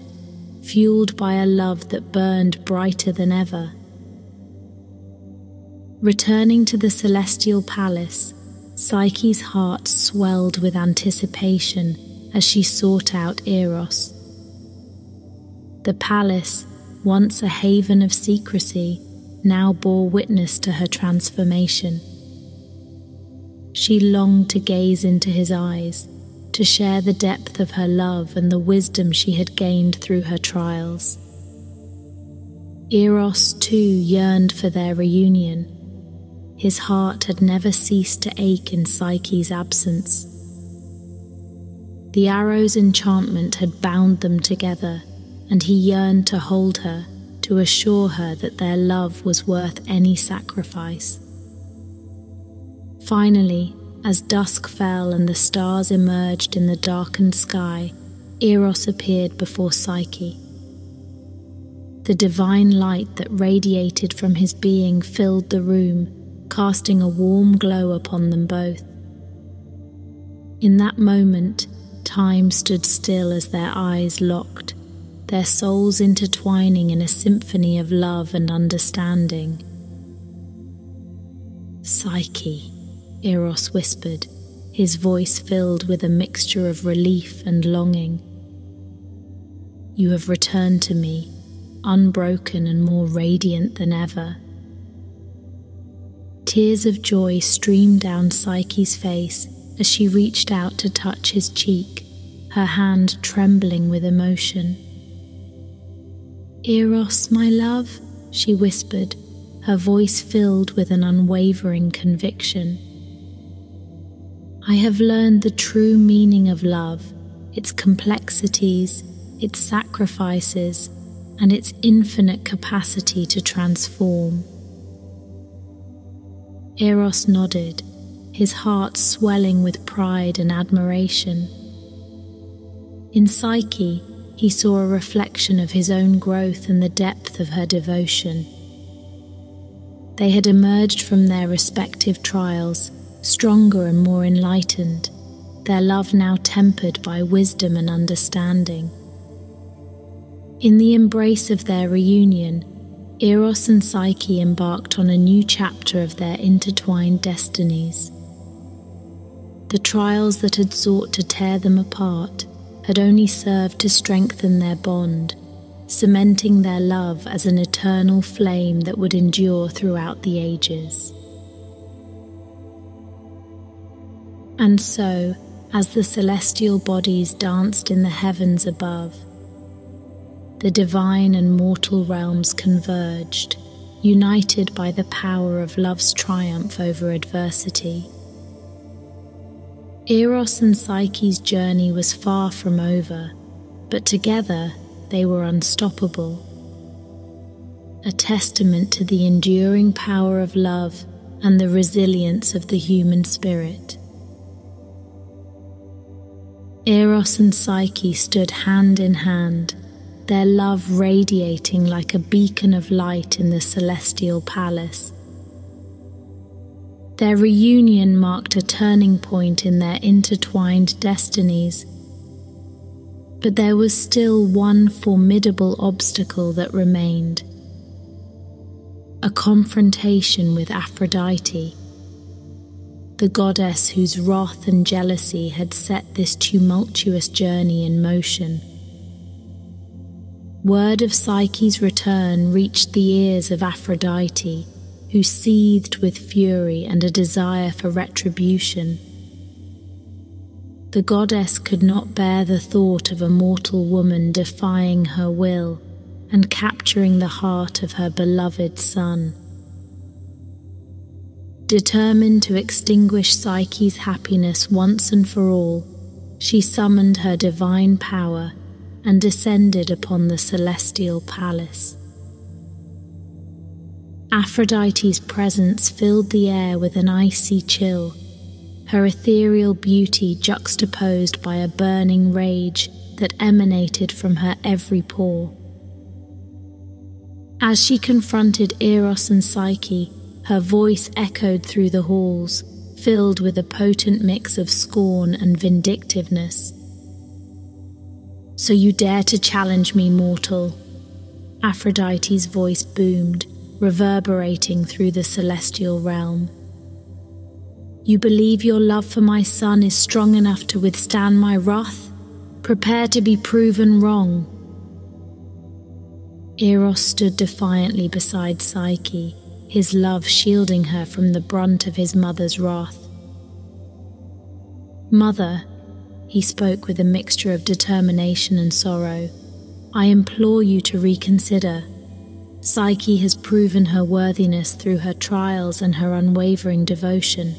A: fueled by a love that burned brighter than ever. Returning to the celestial palace, Psyche's heart swelled with anticipation as she sought out Eros. The palace, once a haven of secrecy, now bore witness to her transformation. She longed to gaze into his eyes, to share the depth of her love and the wisdom she had gained through her trials. Eros, too, yearned for their reunion. His heart had never ceased to ache in Psyche's absence. The arrow's enchantment had bound them together, and he yearned to hold her, to assure her that their love was worth any sacrifice. Finally, as dusk fell and the stars emerged in the darkened sky, Eros appeared before Psyche. The divine light that radiated from his being filled the room, casting a warm glow upon them both. In that moment, time stood still as their eyes locked, their souls intertwining in a symphony of love and understanding. "Psyche," Eros whispered, his voice filled with a mixture of relief and longing. "You have returned to me, unbroken and more radiant than ever." Tears of joy streamed down Psyche's face as she reached out to touch his cheek, her hand trembling with emotion. "Eros, my love," she whispered, her voice filled with an unwavering conviction. "I have learned the true meaning of love, its complexities, its sacrifices, and its infinite capacity to transform." Eros nodded, his heart swelling with pride and admiration. In Psyche, he saw a reflection of his own growth and the depth of her devotion. They had emerged from their respective trials, stronger and more enlightened, their love now tempered by wisdom and understanding. In the embrace of their reunion, Eros and Psyche embarked on a new chapter of their intertwined destinies. The trials that had sought to tear them apart had only served to strengthen their bond, cementing their love as an eternal flame that would endure throughout the ages. And so, as the celestial bodies danced in the heavens above, the divine and mortal realms converged, united by the power of love's triumph over adversity. Eros and Psyche's journey was far from over, but together they were unstoppable, a testament to the enduring power of love and the resilience of the human spirit. Eros and Psyche stood hand in hand, their love radiating like a beacon of light in the celestial palace. Their reunion marked a turning point in their intertwined destinies, but there was still one formidable obstacle that remained: a confrontation with Aphrodite, the goddess whose wrath and jealousy had set this tumultuous journey in motion. Word of Psyche's return reached the ears of Aphrodite, who seethed with fury and a desire for retribution. The goddess could not bear the thought of a mortal woman defying her will and capturing the heart of her beloved son. Determined to extinguish Psyche's happiness once and for all, she summoned her divine power and descended upon the celestial palace. Aphrodite's presence filled the air with an icy chill, her ethereal beauty juxtaposed by a burning rage that emanated from her every pore. As she confronted Eros and Psyche, her voice echoed through the halls, filled with a potent mix of scorn and vindictiveness. "So you dare to challenge me, mortal?" Aphrodite's voice boomed, reverberating through the celestial realm. "You believe your love for my son is strong enough to withstand my wrath? Prepare to be proven wrong." Eros stood defiantly beside Psyche, his love shielding her from the brunt of his mother's wrath. "Mother," he spoke with a mixture of determination and sorrow, "I implore you to reconsider. Psyche has proven her worthiness through her trials and her unwavering devotion.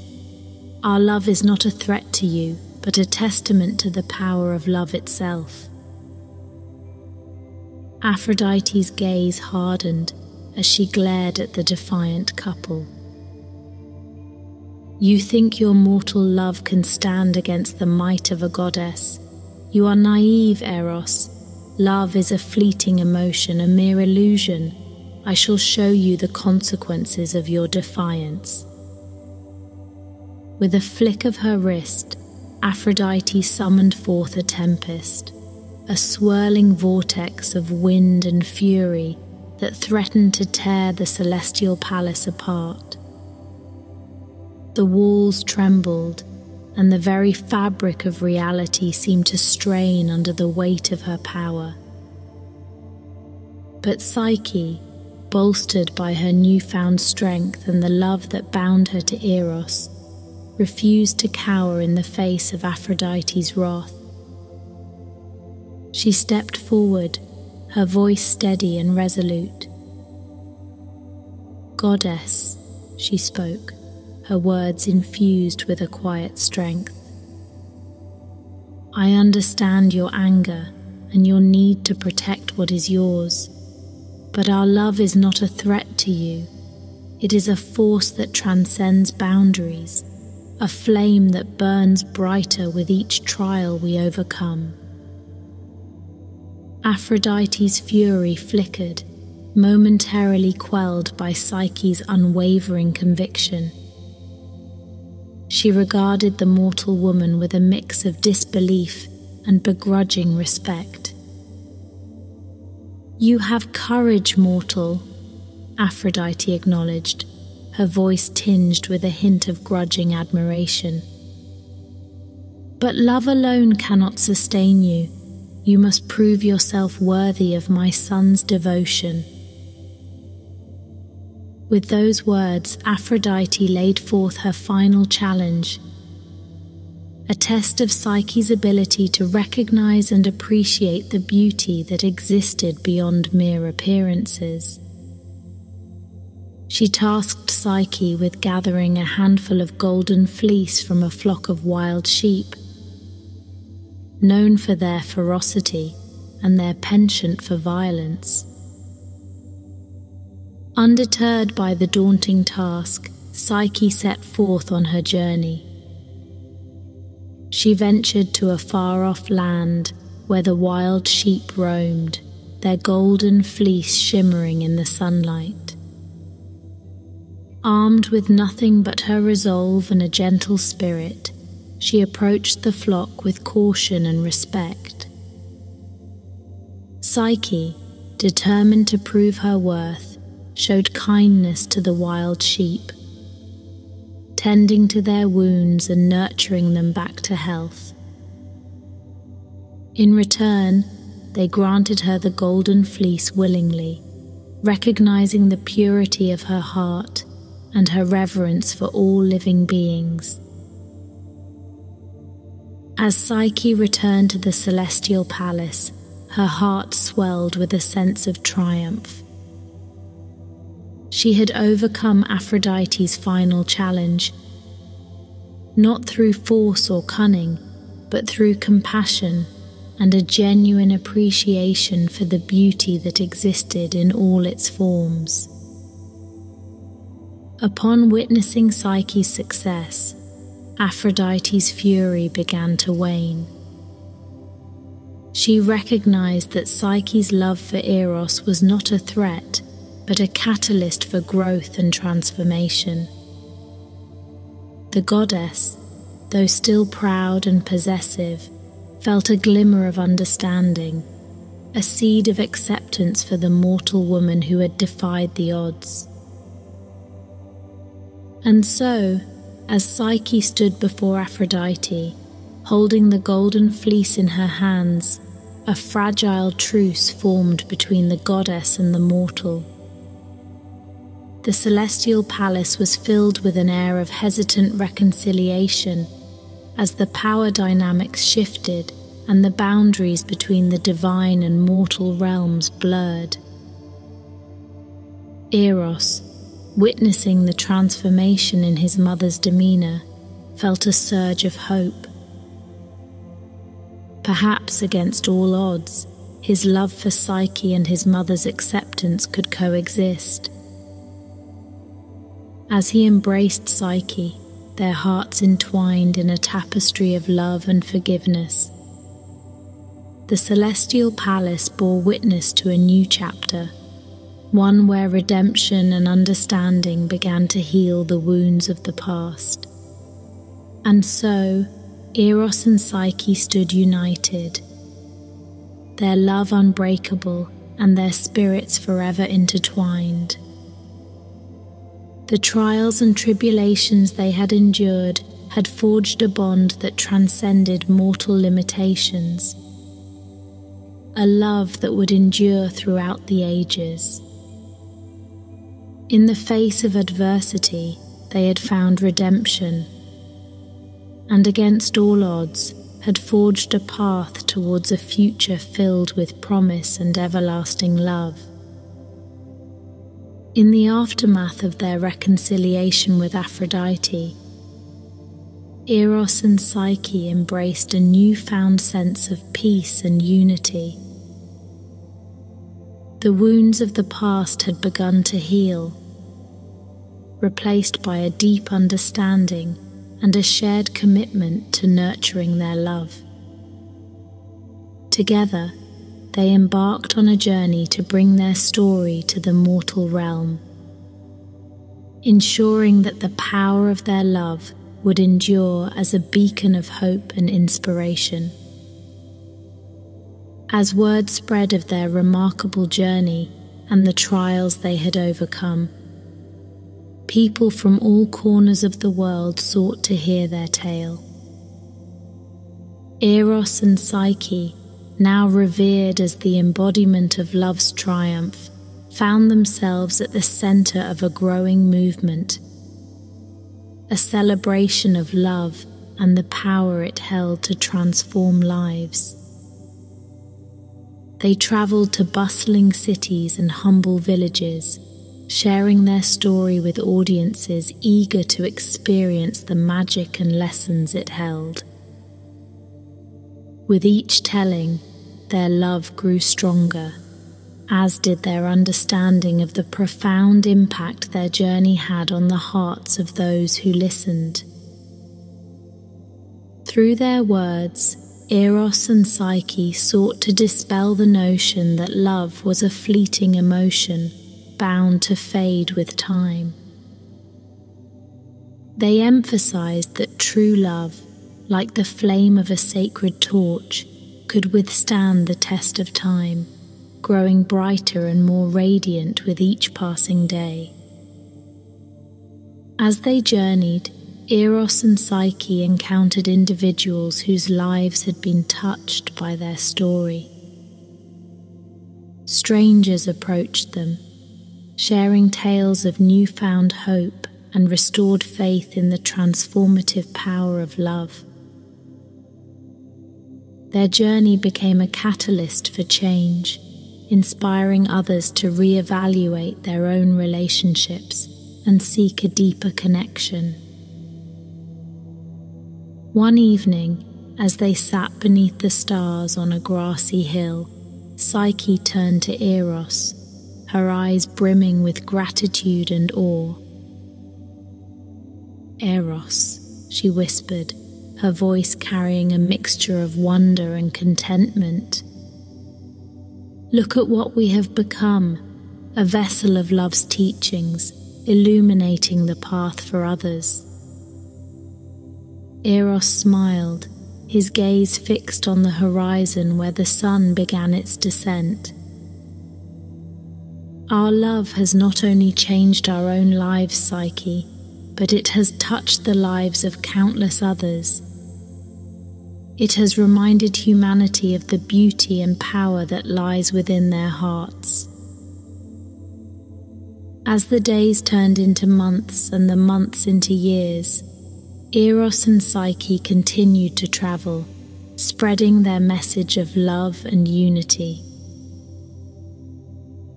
A: Our love is not a threat to you, but a testament to the power of love itself." Aphrodite's gaze hardened as she glared at the defiant couple. "You think your mortal love can stand against the might of a goddess? You are naive, Eros. Love is a fleeting emotion, a mere illusion. I shall show you the consequences of your defiance." With a flick of her wrist, Aphrodite summoned forth a tempest, a swirling vortex of wind and fury that threatened to tear the celestial palace apart. The walls trembled, and the very fabric of reality seemed to strain under the weight of her power. But Psyche, bolstered by her newfound strength and the love that bound her to Eros, refused to cower in the face of Aphrodite's wrath. She stepped forward, her voice steady and resolute. "Goddess," she spoke, her words infused with a quiet strength. "I understand your anger and your need to protect what is yours, but our love is not a threat to you. It is a force that transcends boundaries, a flame that burns brighter with each trial we overcome." Aphrodite's fury flickered, momentarily quelled by Psyche's unwavering conviction. She regarded the mortal woman with a mix of disbelief and begrudging respect. "You have courage, mortal," Aphrodite acknowledged, her voice tinged with a hint of grudging admiration. "But love alone cannot sustain you. You must prove yourself worthy of my son's devotion." With those words, Aphrodite laid forth her final challenge, a test of Psyche's ability to recognize and appreciate the beauty that existed beyond mere appearances. She tasked Psyche with gathering a handful of golden fleece from a flock of wild sheep, known for their ferocity and their penchant for violence. Undeterred by the daunting task, Psyche set forth on her journey. She ventured to a far-off land where the wild sheep roamed, their golden fleece shimmering in the sunlight. Armed with nothing but her resolve and a gentle spirit, she approached the flock with caution and respect. Psyche, determined to prove her worth, showed kindness to the wild sheep, tending to their wounds and nurturing them back to health. In return, they granted her the golden fleece willingly, recognizing the purity of her heart and her reverence for all living beings. As Psyche returned to the celestial palace, her heart swelled with a sense of triumph. She had overcome Aphrodite's final challenge, not through force or cunning, but through compassion and a genuine appreciation for the beauty that existed in all its forms. Upon witnessing Psyche's success, Aphrodite's fury began to wane. She recognized that Psyche's love for Eros was not a threat, but a catalyst for growth and transformation. The goddess, though still proud and possessive, felt a glimmer of understanding, a seed of acceptance for the mortal woman who had defied the odds. And so, as Psyche stood before Aphrodite, holding the golden fleece in her hands, a fragile truce formed between the goddess and the mortal. The celestial palace was filled with an air of hesitant reconciliation as the power dynamics shifted and the boundaries between the divine and mortal realms blurred. Eros, witnessing the transformation in his mother's demeanor, felt a surge of hope. Perhaps against all odds, his love for Psyche and his mother's acceptance could coexist. As he embraced Psyche, their hearts entwined in a tapestry of love and forgiveness. The celestial palace bore witness to a new chapter, one where redemption and understanding began to heal the wounds of the past. And so, Eros and Psyche stood united, their love unbreakable and their spirits forever intertwined. The trials and tribulations they had endured had forged a bond that transcended mortal limitations, a love that would endure throughout the ages. In the face of adversity, they had found redemption, and against all odds had forged a path towards a future filled with promise and everlasting love. In the aftermath of their reconciliation with Aphrodite, Eros and Psyche embraced a newfound sense of peace and unity. The wounds of the past had begun to heal, replaced by a deep understanding and a shared commitment to nurturing their love. Together, they embarked on a journey to bring their story to the mortal realm, ensuring that the power of their love would endure as a beacon of hope and inspiration. As word spread of their remarkable journey and the trials they had overcome, people from all corners of the world sought to hear their tale. Eros and Psyche, now revered as the embodiment of love's triumph, found themselves at the center of a growing movement, a celebration of love and the power it held to transform lives. They traveled to bustling cities and humble villages, sharing their story with audiences eager to experience the magic and lessons it held. With each telling, their love grew stronger, as did their understanding of the profound impact their journey had on the hearts of those who listened. Through their words, Eros and Psyche sought to dispel the notion that love was a fleeting emotion, bound to fade with time. They emphasized that true love, like the flame of a sacred torch, could withstand the test of time, growing brighter and more radiant with each passing day. As they journeyed, Eros and Psyche encountered individuals whose lives had been touched by their story. Strangers approached them, sharing tales of newfound hope and restored faith in the transformative power of love. Their journey became a catalyst for change, inspiring others to reevaluate their own relationships and seek a deeper connection. One evening, as they sat beneath the stars on a grassy hill, Psyche turned to Eros, her eyes brimming with gratitude and awe. "Eros," she whispered, her voice carrying a mixture of wonder and contentment. "Look at what we have become, a vessel of love's teachings, illuminating the path for others." Eros smiled, his gaze fixed on the horizon where the sun began its descent. "Our love has not only changed our own lives, Psyche, but it has touched the lives of countless others. It has reminded humanity of the beauty and power that lies within their hearts." As the days turned into months and the months into years, Eros and Psyche continued to travel, spreading their message of love and unity.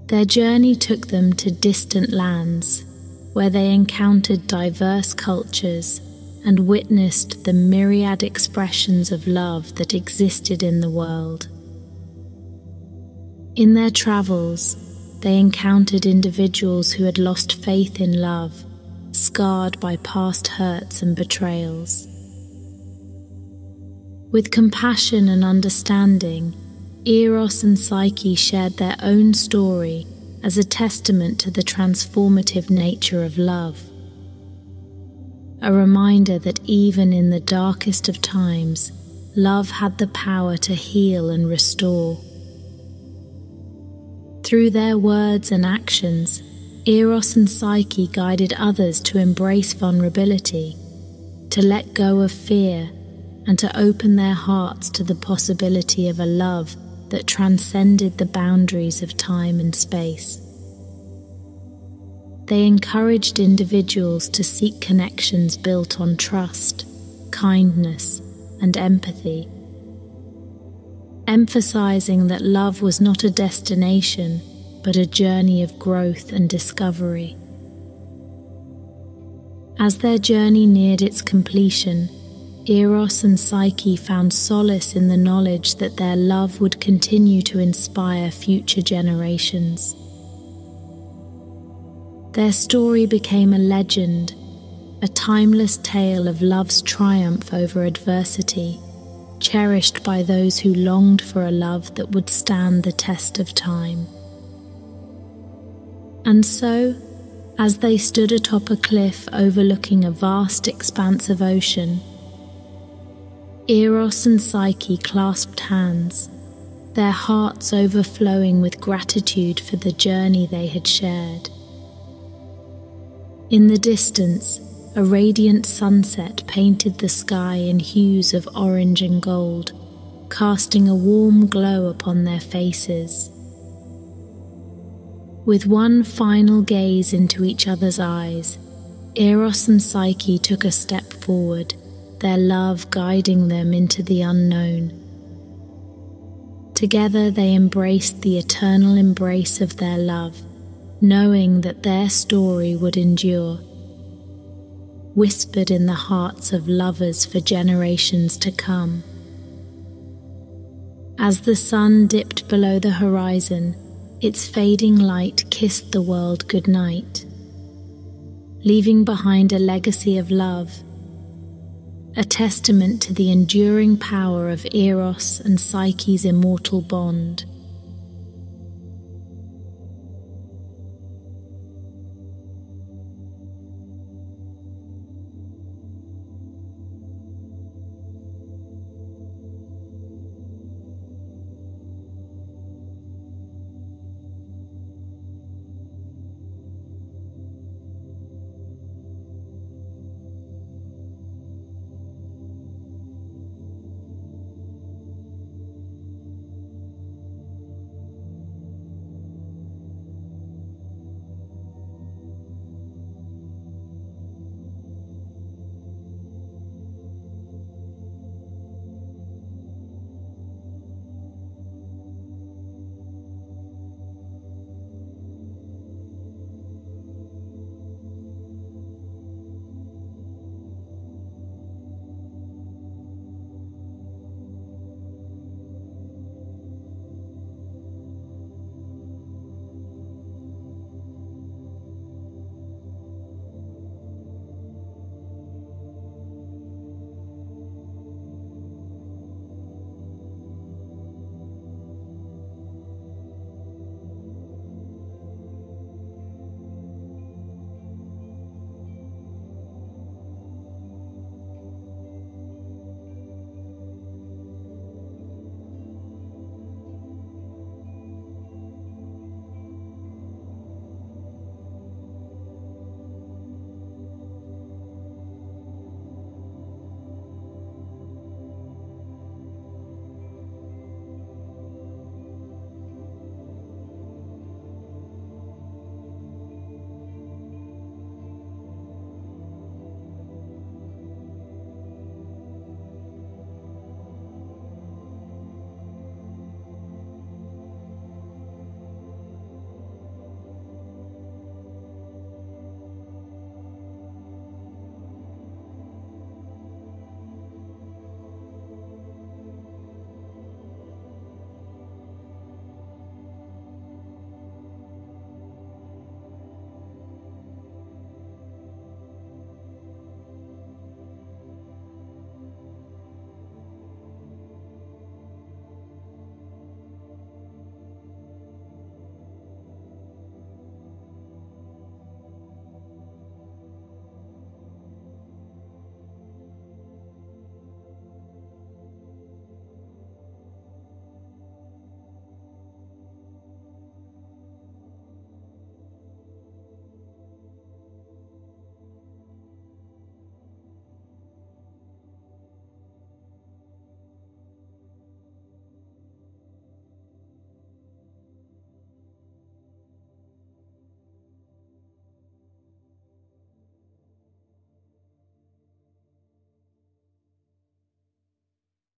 A: Their journey took them to distant lands, where they encountered diverse cultures and witnessed the myriad expressions of love that existed in the world. In their travels, they encountered individuals who had lost faith in love, scarred by past hurts and betrayals. With compassion and understanding, Eros and Psyche shared their own story as a testament to the transformative nature of love. a reminder that even in the darkest of times, love had the power to heal and restore. Through their words and actions, Eros and Psyche guided others to embrace vulnerability, to let go of fear, and to open their hearts to the possibility of a love that transcended the boundaries of time and space. They encouraged individuals to seek connections built on trust, kindness, and empathy, emphasizing that love was not a destination, but a journey of growth and discovery. As their journey neared its completion, Eros and Psyche found solace in the knowledge that their love would continue to inspire future generations. Their story became a legend, a timeless tale of love's triumph over adversity, cherished by those who longed for a love that would stand the test of time. And so, as they stood atop a cliff overlooking a vast expanse of ocean, Eros and Psyche clasped hands, their hearts overflowing with gratitude for the journey they had shared. In the distance, a radiant sunset painted the sky in hues of orange and gold, casting a warm glow upon their faces. With one final gaze into each other's eyes, Eros and Psyche took a step forward, their love guiding them into the unknown. Together they embraced the eternal embrace of their love, knowing that their story would endure, whispered in the hearts of lovers for generations to come. As the sun dipped below the horizon, its fading light kissed the world goodnight, leaving behind a legacy of love, a testament to the enduring power of Eros and Psyche's immortal bond.